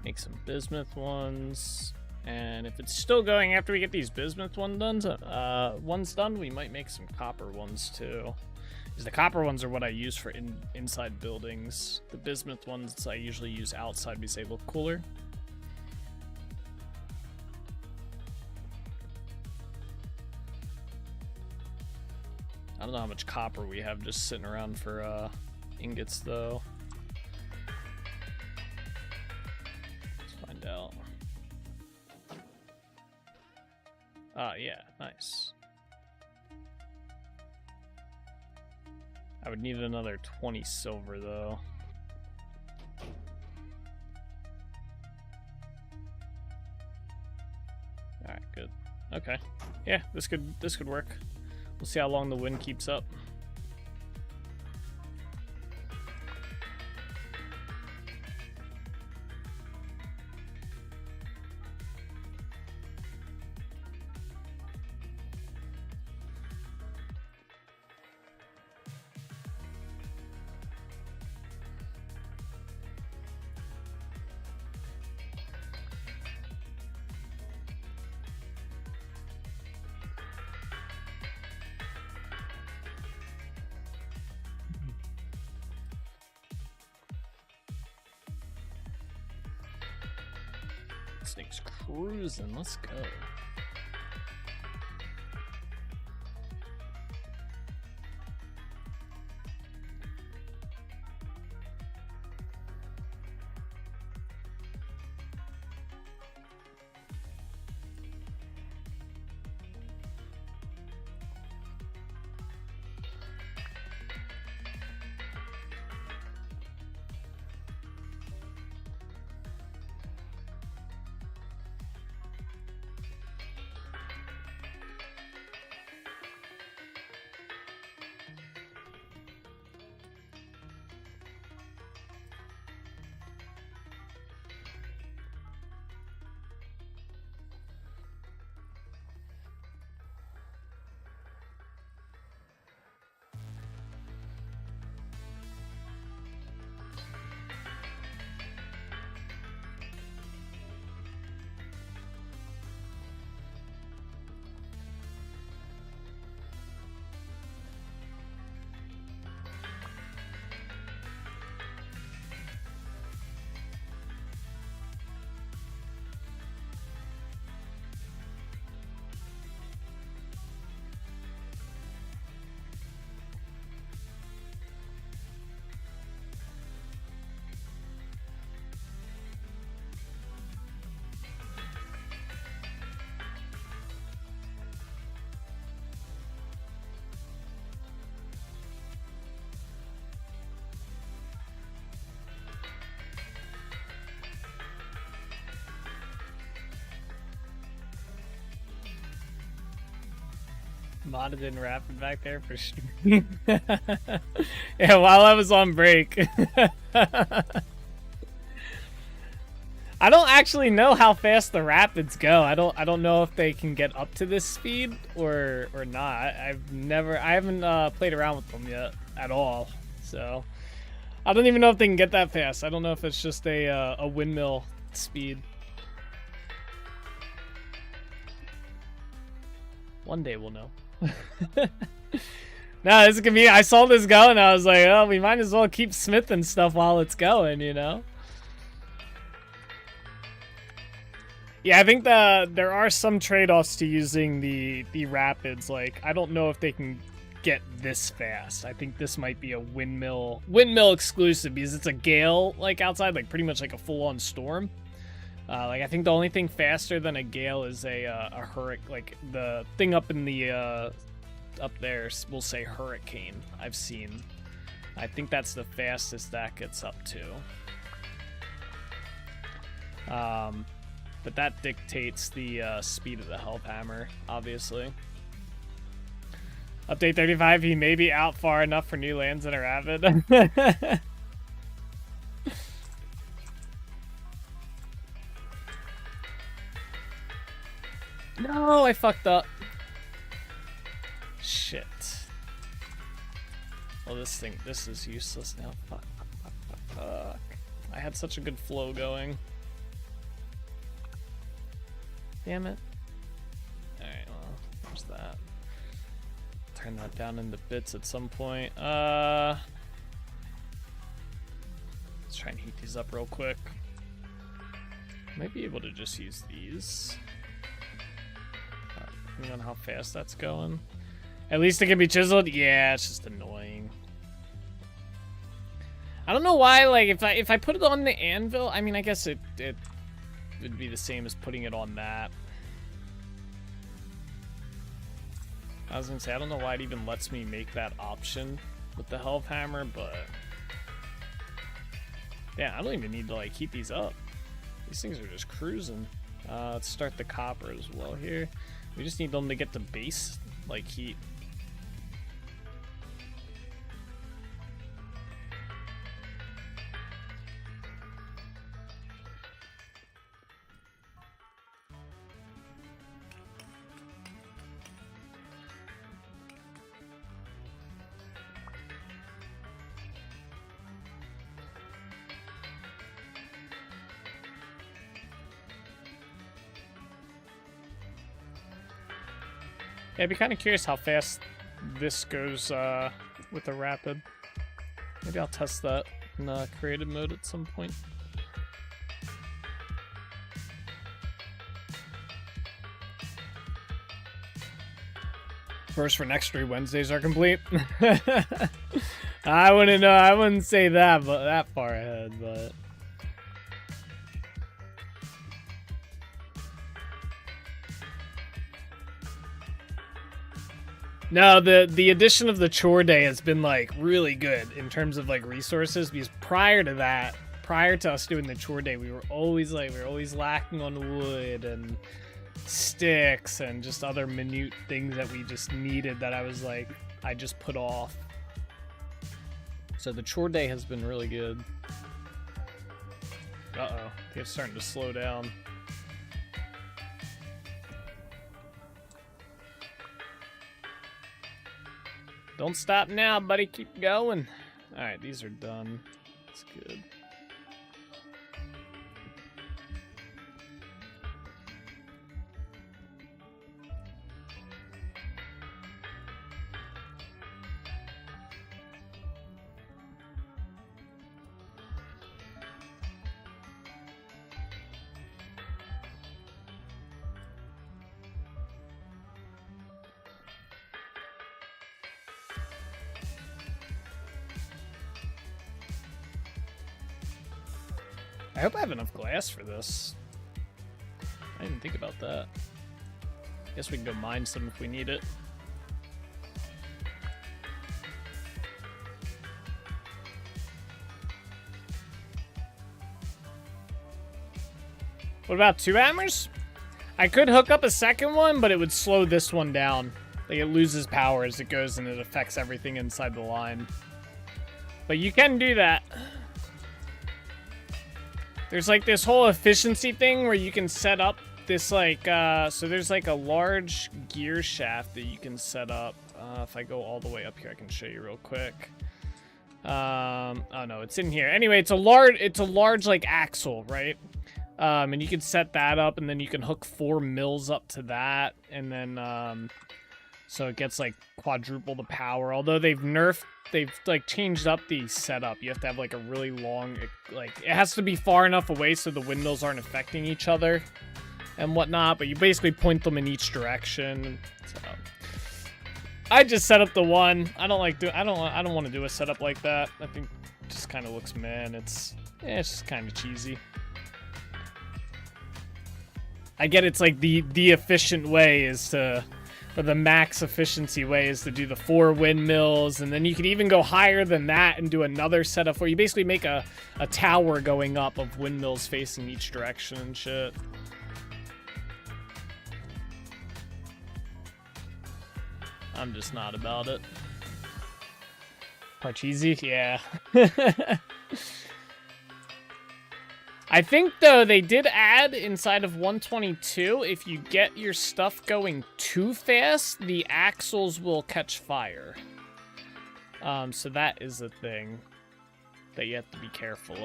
Make some bismuth ones, and if it's still going after we get these bismuth ones done, we might make some copper ones too. Because the copper ones are what I use for inside buildings. The bismuth ones I usually use outside because they look cooler. I don't know how much copper we have just sitting around for ingots though. Let's find out. Ah, yeah, nice. I would need another 20 silver though. Alright, good. Okay. Yeah, this could work. We'll see how long the wind keeps up. This thing's cruising. Let's go. Modded in rapid back there for stream. Yeah, while I was on break. I don't actually know how fast the rapids go. I don't know if they can get up to this speed or not. I haven't played around with them yet at all. So I don't even know if they can get that fast. I don't know if it's just a windmill speed. One day we'll know. No, this is gonna be. I saw this go and I was like, oh, we might as well keep smithing stuff while it's going, you know. Yeah, I think there are some trade-offs to using the rapids. Like, I don't know if they can get this fast. I think this might be a windmill exclusive because it's a gale like outside, like pretty much like a full-on storm. Like I think the only thing faster than a gale is a hurricane. Like the thing up in the up there will say hurricane. I've seen. I think that's the fastest that gets up to. But that dictates the speed of the Hellhammer, obviously. Update 35, he may be out far enough for new lands that are avid. No, I fucked up. Shit. Well, this is useless now. Fuck. I had such a good flow going. Damn it. Alright, well, there's that. Turn that down into bits at some point. Let's try and heat these up real quick. Might be able to just use these. Depending on how fast that's going. At least it can be chiseled. Yeah, it's just annoying. I don't know why, like, if I put it on the anvil, I mean, I guess it would be the same as putting it on that. I was gonna say, I don't know why it even lets me make that option with the Hellhammer, but yeah, I don't even need to like heat these up. These things are just cruising. Let's start the copper as well here. We just need them to get the base like heat. Yeah, I'd be kind of curious how fast this goes with the rapid. Maybe I'll test that in creative mode at some point. First for next 3 Wednesdays are complete. I wouldn't know. I wouldn't say that, but that far ahead, but. No, the addition of the chore day has been like really good in terms of like resources, because prior to that, prior to us doing the chore day, we were always lacking on wood and sticks and just other minute things that we just needed that I just put off. So the chore day has been really good. Uh-oh, it's starting to slow down. Don't stop now, buddy. Keep going. All right, these are done. That's good. I hope I have enough glass for this. I didn't think about that. Guess we can go mine some if we need it. What about 2 hammers? I could hook up a second one, but it would slow this one down. Like, it loses power as it goes and it affects everything inside the line. But you can do that. There's like this whole efficiency thing where you can set up this like, so there's like a large gear shaft that you can set up. If I go all the way up here, I can show you real quick. Oh no, it's in here. Anyway, it's a large like axle, right? And you can set that up, and then you can hook 4 mills up to that, and then so it gets like quadruple the power. Although they've like changed up the setup. You have to have like a really long, like it has to be far enough away so the windmills aren't affecting each other and whatnot. But you basically point them in each direction. So I just set up the one. I don't want to do a setup like that. I think it just kind of looks it's just kind of cheesy. I get it's like the efficient way is to, or the max efficiency way is to do the 4 windmills, and then you can even go higher than that and do another setup where you basically make a tower going up of windmills facing each direction and shit. I'm just not about it. Parcheesi? Yeah. I think, though, they did add inside of 122, if you get your stuff going too fast, the axles will catch fire. So that is a thing that you have to be careful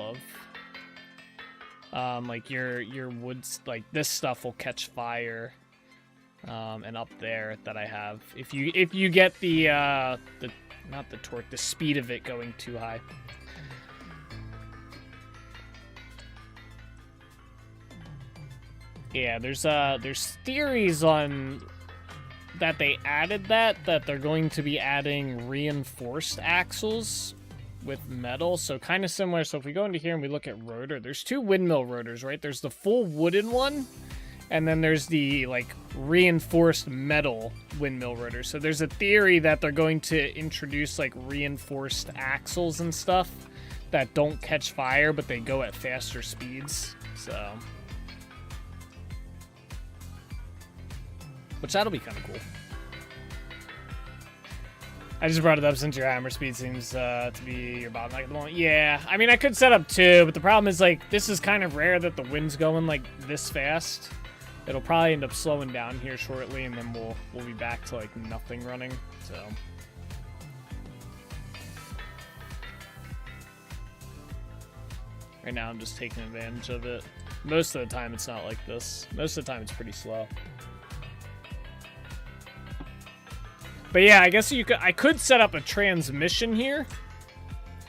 of. Like, your woods, like, this stuff will catch fire. And up there that I have. If you get the not the torque, the speed of it going too high. Yeah, there's theories on that they added that they're going to be adding reinforced axles with metal, so kind of similar. So if we go into here and we look at rotor, there's 2 windmill rotors, right? There's the full wooden one, and then there's the like reinforced metal windmill rotor. So there's a theory that they're going to introduce like reinforced axles and stuff that don't catch fire, but they go at faster speeds. So, which that'll be kind of cool. I just brought it up since your hammer speed seems to be your bottleneck at the moment. Yeah, I mean, I could set up 2, but the problem is, like, this is kind of rare that the wind's going, like, this fast. It'll probably end up slowing down here shortly, and then we'll be back to, like, nothing running, so. Right now, I'm just taking advantage of it. Most of the time, it's not like this. Most of the time, it's pretty slow. But yeah, I guess I could set up a transmission here,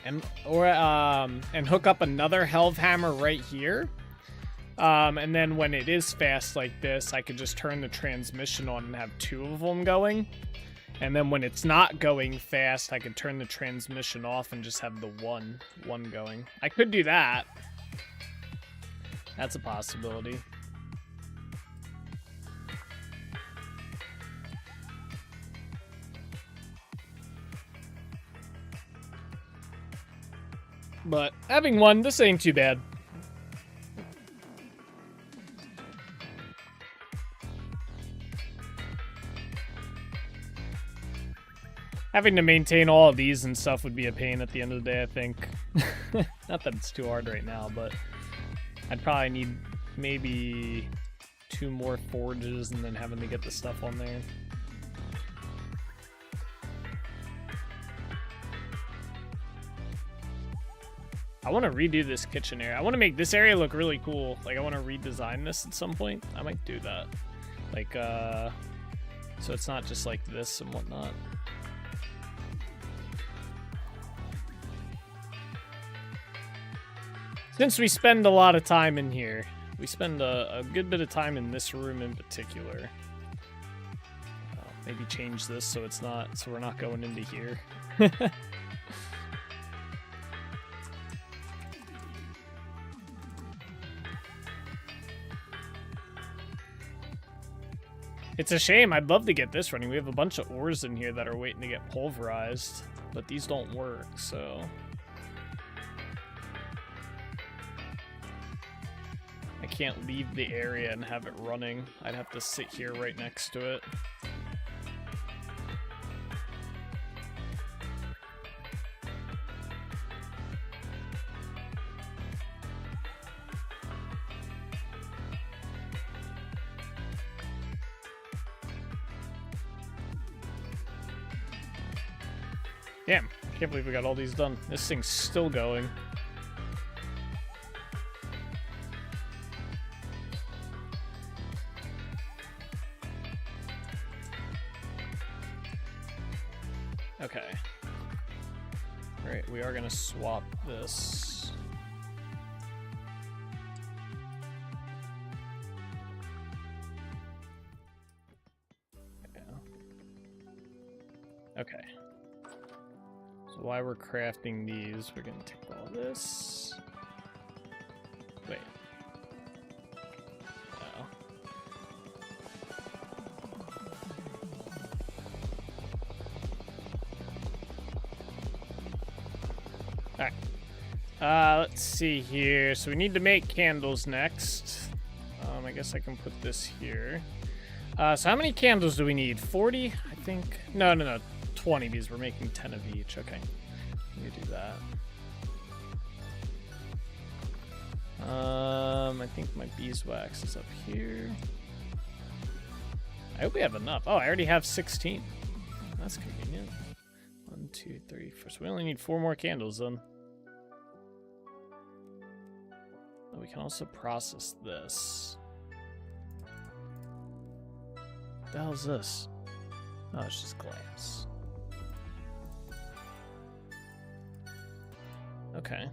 and hook up another Helve hammer right here, and then when it is fast like this, I could just turn the transmission on and have 2 of them going, and then when it's not going fast, I could turn the transmission off and just have the one going. I could do that. That's a possibility. But having one, this ain't too bad. Having to maintain all of these and stuff would be a pain at the end of the day, I think. Not that it's too hard right now, but I'd probably need maybe 2 more forges and then having to get the stuff on there. I want to redo this kitchen area. I want to make this area look really cool. Like, I want to redesign this at some point. I might do that. Like, so it's not just like this and whatnot. Since we spend a lot of time in here, we spend a good bit of time in this room in particular. Maybe change this so it's not, so we're not going into here. It's a shame. I'd love to get this running. We have a bunch of ores in here that are waiting to get pulverized, but these don't work, so. I can't leave the area and have it running. I'd have to sit here right next to it. Damn, I can't believe we got all these done. This thing's still going. Okay. Alright, we are gonna swap this. Okay. So while we're crafting these, we're gonna take all this. Wait. No. Alright. Let's see here. So we need to make candles next. I guess I can put this here. So how many candles do we need? 40, I think. No, 20 because we're making 10 of each. Okay, we can do that. I think my beeswax is up here. I hope we have enough. Oh, I already have 16. That's convenient. 1, 2, 3, 4. So we only need 4 more candles then. Oh, we can also process this. What the hell is this? Oh, it's just glass. Okay.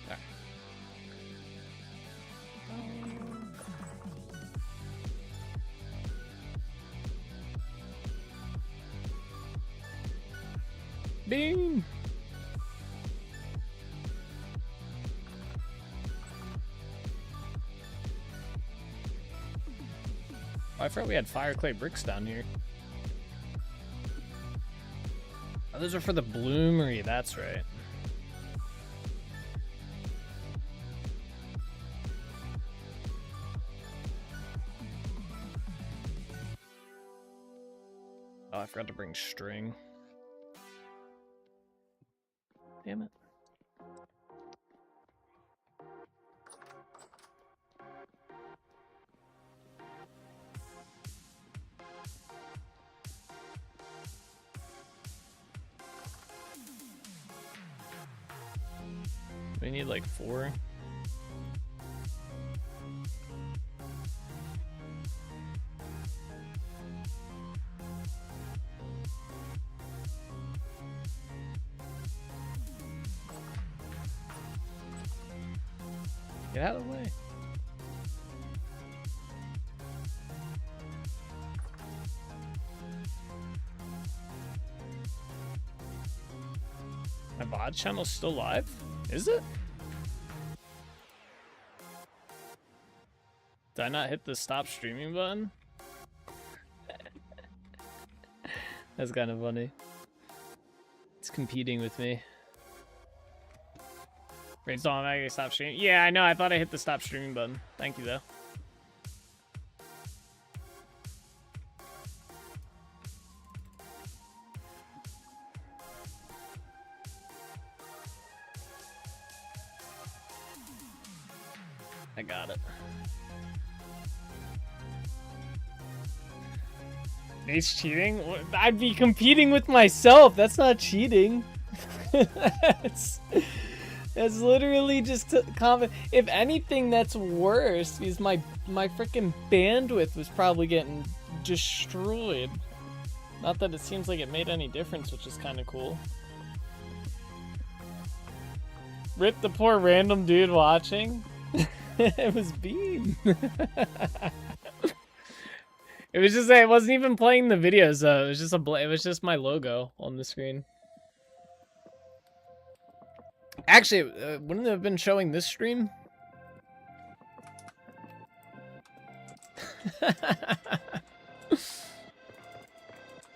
Alright. Bing! Oh, I forgot we had fire clay bricks down here. Oh, those are for the bloomery, that's right. Oh, I forgot to bring string. Damn it. We need like 4. Get out of the way. My VOD channel's still live? Is it? Did I not hit the stop streaming button? That's kind of funny. It's competing with me. Raid's all I'm stop streaming. Yeah, I know. I thought I hit the stop streaming button. Thank you, though. I got it. Nate's cheating? I'd be competing with myself. That's not cheating. That's literally just if anything, that's worse because my freaking bandwidth was probably getting destroyed. Not that it seems like it made any difference, which is kind of cool. Rip the poor random dude watching. It was Bean. It was just it wasn't even playing the videos though. It was just it was just my logo on the screen. Actually, wouldn't it have been showing this stream?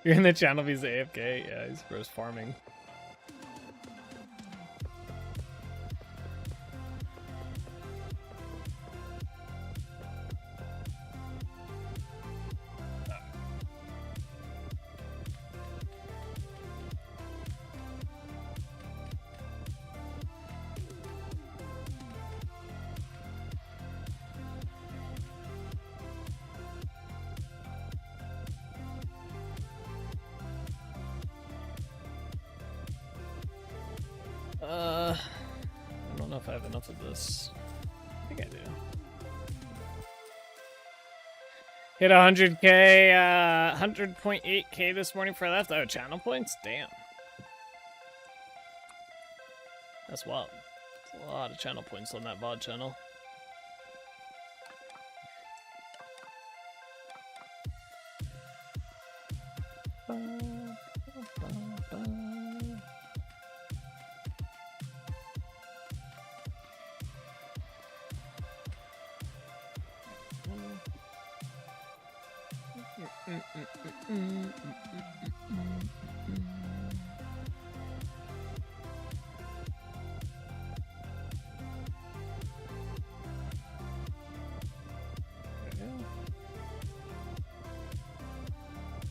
You're in the channel because AFK? Yeah, he's gross farming. if I have enough of this. I think I do. Hit 100k, 100.8k this morning for left. Oh, channel points? Damn. That's wild. That's a lot of channel points on that VOD channel.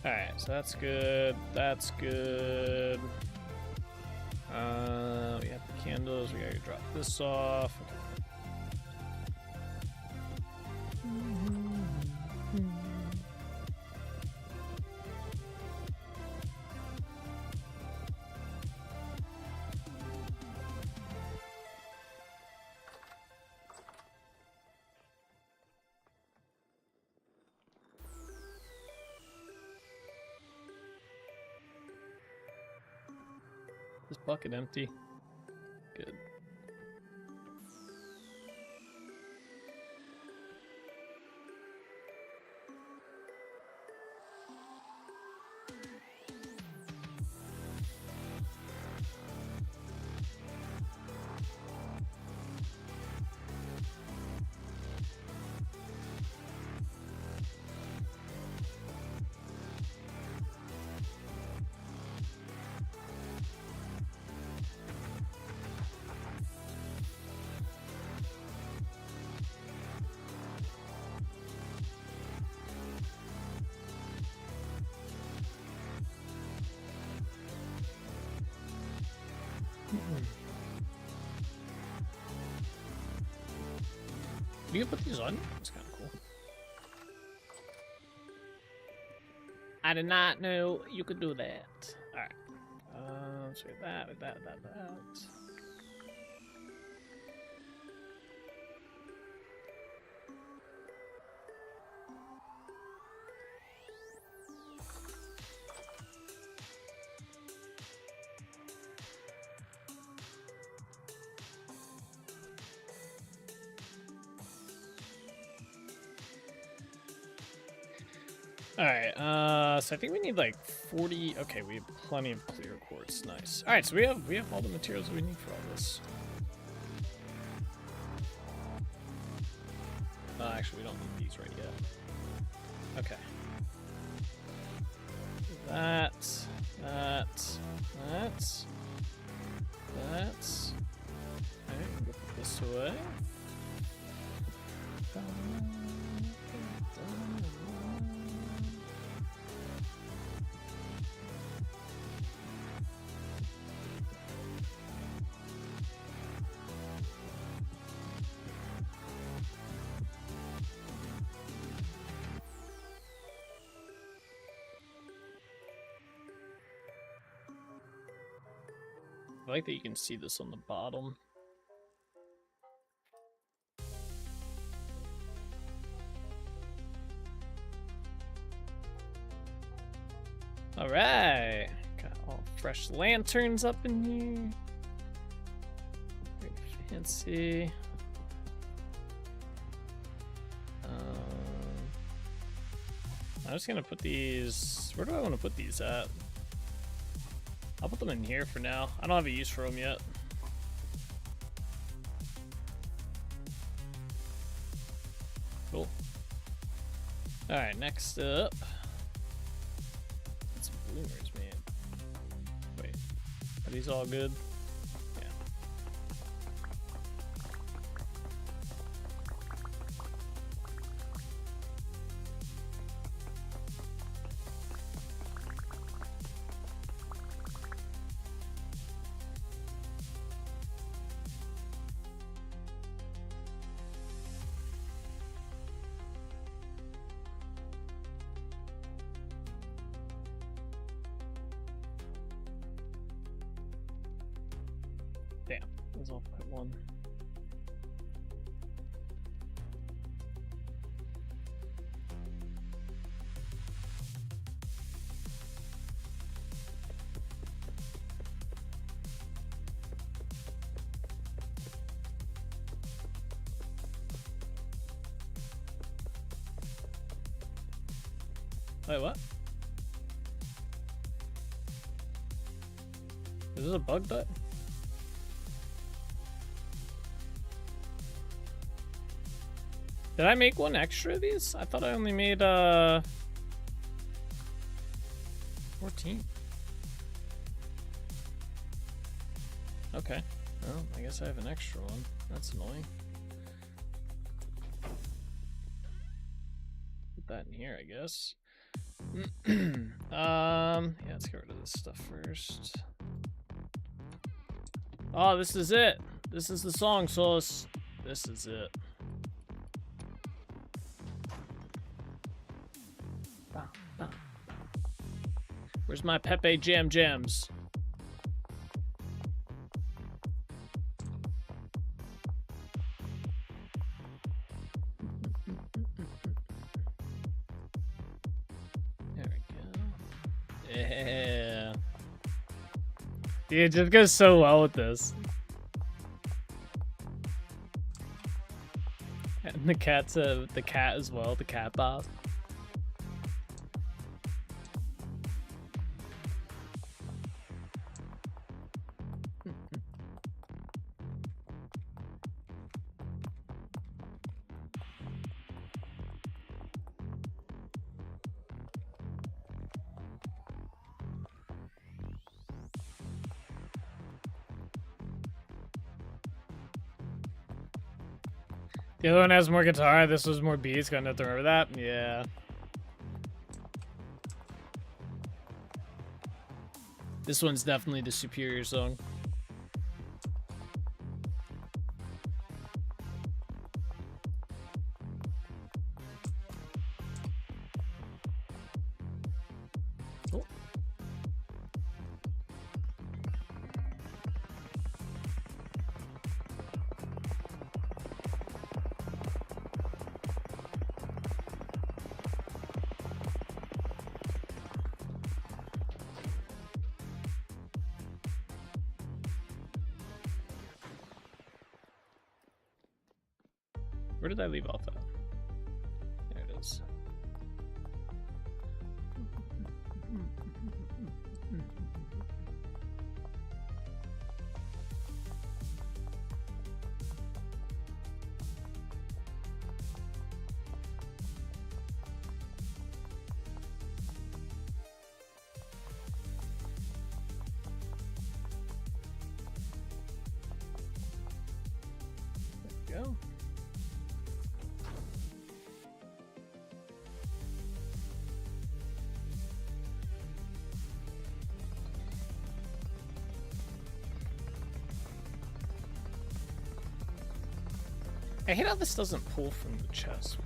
Alright, so that's good. That's good. We have the candles. We gotta drop this off. Okay. This bucket empty. Good. You can put these on? That's kind of cool. I did not know you could do that. Alright. Let's do that, that. Alright, so I think we need like 40. Okay, we have plenty of clear quartz. Nice. Alright, so we have all the materials we need for all this. Actually, we don't need these right yet. Okay. That. Alright, we'll put this away. I like that you can see this on the bottom. All right, got all fresh lanterns up in here. Very fancy. I'm just gonna put these. Where do I want to put these at? I'll put them in here for now. I don't have a use for them yet. Cool. Alright, next up. Some bloomers, man. Wait. Are these all good? Yeah. Damn, that was off by one. Wait, what? Is this a bug button? Did I make one extra of these? I thought I only made 14. Okay. Well, I guess I have an extra one. That's annoying. Put that in here, I guess. Yeah, let's get rid of this stuff first. Oh, this is it. This is the song source. This is it. Where's my Pepe Jam Jams? There we go. Yeah. Dude, it just goes so well with this. And the cat's the cat as well, the cat boss. The other one has more guitar, this was more beats, gonna have to remember that? Yeah. This one's definitely the superior song. Oh. Where did I leave off at? There it is. There we go. I hate how this doesn't pull from the chest.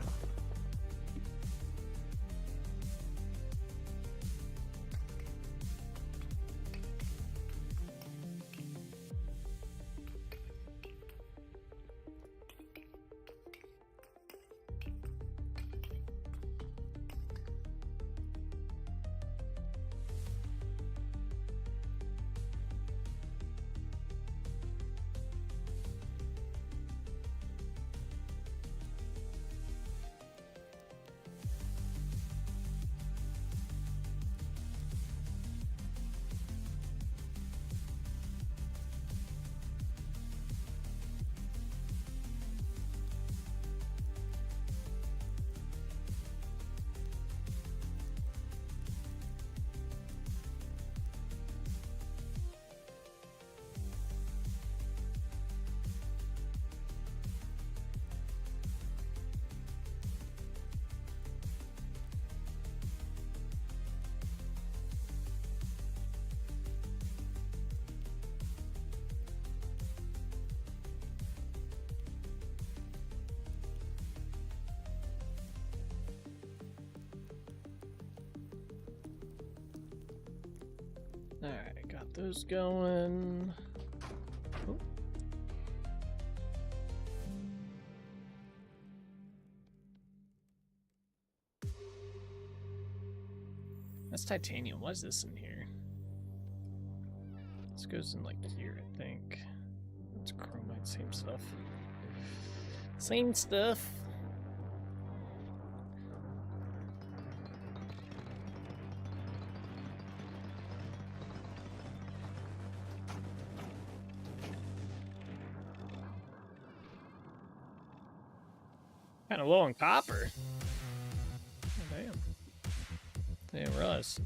Alright, got those going. Oh. That's titanium. What is this in here? This goes in like here, I think. It's chromite, same stuff. Same stuff. Kind of low on copper. Oh, damn. Didn't realize.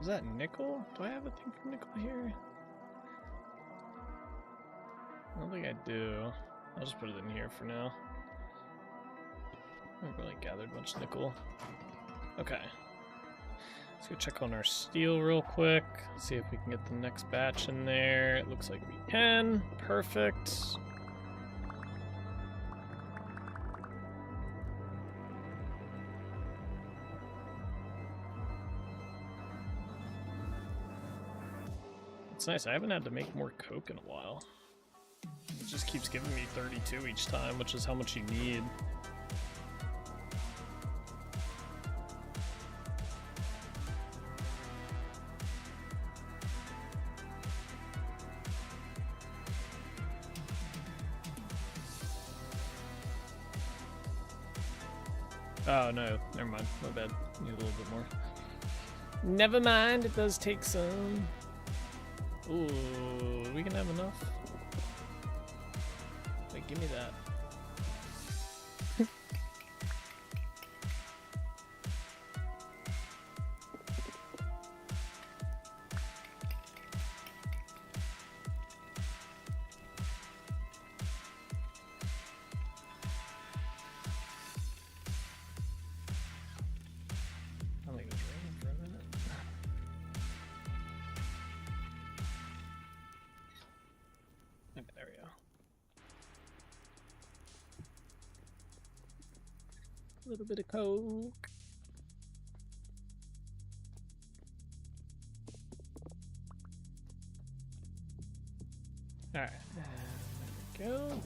Is that nickel? Do I have a thing for nickel here? I don't think I do. I'll just put it in here for now. I haven't really gathered much nickel. Okay. Let's go check on our steel real quick. See if we can get the next batch in there. It looks like we can. Perfect. It's nice. I haven't had to make more coke in a while. It just keeps giving me 32 each time, which is how much you need. Oh no, never mind. My bad. Need a little bit more. Never mind, it does take some. Ooh, we can have enough. Wait, give me that. There we go. A little bit of coke. Alright, there we go.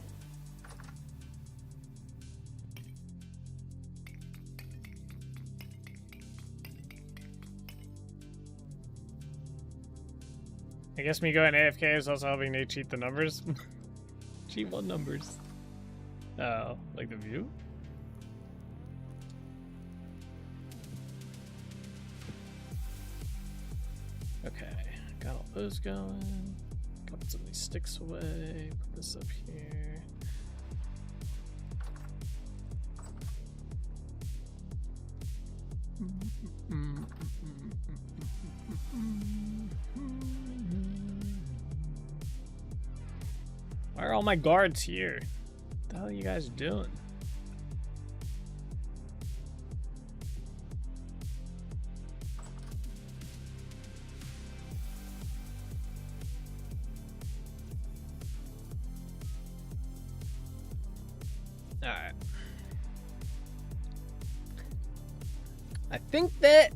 I guess me going AFK is also helping Nate cheat the numbers. Cheat what numbers? Oh, like the view? Okay, got all those going. Put some of these sticks away. Put this up here. Why are all my guards here? What the hell are you guys doing? Alright. I think that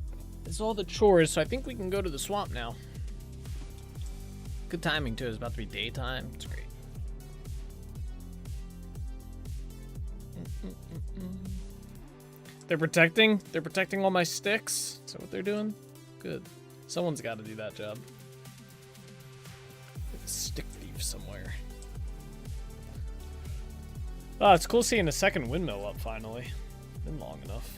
is all the chores, so I think we can go to the swamp now. Good timing too, it's about to be daytime. It's great. They're protecting all my sticks. Is that what they're doing? Good. Someone's got to do that job. There's a stick thief somewhere. Oh, it's cool seeing a second windmill up finally. Been long enough.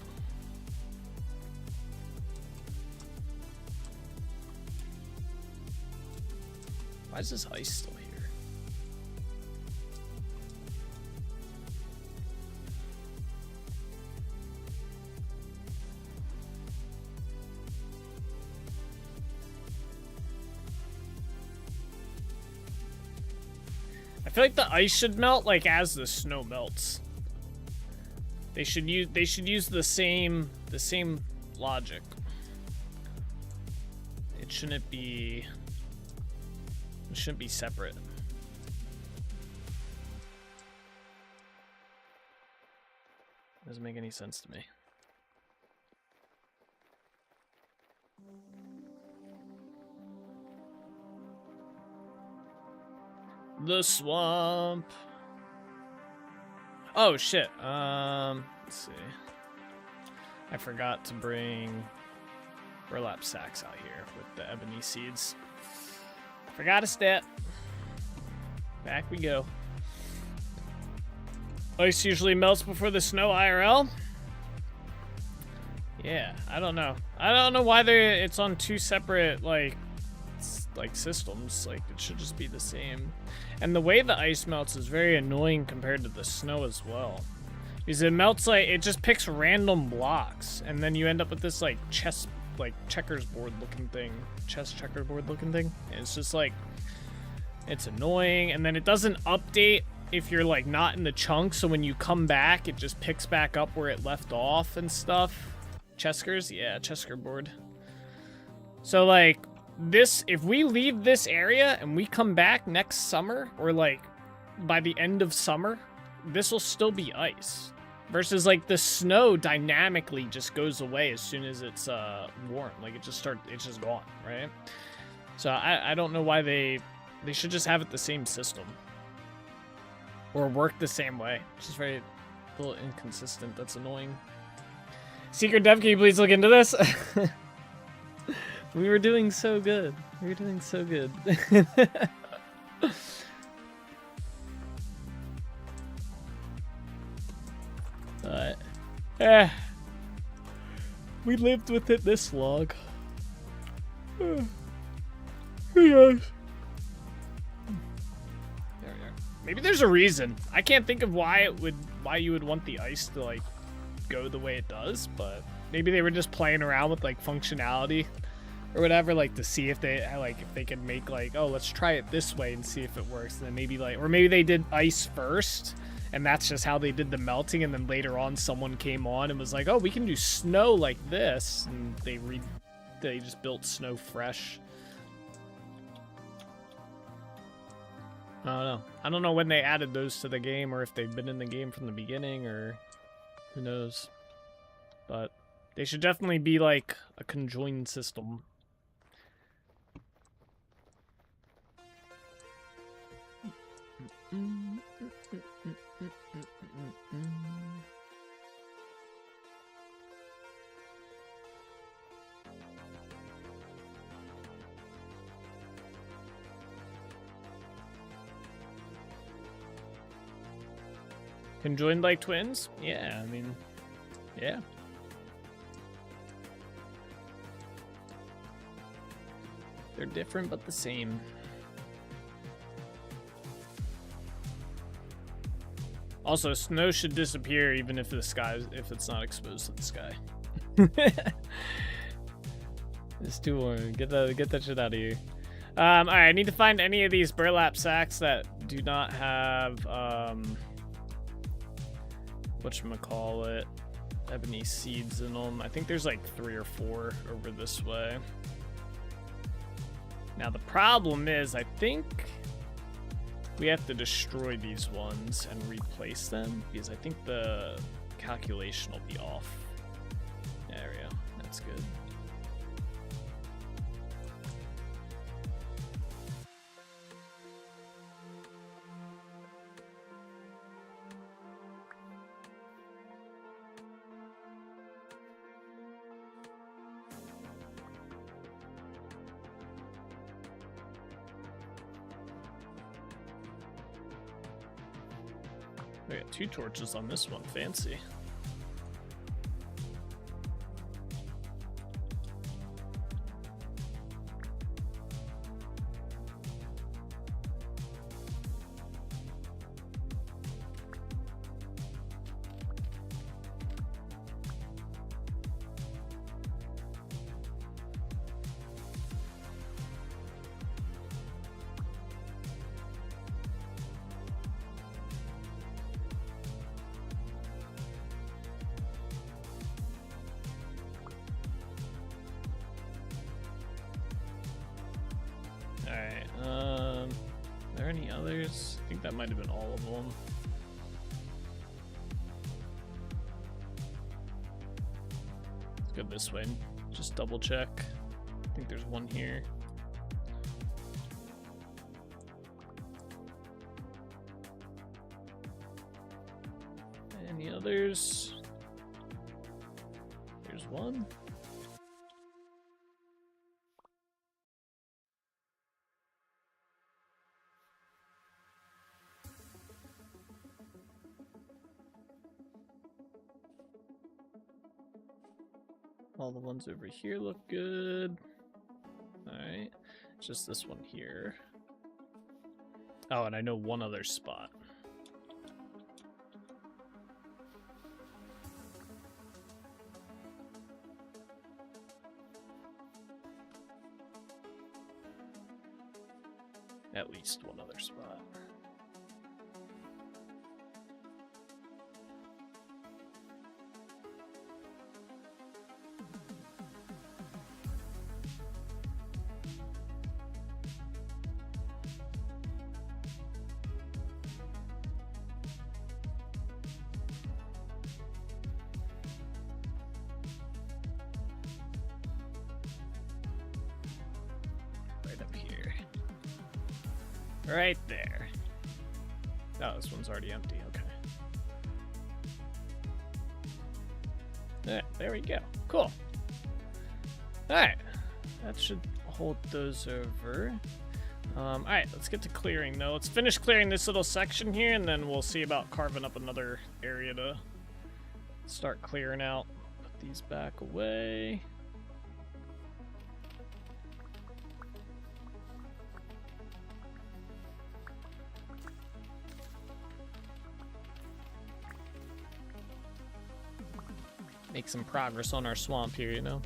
Why is this ice still here? I feel like the ice should melt like as the snow melts. They should use the same logic. It shouldn't be separate. Doesn't make any sense to me. the swamp. Oh shit. Let's see. I forgot to bring burlap sacks out here with the ebony seeds. Forgot a step. Back we go. Ice usually melts before the snow IRL. Yeah, I don't know. I don't know why it's on two separate like systems. Like it should just be the same. And the way the ice melts is very annoying compared to the snow as well. Because it melts like it just picks random blocks, and then you end up with this like checkers board looking thing, checkerboard looking thing. And it's just like it's annoying, and then it doesn't update if you're like not in the chunk, so when you come back it just picks back up where it left off and stuff. Cheskers? Yeah, checkerboard. So like this, if we leave this area and we come back next summer, or like by the end of summer, this will still be ice. Versus like the snow dynamically just goes away as soon as it's warm. Like it's just gone, right? So I don't know why they should just have it the same system. Or work the same way. It's just very a little inconsistent. That's annoying. Secret Dev, can you please look into this? We were doing so good. We were doing so good. But, we lived with it this long. Yes. There we are. Maybe there's a reason. I can't think of why you would want the ice to like go the way it does, but maybe they were just playing around with like functionality or whatever, like to see if they could make like, oh, let's try it this way and see if it works. And then maybe like, or maybe they did ice first, and that's just how they did the melting, and then later on someone came on and was like, oh, we can do snow like this, and they just built snow fresh. I don't know. I don't know when they added those to the game, or if they've been in the game from the beginning, or who knows. But they should definitely be like a conjoined system. Conjoined like twins? Yeah, I mean, yeah. They're different but the same. Also, snow should disappear even if if it's not exposed to the sky. It's too warm. Get that shit out of here. Alright, I need to find any of these burlap sacks that do not have whatchamacallit, ebony seeds in them. I think there's like 3 or 4 over this way. Now the problem is, I think we have to destroy these ones and replace them, because I think the calculation will be off. There we go. That's good. We got 2 torches on this one. Fancy. Alright, are there any others? I think that might have been all of them. Let's go this way and just double check. I think there's one here. others. Here's one. All the ones over here look good. Alright. Just this one here. Oh, and I know one other spot. At least one other spot. Right there. Oh, this one's already empty. Okay. Yeah, there we go. Cool. Alright. That should hold those over. Alright, let's get to clearing though. Let's finish clearing this little section here, and then we'll see about carving up another area to start clearing out. Put these back away. Make some progress on our swamp here, you know?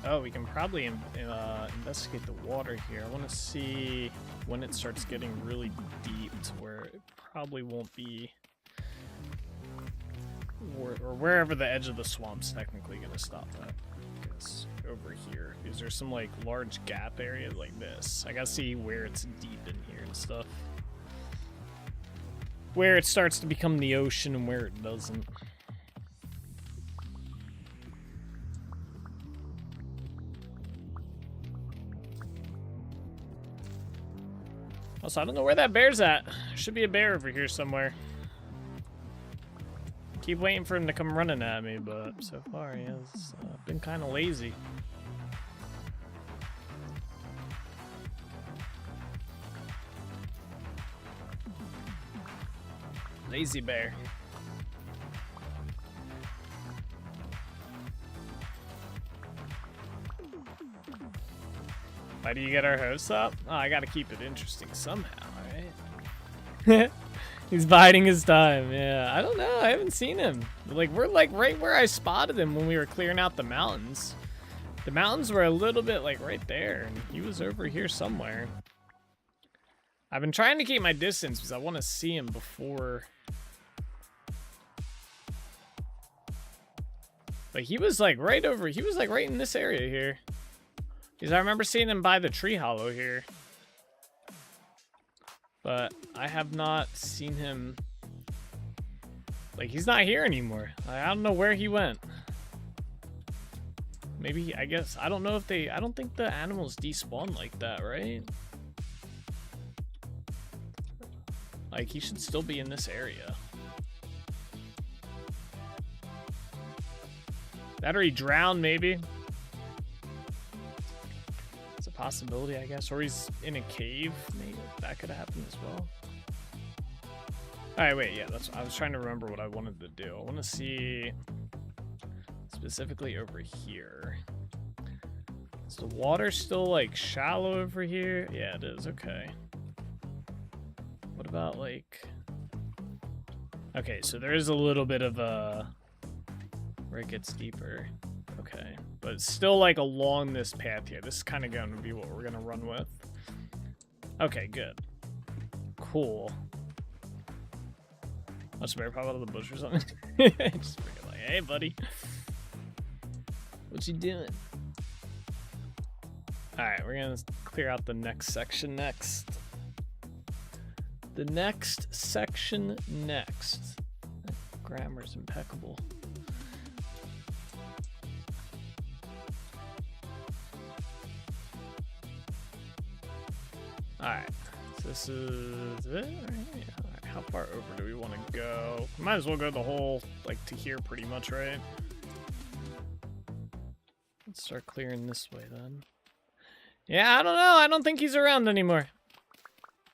Oh, we can probably investigate the water here. I want to see when it starts getting really deep to where it probably won't be, or wherever the edge of the swamp's technically going to stop at. I guess over here. Is there some like large gap area like this? I gotta see where it's deep in here and stuff. Where it starts to become the ocean and where it doesn't. Also, I don't know where that bear's at. There should be a bear over here somewhere. Keep waiting for him to come running at me, but so far he has been kind of lazy. Lazy bear. Why do you get our host up? Oh, I gotta keep it interesting somehow, right? He's biding his time, yeah. I don't know, I haven't seen him. Like, we're like right where I spotted him when we were clearing out the mountains. The mountains were a little bit like right there, and he was over here somewhere. I've been trying to keep my distance because I want to see him before. But he was like right over, he was like right in this area here. Because I remember seeing him by the tree hollow here. But I have not seen him. Like, he's not here anymore. I don't know where he went. Maybe, I guess, I don't know if they, I don't think the animals despawn like that, right? Like, he should still be in this area. That or he drowned, maybe. It's a possibility, I guess. Or he's in a cave, maybe. That could have happened as well. Alright, wait, yeah, that's, I was trying to remember what I wanted to do. I want to see specifically over here. Is the water still like shallow over here? Yeah, it is. Okay. What about like, okay, so there is a little bit of a where it gets deeper. Okay, but it's still like along this path here. This is kind of going to be what we're going to run with. Okay, good. Cool. Must better pop out of the bush or something. Just freaking like, hey, buddy. What you doing? Alright, we're going to clear out the next section next. The next section next. That grammar's impeccable. Alright, so this is it right here. Alright, how far over do we want to go? Might as well go the whole, like, to here pretty much, right? Let's start clearing this way then. Yeah, I don't know. I don't think he's around anymore.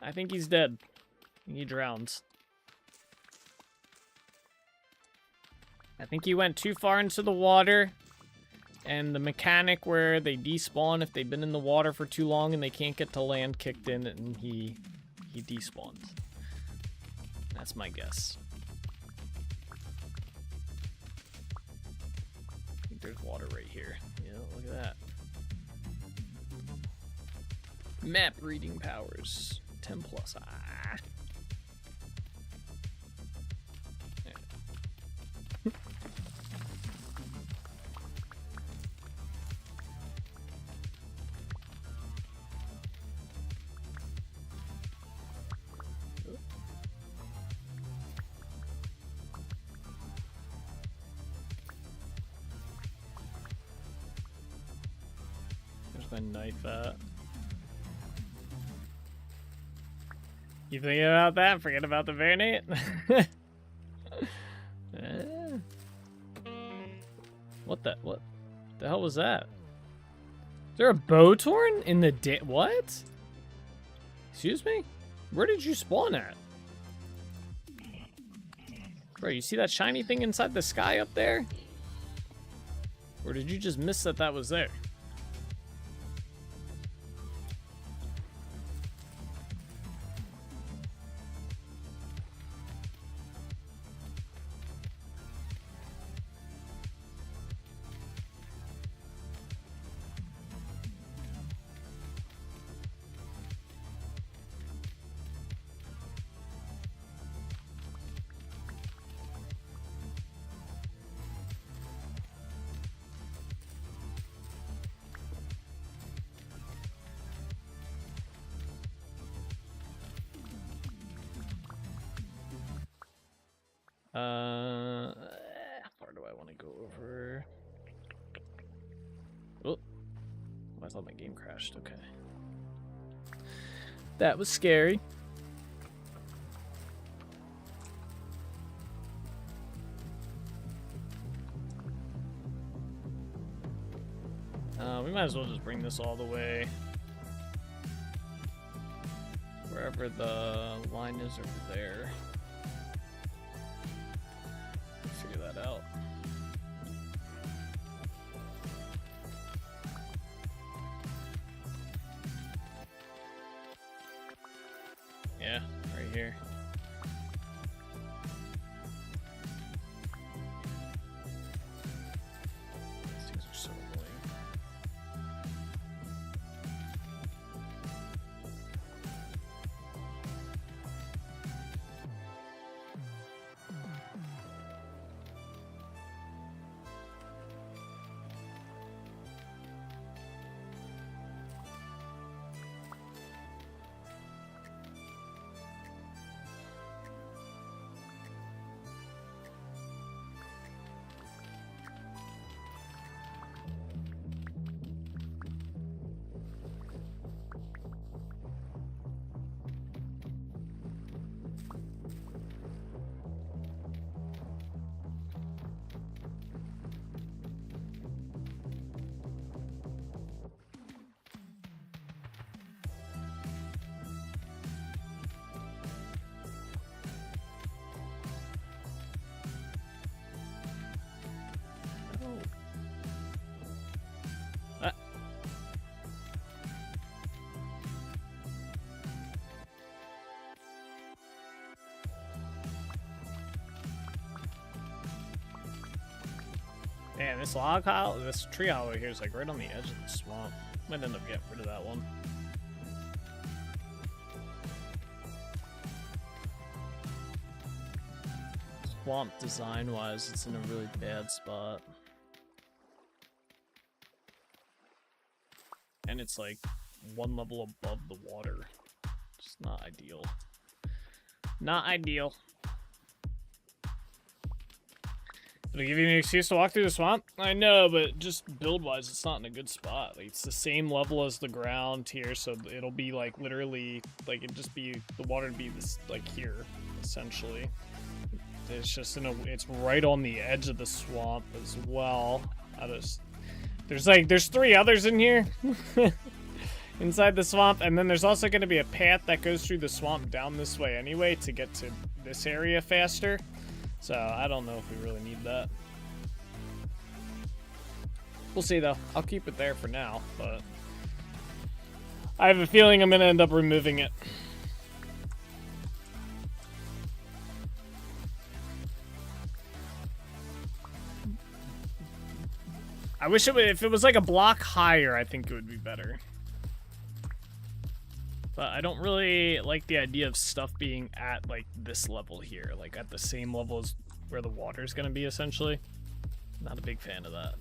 I think he's dead. He drowns. I think he went too far into the water. And the mechanic where they despawn if they've been in the water for too long and they can't get to land kicked in, and he despawned. That's my guess. I think there's water right here. Yeah, look at that. Map reading powers. 10 plus. Ah. Yeah. There's my knife at. You thinking about that? Forget about the marinade? What the hell was that? Is there a bow torn in the what? Excuse me? Where did you spawn at? Bro, you see that shiny thing inside the sky up there? Or did you just miss that that was there? How far do I want to go over? Oh, I thought my game crashed. Okay. That was scary. We might as well just bring this all the way wherever the line is over there. Figure that out. Yeah, right here. These things are so annoying. this log hollow, this tree hollow here is like right on the edge of the swamp. Might end up getting rid of that one. Swamp design-wise, it's in a really bad spot. And it's like one level above the water. Just not ideal. Not ideal. It'll give you an excuse to walk through the swamp? I know, but just build-wise, it's not in a good spot. Like, it's the same level as the ground here, so it'll be like literally, like it'd just be, the water would be this, like here, essentially. It's just it's right on the edge of the swamp as well. There's 3 others in here. Inside the swamp, and then there's also going to be a path that goes through the swamp down this way anyway to get to this area faster. So I don't know if we really need that. We'll see though. I'll keep it there for now, but I have a feeling I'm going to end up removing it. I wish it would, if it was like a block higher, I think it would be better. But I don't really like the idea of stuff being at like this level here, like at the same level as where the water is going to be essentially. Not a big fan of that.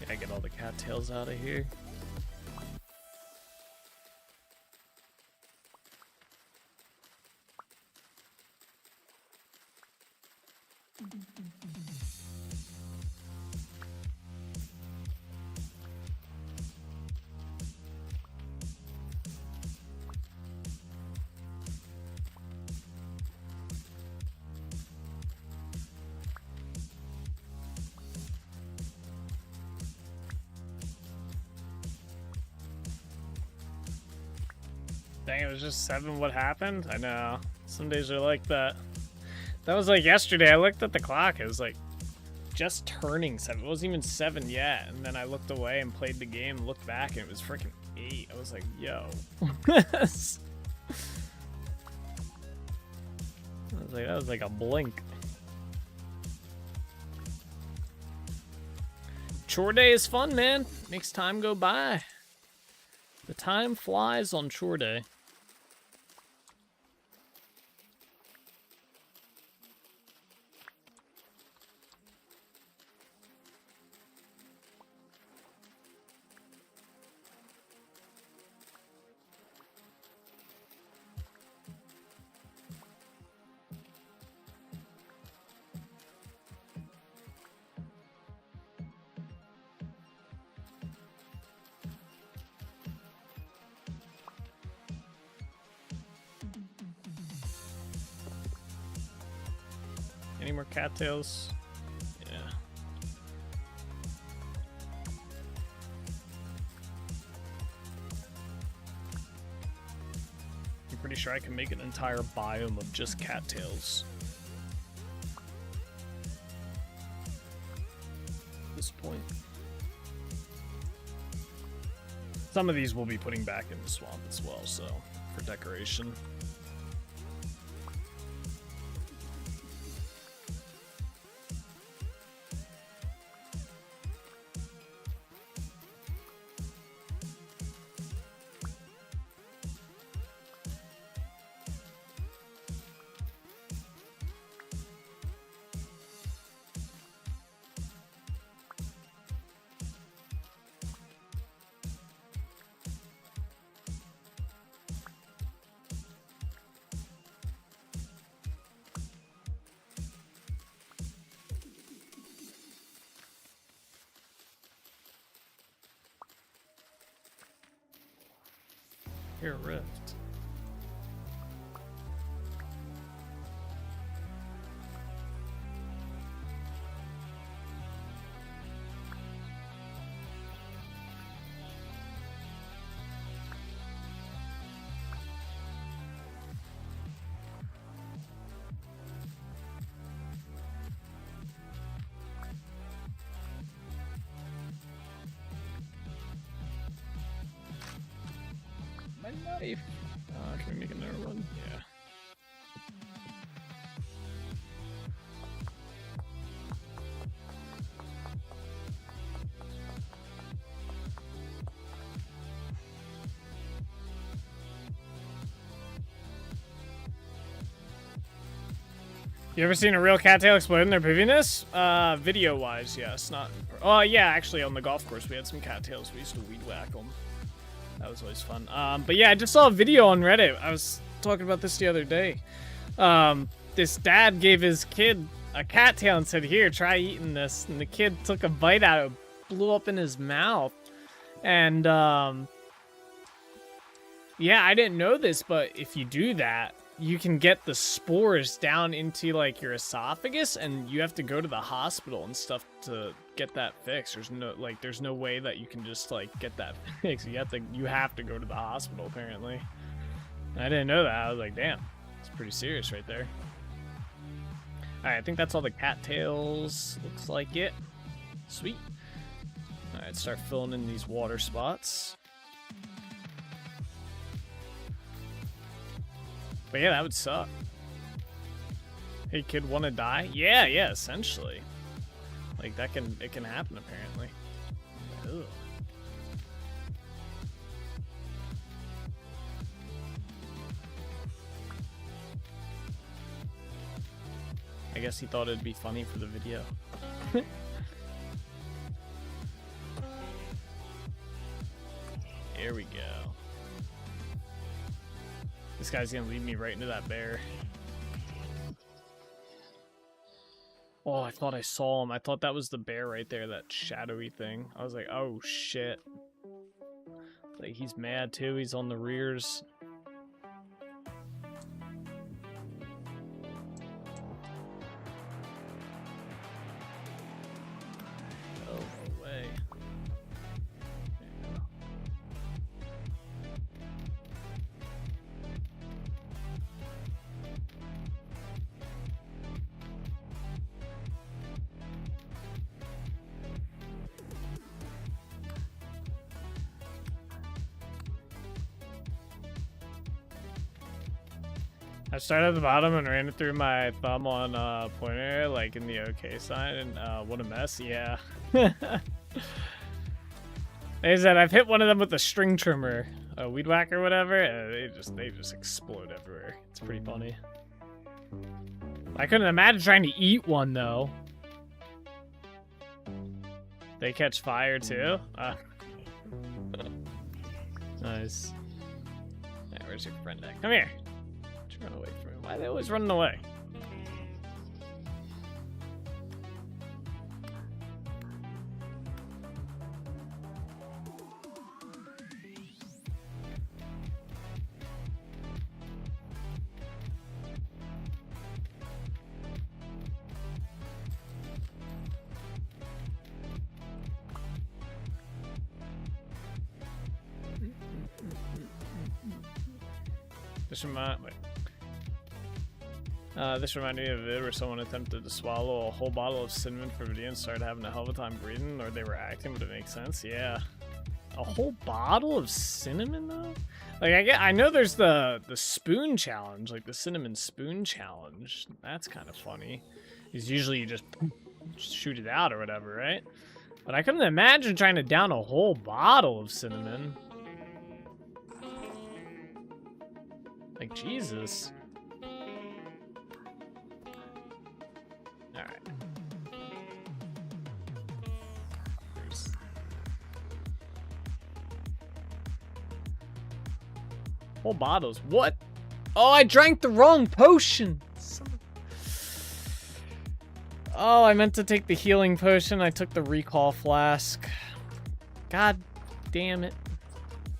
Yeah, get all the cattails out of here. Dang, it was just 7. What happened? I know. Some days are like that. That was like yesterday. I looked at the clock. It was like just turning 7. It wasn't even 7 yet. And then I looked away and played the game, looked back, and it was freaking 8. I was like, yo. I was like, that was like a blink. Chore day is fun, man. Makes time go by. The time flies on chore day. Any more cattails? Yeah. I'm pretty sure I can make an entire biome of just cattails. At this point. Some of these we'll be putting back in the swamp as well, so for decoration. hear a rift. My knife. Can we make another one? Yeah. You ever seen a real cattail explode in their pooviness? Video-wise, yes. Not. Oh, yeah. Actually, on the golf course, we had some cattails. We used to weed whack them. That was always fun. But yeah, I just saw a video on Reddit. I was talking about this the other day. This dad gave his kid a cattail and said, "Here, try eating this." And the kid took a bite out of it, blew up in his mouth. And yeah, I didn't know this, but if you do that, you can get the spores down into like your esophagus, and you have to go to the hospital and stuff to get that fixed. There's no way that you can just like get that fixed. You have to go to the hospital apparently. And I didn't know that. I was like, damn, it's pretty serious right there. All right, I think that's all the cattails. Looks like it. Sweet. All right, start filling in these water spots. But yeah, that would suck. Hey kid, wanna die? Yeah, essentially. Like it can happen apparently. Ugh. I guess he thought it'd be funny for the video. Here we go. This guy's gonna lead me right into that bear. Oh, I thought I saw him. I thought that was the bear right there, that shadowy thing. I was like, oh shit. Like, he's mad too. He's on the rears. Oh, no way. I started at the bottom and ran it through my thumb on pointer, like in the OK sign, and what a mess, yeah. Like I said, I've hit one of them with a string trimmer, a weed whacker or whatever, and they just explode everywhere. It's pretty funny. I couldn't imagine trying to eat one though. They catch fire too? Nice. Alright, where's your friend at? Come here. Run away from him. Why are they always running away? This reminded me of a vid where someone attempted to swallow a whole bottle of cinnamon for video and started having a hell of a time breathing, or they were acting, but it makes sense. Yeah, a whole bottle of cinnamon though. Like I know there's the spoon challenge, like the cinnamon spoon challenge. That's kind of funny. Because usually you just shoot it out or whatever, right? But I couldn't imagine trying to down a whole bottle of cinnamon. Like Jesus. Alright. Whole bottles. What? Oh, I drank the wrong potion. Oh, I meant to take the healing potion. I took the recall flask. God damn it.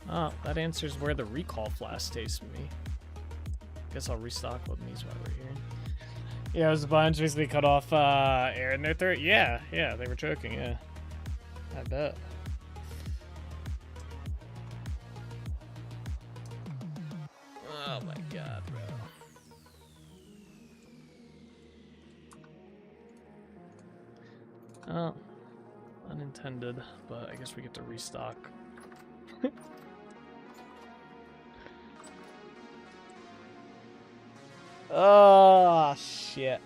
Oh, that answers where the recall flask takes me. Guess I'll restock with these while we're here. Yeah, it was a bunch. Basically cut off air in their throat. Yeah, they were choking, yeah. I bet. Oh my god, bro. Oh, unintended, but I guess we get to restock. Oh, shit.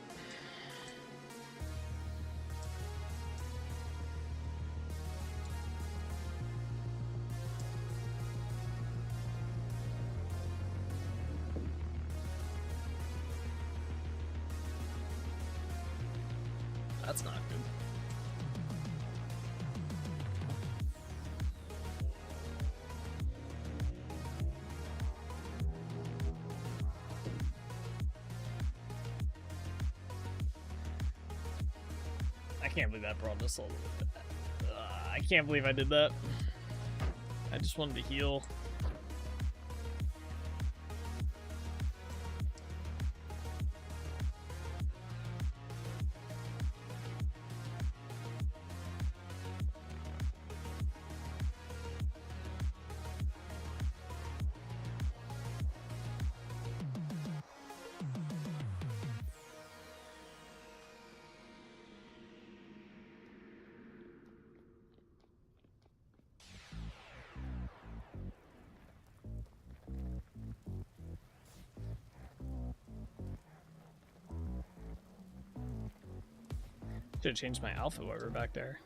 That's not good. I can't believe that brought us all the way back. I can't believe I did that. I just wanted to heal. Should have changed my outfit while we were back there.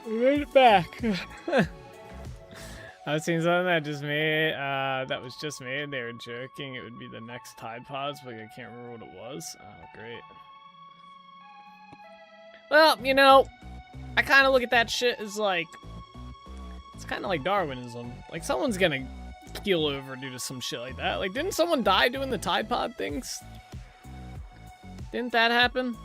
We made it back. I was seeing something that just made that was just made. They were joking it would be the next Tide Pods, but I can't remember what it was. Oh, great. Well, you know, I kind of look at that shit as like, it's kind of like Darwinism. Like, someone's gonna keel over due to some shit like that. Like, didn't someone die doing the Tide Pod things? Didn't that happen?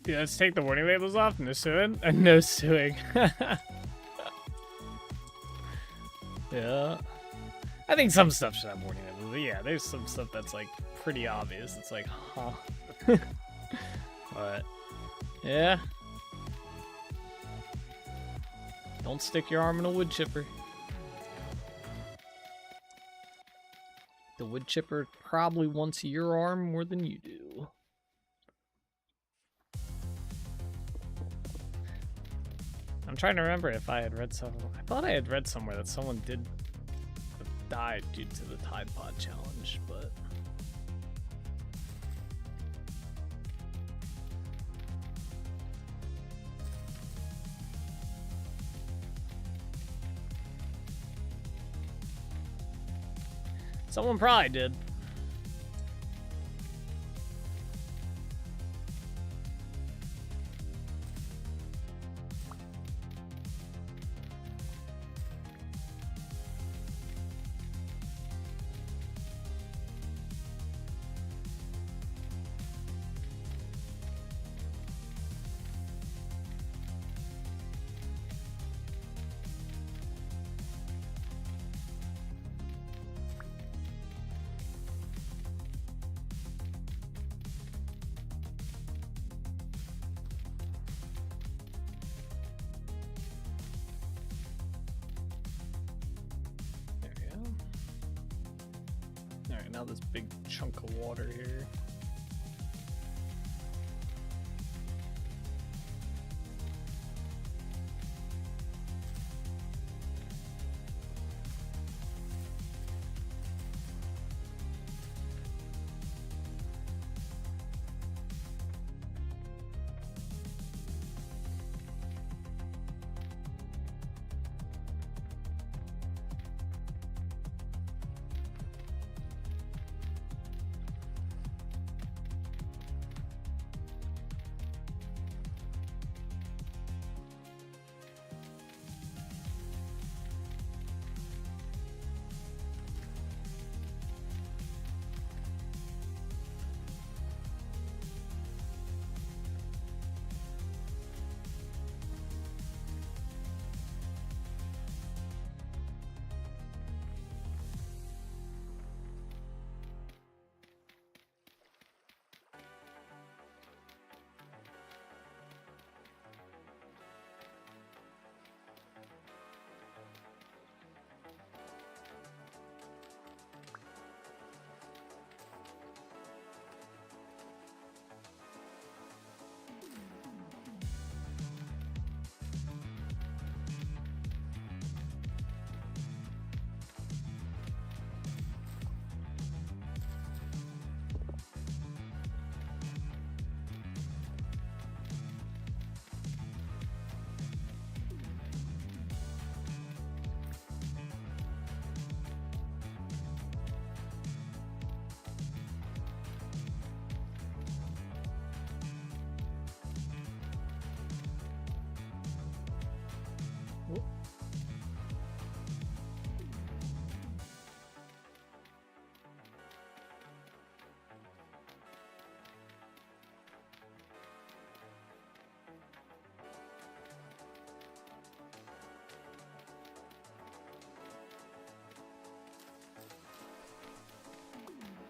Yeah, let's take the warning labels off. No suing. No suing. Yeah. I think some stuff should have warning labels, but yeah, there's some stuff that's like pretty obvious. It's like, huh. But yeah. Don't stick your arm in a wood chipper. The wood chipper probably wants your arm more than you do. I'm trying to remember if I had read somewhere. I thought I had read somewhere that someone did die due to the Tide Pod challenge, but someone probably did. now this big chunk of water here.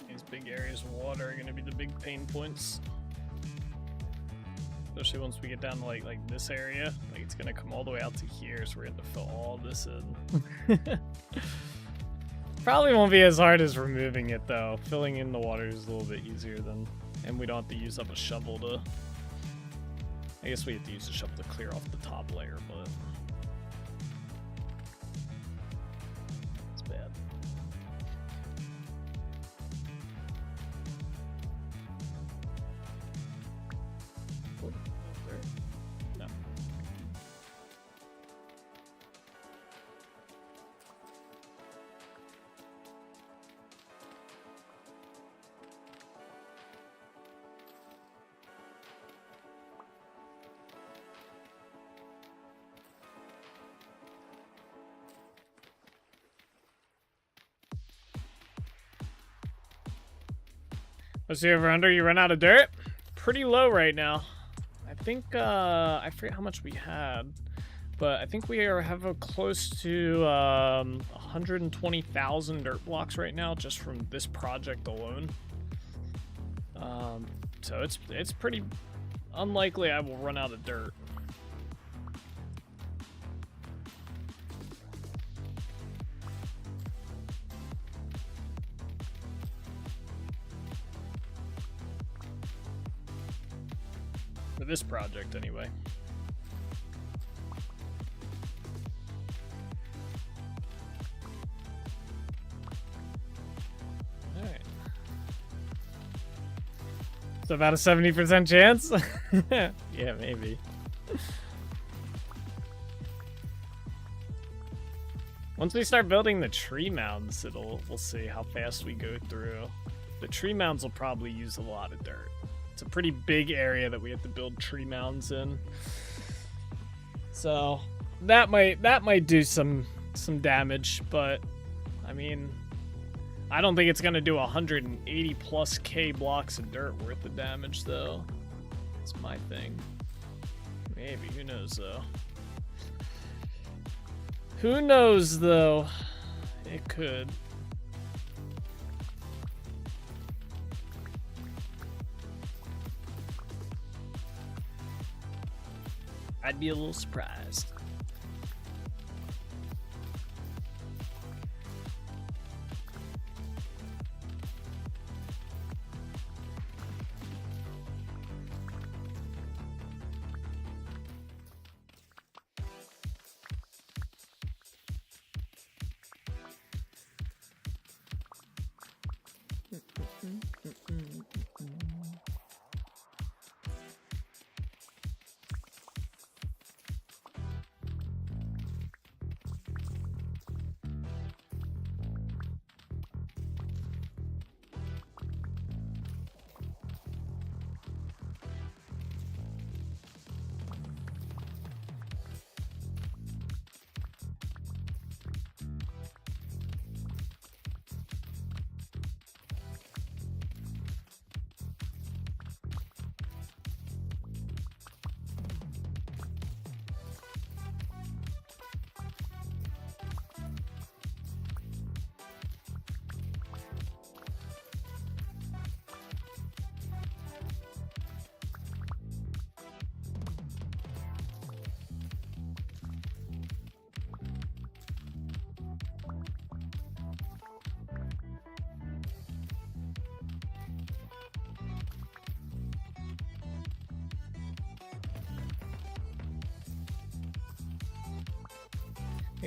These big areas of water are going to be the big pain points. Especially once we get down to like this area. Like it's going to come all the way out to here, so we're going to fill all this in. Probably won't be as hard as removing it though. Filling in the water is a little bit easier than, and we don't have to use up a shovel to, I guess we have to use a shovel to clear off the top layer, but it's bad. No. Let's see, over under, you run out of dirt? Pretty low right now. I think, I forget how much we had, but I think we have a close to 120,000 dirt blocks right now just from this project alone. So it's pretty unlikely I will run out of dirt. For this project, anyway. Alright. It's about a 70% chance? Yeah, maybe. Once we start building the tree mounds, we'll see how fast we go through. The tree mounds will probably use a lot of dirt. It's a pretty big area that we have to build tree mounds in. So that might do some damage, but I mean, I don't think it's gonna do 180 plus K blocks of dirt worth of damage though. That's my thing. Maybe, who knows though. Who knows though? It could. I'd be a little surprised.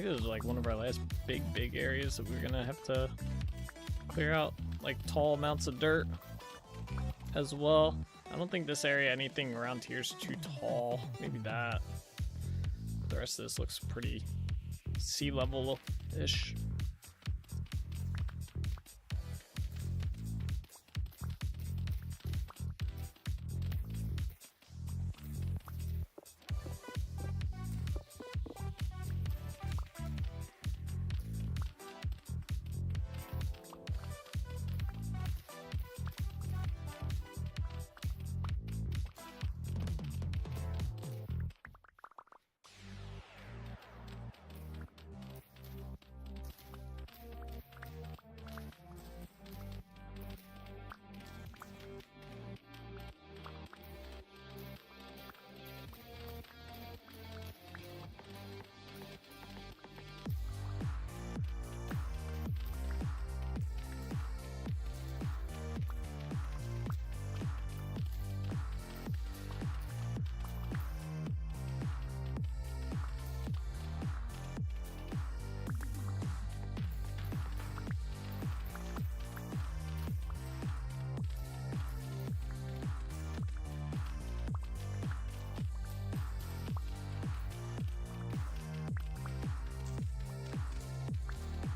think this is like one of our last big areas that we're gonna have to clear out, like tall amounts of dirt as well. I don't think this area, anything around here is too tall. Maybe that. The rest of this looks pretty sea level-ish.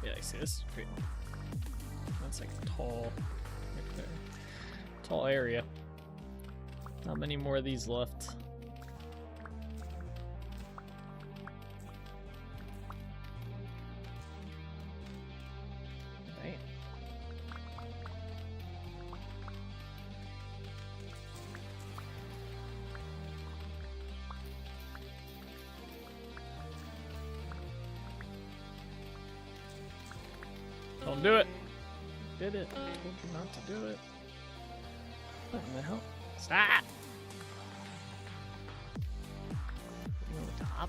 Yeah, I see this is great. That's like tall, right there. Tall area. Not many more of these left. Dang. Don't do it. Did it. I told you not to do it. What the hell? Stop! Putting on the top.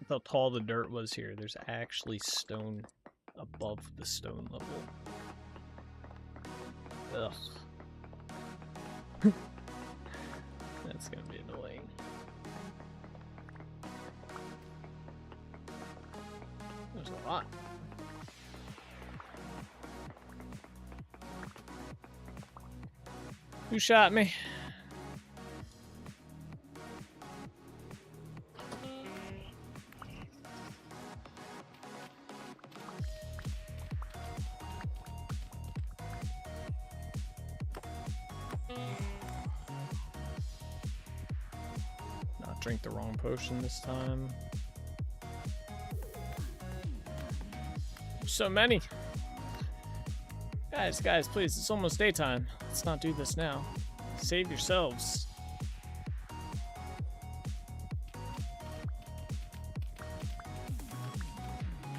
How tall the dirt was here. There's actually stone above the stone level. Ugh. That's gonna be annoying. There's a lot. Who shot me? Drink the wrong potion this time. So many. Guys, please, it's almost daytime. Let's not do this now. Save yourselves.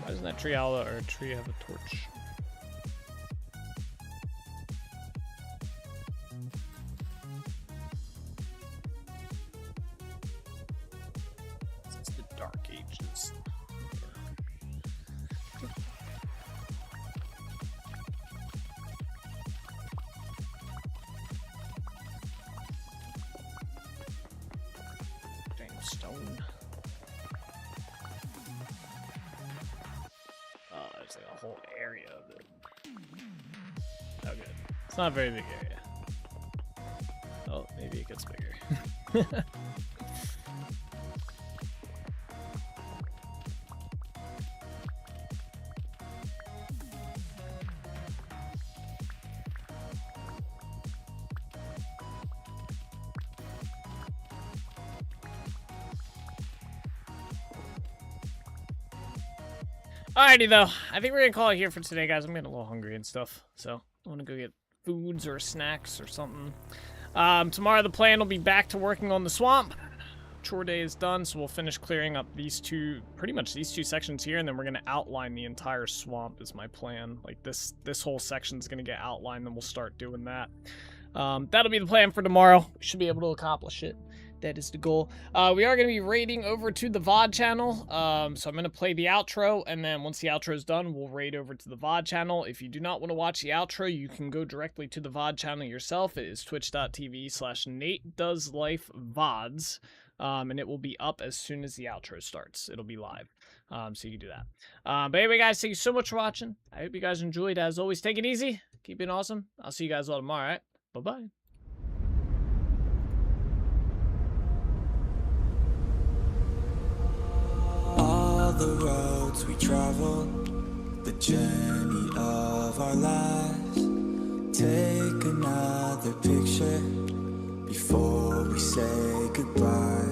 Why doesn't that tree owl or tree have a torch? Stone. Oh, there's like a whole area of it. Oh, good. It's not a very big area. Oh, maybe it gets bigger. Alrighty though, I think we're gonna call it here for today, guys. I'm getting a little hungry and stuff, so I want to go get foods or snacks or something. Tomorrow the plan will be back to working on the swamp. chore day is done, so we'll finish clearing up these two, pretty much these two sections here, and then we're gonna outline the entire swamp is my plan. Like this whole section's gonna get outlined, and we'll start doing that. That'll be the plan for tomorrow. We should be able to accomplish it. That is the goal. We are going to be raiding over to the VOD channel. So I'm going to play the outro, and then once the outro is done, we'll raid over to the VOD channel. If you do not want to watch the outro, you can go directly to the VOD channel yourself. It is twitch.tv/NateDoesLifeVods. And it will be up as soon as the outro starts. It'll be live. So you can do that. But anyway, guys, thank you so much for watching. I hope you guys enjoyed. As always, take it easy. Keep it awesome. I'll see you guys all tomorrow, all right? Bye-bye. All the roads we travel, the journey of our lives. Take another picture before we say goodbye.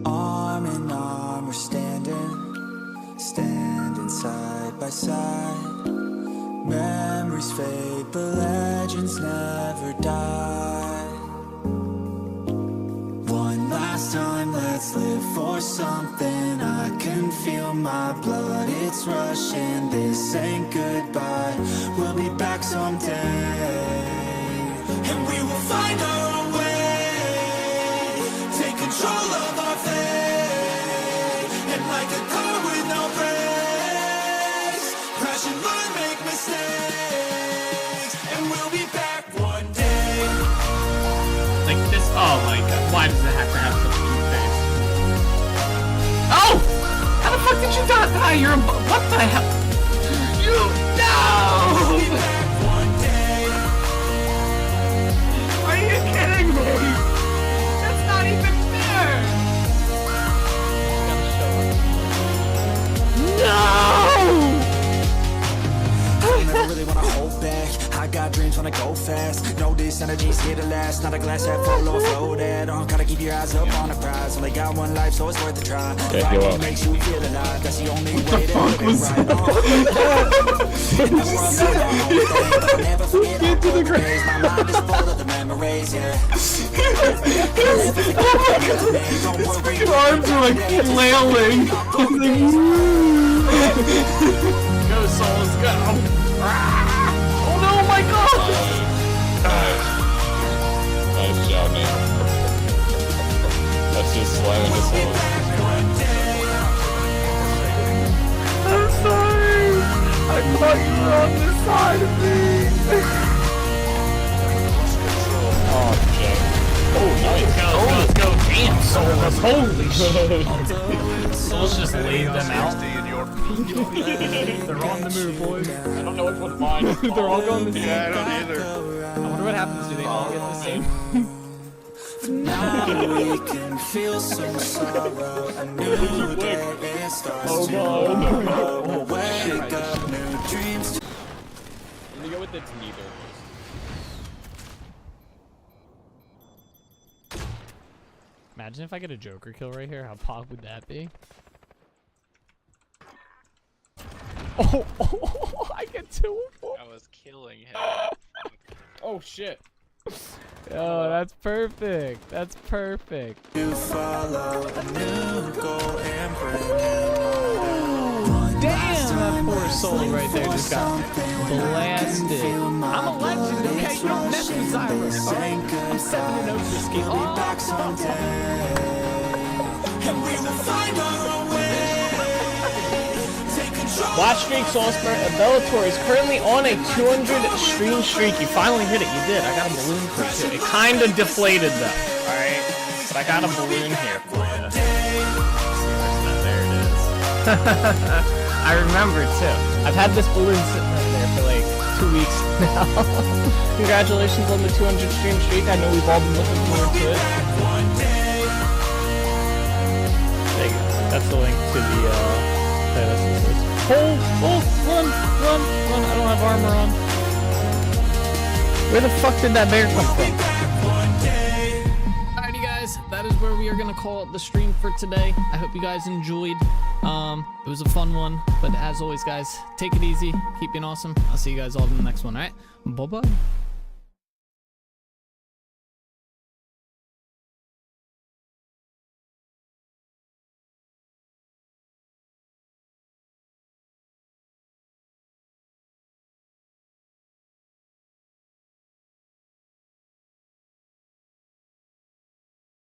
Arm in arm we're standing side by side. Memories fade, but legends never die. One last time, let's live for something. I can feel my blood, it's rushing. This ain't goodbye, we'll be back someday. And we will find our own way. Take control of our fate. And like a car with no brakes, crash and learn, make mistakes. And we'll be back one day. Like this, oh my god, why does it have to have such a cute face? Oh! How the fuck did you die? You're a, what the hell? You, no! We'll be back one day. Are you kidding me? That's not even fair! No! I never really wanna hold back. I got dreams, wanna go fast. Know this energy's here to last. Not a glass half full or floated. Gotta keep your eyes up on the prize. Only got one life, so it's worth a try. Yeah, go up. Makes you feel alive. That's the only way to live it right. Get to the grave. My mind is full of the memories, yeah. His arms are like flailing. Go, souls, go! Oh no, my god! Nice job, man. That's just slamming his soul. I'm sorry! I thought you were on this side of me! Oh, Jack. Oh, nice. Let's go! Damn, souls! Holy shit! Souls just laid them out. They're on the move, boys. I don't know which one mine is. They're all going the same. Yeah, I don't either. I wonder what happens. Do they all get the same? Now we can feel some sorrow. A new day it starts tomorrow. Wake up, new dreams. Let me go with it's neither. Imagine if I get a Joker kill right here. How pog would that be? Oh, I get 2 of 4. I was killing him. Oh shit. Oh, that's perfect. That's perfect. You follow a new goal and Damn, that poor soul right there just got blasted. I'm a legend, okay? You don't mess with Cyrus, alright? I'm 7-0 this game. back someday. And we will find our own way. Watch Streak Soulspur. Bellator is currently on a 200 stream streak. You finally hit it. You did. I got a balloon for you too. It kind of deflated though. Alright? But I got a balloon here for you. There it is. I remember too. I've had this balloon sitting right there for like 2 weeks now. Congratulations on the 200 stream streak. I know we've all been looking forward to it. There you go. That's the link to the run! I don't have armor on. Where the fuck did that bear come from? Alrighty guys, that is where we are gonna call it the stream for today. I hope you guys enjoyed. It was a fun one, but as always guys, take it easy, keep being awesome. I'll see you guys all in the next one, alright? Bye bye.